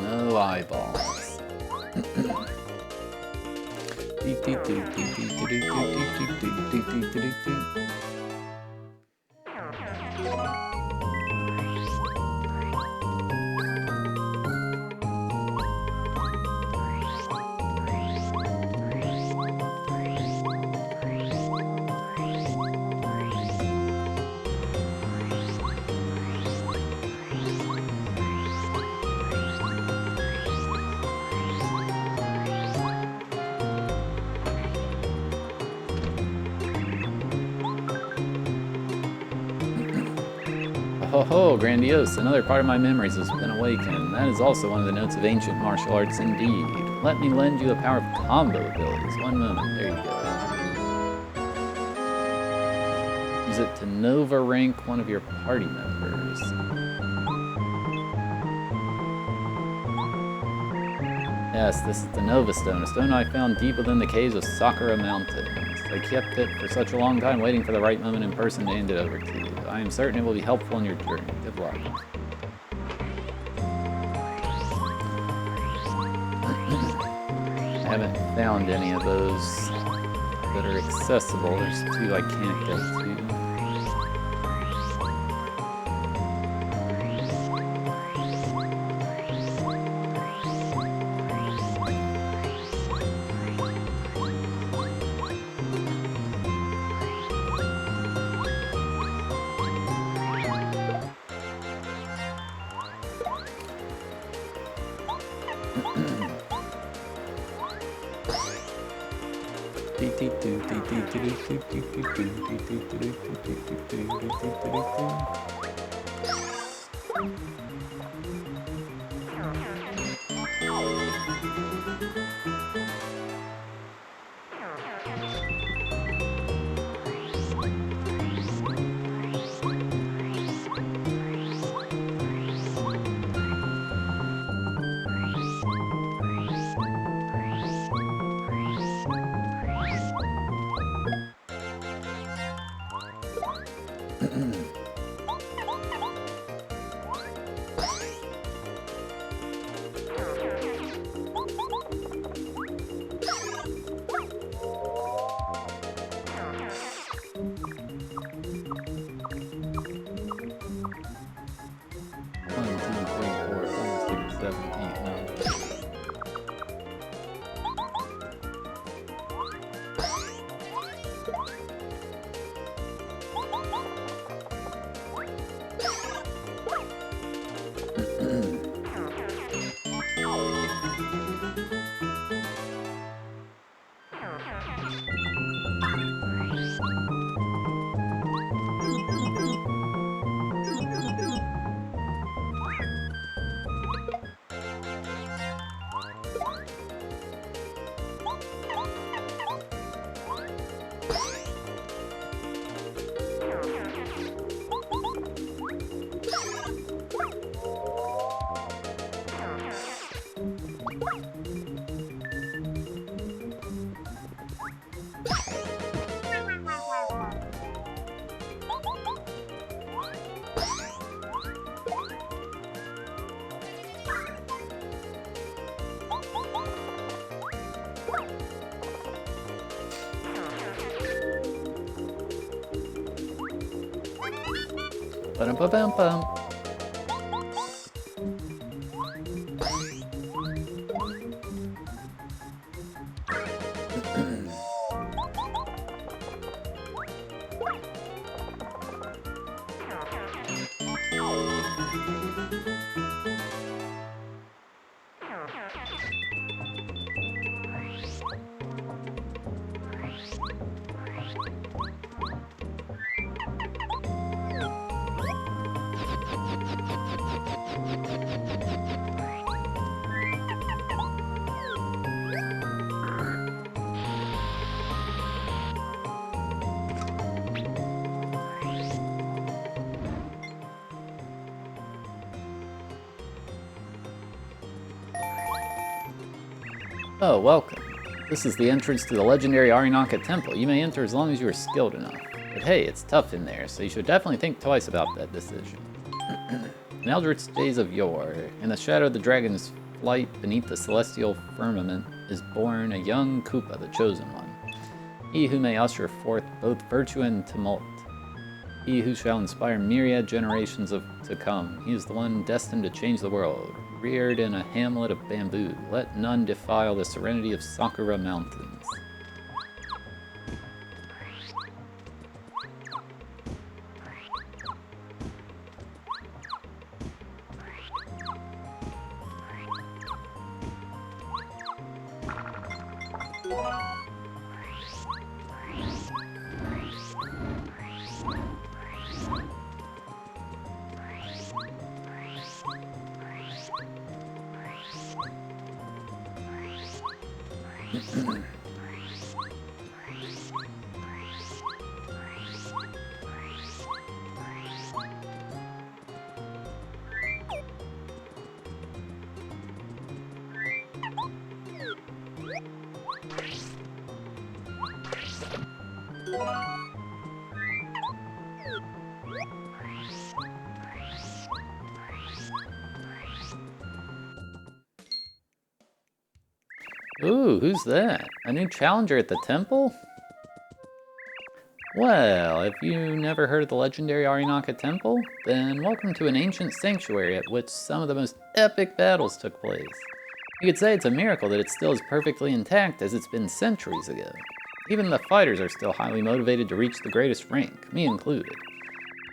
No eyeballs. Ho ho, grandiose. Another part of my memories has been awakened. That is also one of the notes of ancient martial arts indeed. Let me lend you the power of combo abilities. One moment. There you go. Use it to Nova rank one of your party members. Yes, this is the Nova Stone, a stone I found deep within the caves of Sakura Mountains. I kept it for such a long time, waiting for the right moment in person to hand it over to you. I am certain it will be helpful in your journey. Good luck. I haven't found any of those that are accessible. There's two I can't get to. Ba-dum-ba-bum-bum. Oh, welcome. This is the entrance to the legendary Arinaka Temple. You may enter as long as you are skilled enough. But hey, it's tough in there, so you should definitely think twice about that decision. In Eldritch days of yore, in the shadow of the dragon's flight beneath the celestial firmament, is born a young Koopa, the Chosen One. He who may usher forth both virtue and tumult. He who shall inspire myriad generations to come. He is the one destined to change the world. Reared in a hamlet of bamboo, let none defile the serenity of Sakura Mountains. Ooh, who's that? A new challenger at the temple? Well, if you never heard of the legendary Arinaka Temple, then welcome to an ancient sanctuary at which some of the most epic battles took place. You could say it's a miracle that it's still as perfectly intact as it's been centuries ago. Even the fighters are still highly motivated to reach the greatest rank, me included.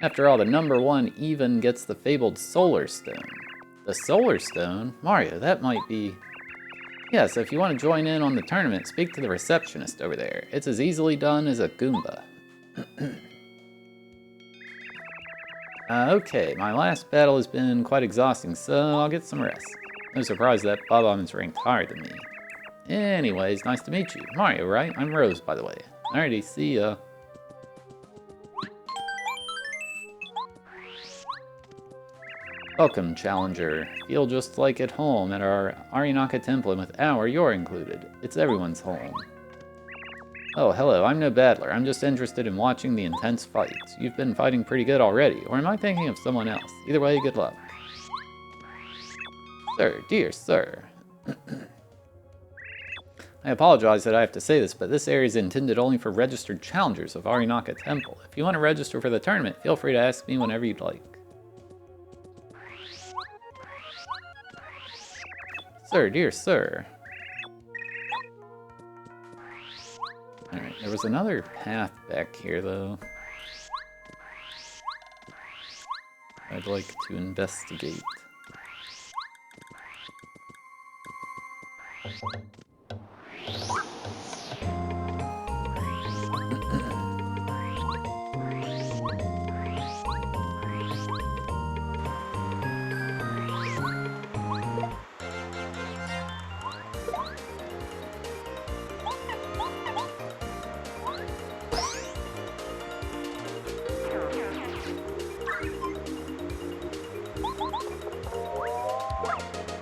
After all, the #1 even gets the fabled Solar Stone. The Solar Stone? Mario, that might be... Yeah, so if you want to join in on the tournament, speak to the receptionist over there. It's as easily done as a Goomba. Okay, my last battle has been quite exhausting, so I'll get some rest. No surprise that Bob-omb is ranked higher than me. Anyways, nice to meet you. Mario, right? I'm Rose, by the way. Alrighty, see ya. Welcome, Challenger. Feel just like at home at our Arinaka Temple, and with our, you're included. It's everyone's home. Oh, hello, I'm no battler. I'm just interested in watching the intense fights. You've been fighting pretty good already, or am I thinking of someone else? Either way, good luck. Sir, dear sir. I apologize that I have to say this, but this area is intended only for registered challengers of Arinaka Temple. If you want to register for the tournament, feel free to ask me whenever you'd like. Sir, dear sir. Alright, there was another path back here, though. I'd like to investigate.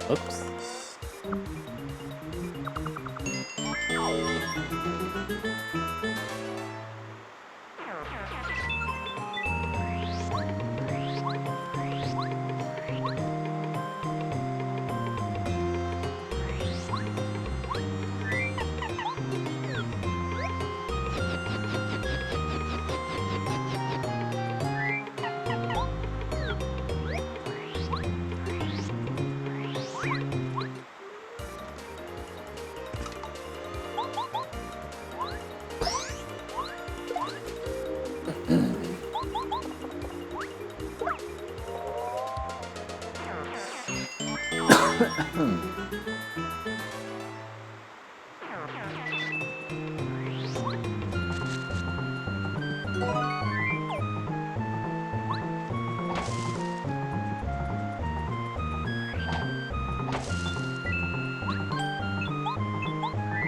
Oops.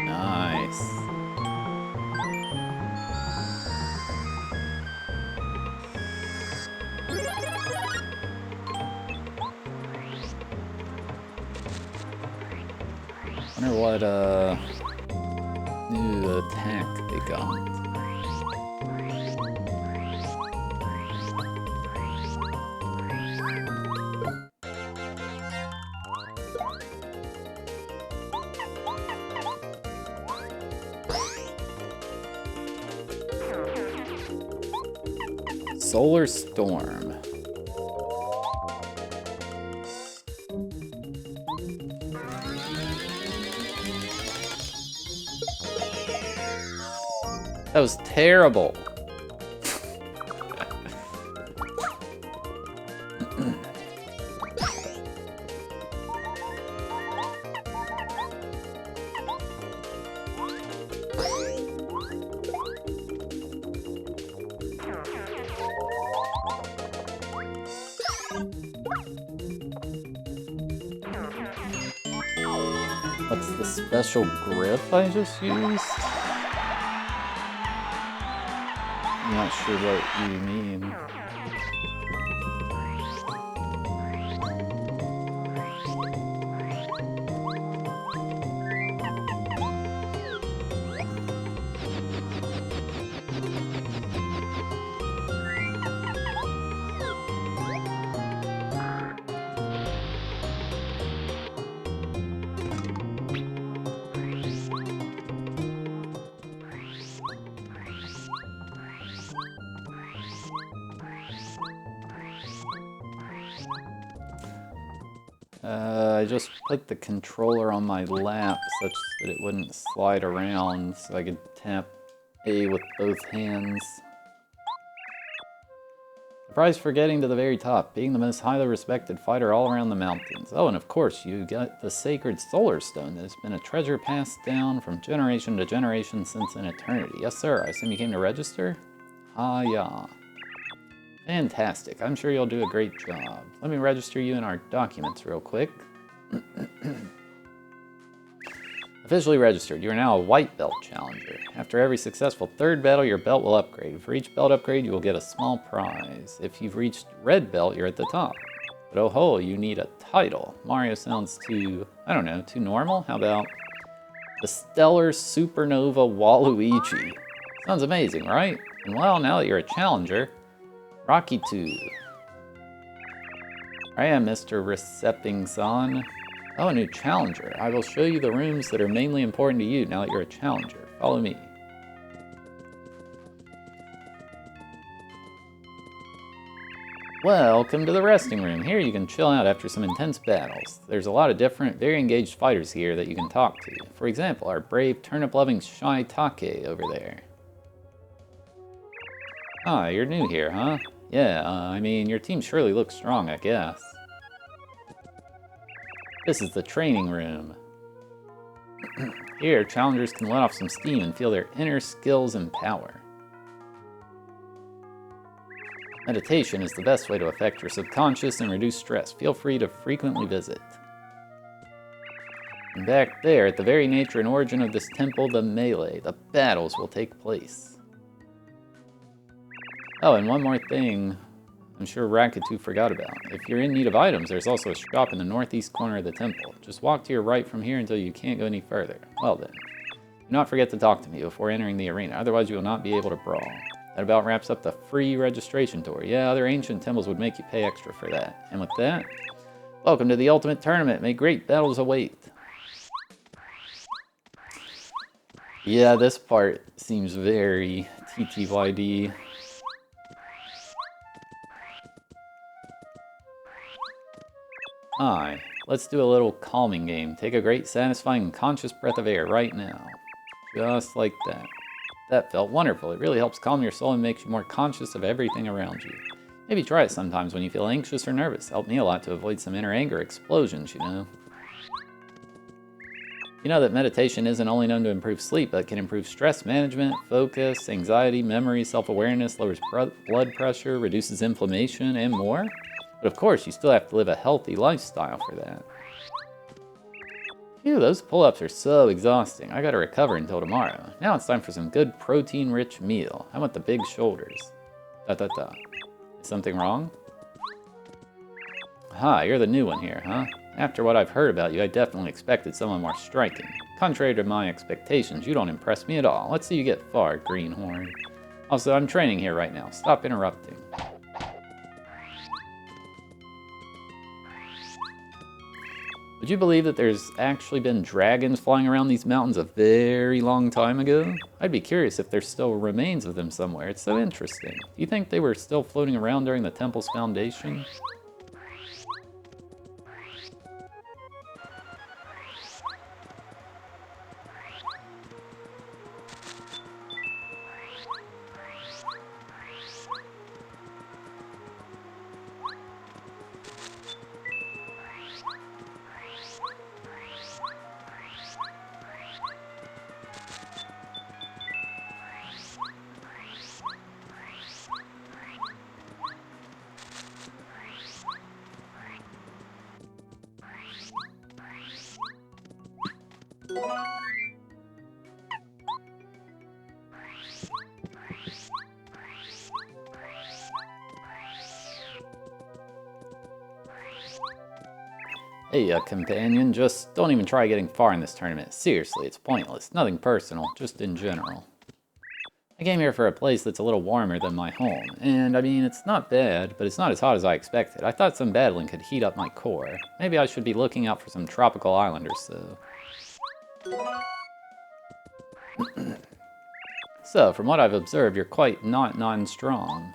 Nice. Wonder what new attack they got. Solar Storm. That was terrible. What's the special grip I just used? I'm not sure what you mean. I just put the controller on my lap such that it wouldn't slide around so I could tap A with both hands. I prize for getting to the very top, being the most highly respected fighter all around the mountains. Oh, and of course, you got the sacred solar stone that has been a treasure passed down from generation to generation since an eternity. Yes, sir. I assume you came to register? Ah, yeah. Fantastic. I'm sure you'll do a great job. Let me register you in our documents real quick. Officially registered. You are now a white belt challenger. After every successful third battle, your belt will upgrade. For each belt upgrade, you will get a small prize. If you've reached red belt, you're at the top. But oh ho, you need a title. Mario sounds too, I don't know, too normal? How about the Stellar Supernova Waluigi? Sounds amazing, right? And well, now that you're a challenger, Rocky 2. I am Mr. Recepting-san. Oh, a new challenger. I will show you the rooms that are mainly important to you now that you're a challenger. Follow me. Welcome to the resting room. Here you can chill out after some intense battles. There's a lot of different, very engaged fighters here that you can talk to. For example, our brave, turnip-loving Shy Take over there. Ah, you're new here, huh? Yeah, I mean, your team surely looks strong, I guess. This is the training room. Here, challengers can let off some steam and feel their inner skills and power. Meditation is the best way to affect your subconscious and reduce stress. Feel free to frequently visit. And back there, at the very nature and origin of this temple, the melee, the battles will take place. Oh, and one more thing I'm sure Rakatu forgot about. If you're in need of items, there's also a shop in the northeast corner of the temple. Just walk to your right from here until you can't go any further. Well then, do not forget to talk to me before entering the arena, otherwise you will not be able to brawl. That about wraps up the free registration tour. Yeah, other ancient temples would make you pay extra for that. And with that, welcome to the ultimate tournament. May great battles await. Yeah, this part seems very TTYD. Hi, let's do a little calming game. Take a great, satisfying, and conscious breath of air right now. Just like that. That felt wonderful. It really helps calm your soul and makes you more conscious of everything around you. Maybe try it sometimes when you feel anxious or nervous. Helped me a lot to avoid some inner anger explosions, you know. You know that meditation isn't only known to improve sleep, but can improve stress management, focus, anxiety, memory, self-awareness, lowers blood pressure, reduces inflammation, and more. But of course, you still have to live a healthy lifestyle for that. Phew, those pull-ups are so exhausting. I gotta recover until tomorrow. Now it's time for some good protein-rich meal. I want the big shoulders. Is something wrong? Aha, you're the new one here, huh? After what I've heard about you, I definitely expected someone more striking. Contrary to my expectations, you don't impress me at all. Let's see you get far, greenhorn. Also, I'm training here right now. Stop interrupting. Would you believe that there's actually been dragons flying around these mountains a very long time ago? I'd be curious if there's still remains of them somewhere. It's so interesting. Do you think they were still floating around during the temple's foundation? Hey, companion, just don't even try getting far in this tournament. Seriously, it's pointless. Nothing personal, just in general. I came here for a place that's a little warmer than my home, and I mean, it's not bad, but it's not as hot as I expected. I thought some battling could heat up my core. Maybe I should be looking out for some tropical island or so. So, from what I've observed, you're quite not non-strong.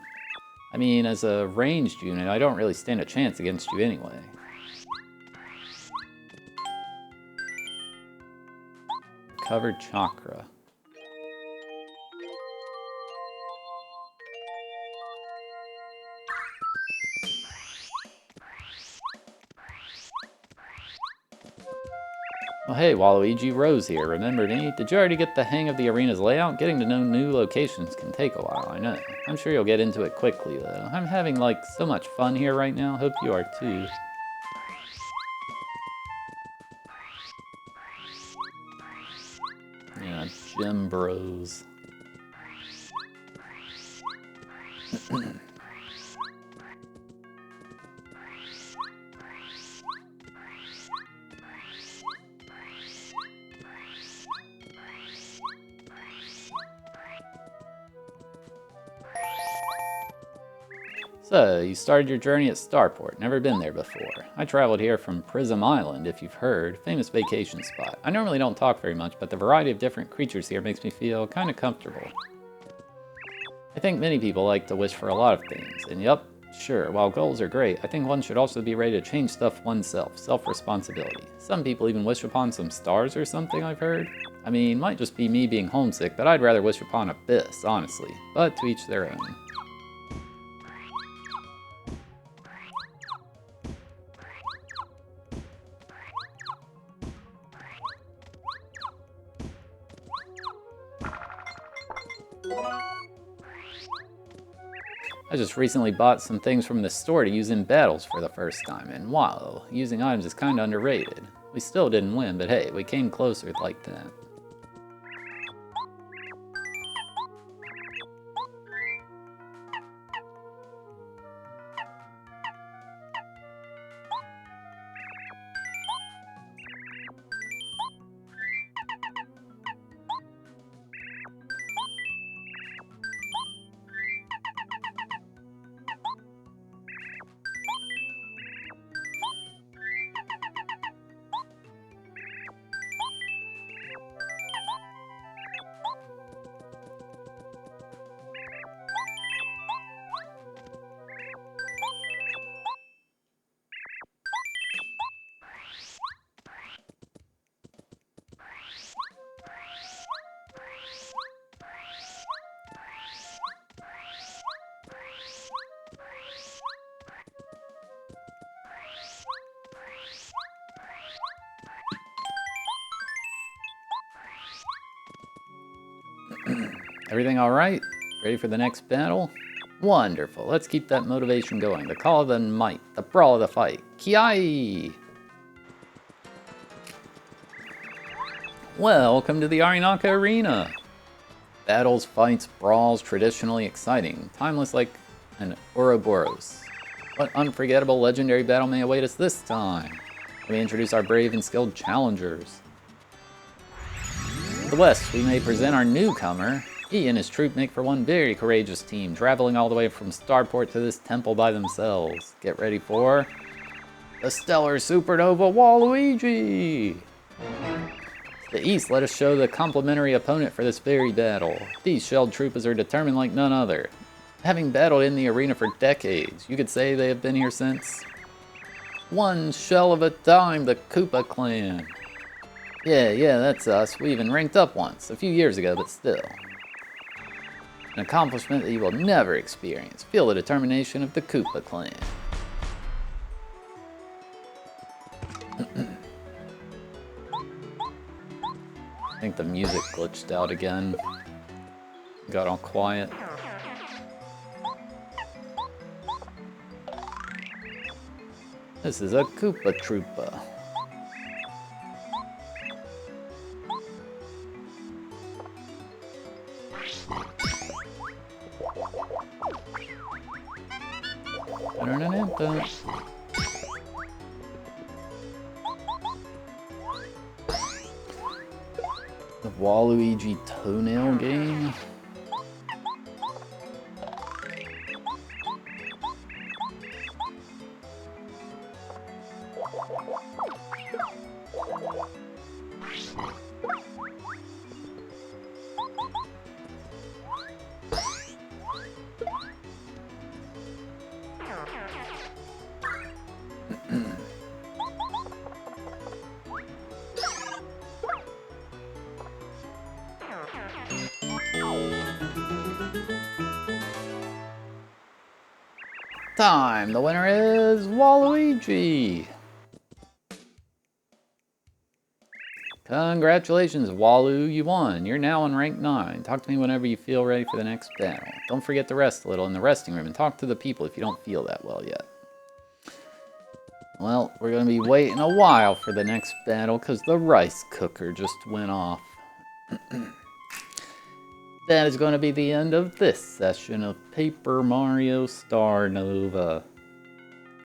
I mean, as a ranged unit, I don't really stand a chance against you anyway. Covered chakra. Oh hey, Waluigi, Rose here. Remember me? Did you already get the hang of the arena's layout? Getting to know new locations can take a while, I know. I'm sure you'll get into it quickly, though. I'm having, like, so much fun here right now. Hope you are, too. Yeah, gym bros. So, you started your journey at Starport. Never been there before. I traveled here from Prism Island, if you've heard. Famous vacation spot. I normally don't talk very much, but the variety of different creatures here makes me feel kind of comfortable. I think many people like to wish for a lot of things, and yup, sure, while goals are great, I think one should also be ready to change stuff oneself, self-responsibility. Some people even wish upon some stars or something, I've heard. I mean, might just be me being homesick, but I'd rather wish upon Abyss, honestly. But to each their own. I just recently bought some things from the store to use in battles for the first time, and wow, using items is kinda underrated. We still didn't win, but hey, we came closer like that. Everything alright? Ready for the next battle? Wonderful, let's keep that motivation going. The call of the might, the brawl of the fight. Kiai! Welcome to the Arinaka Arena! Battles, fights, brawls, traditionally exciting. Timeless like an Ouroboros. What unforgettable legendary battle may await us this time? Let me introduce our brave and skilled challengers. To the west, we may present our newcomer. He and his troop make for one very courageous team, traveling all the way from Starport to this temple by themselves. Get ready for the Stellar Supernova Waluigi! To the east, let us show the complementary opponent for this very battle. These shelled troopers are determined like none other. Having battled in the arena for decades, you could say they have been here since one shell of a time, the Koopa clan. Yeah, that's us. We even ranked up once, a few years ago, but still. An accomplishment that you will never experience. Feel the determination of the Koopa clan. I think the music glitched out again. Got all quiet. This is a Koopa Troopa. The Waluigi toenail game? Time! The winner is Waluigi! Congratulations, Walu, you won. You're now on rank 9. Talk to me whenever you feel ready for the next battle. Don't forget to rest a little in the resting room and talk to the people if you don't feel that well yet. Well, we're going to be waiting a while for the next battle because the rice cooker just went off. That is going to be the end of this session of Paper Mario Star Nova.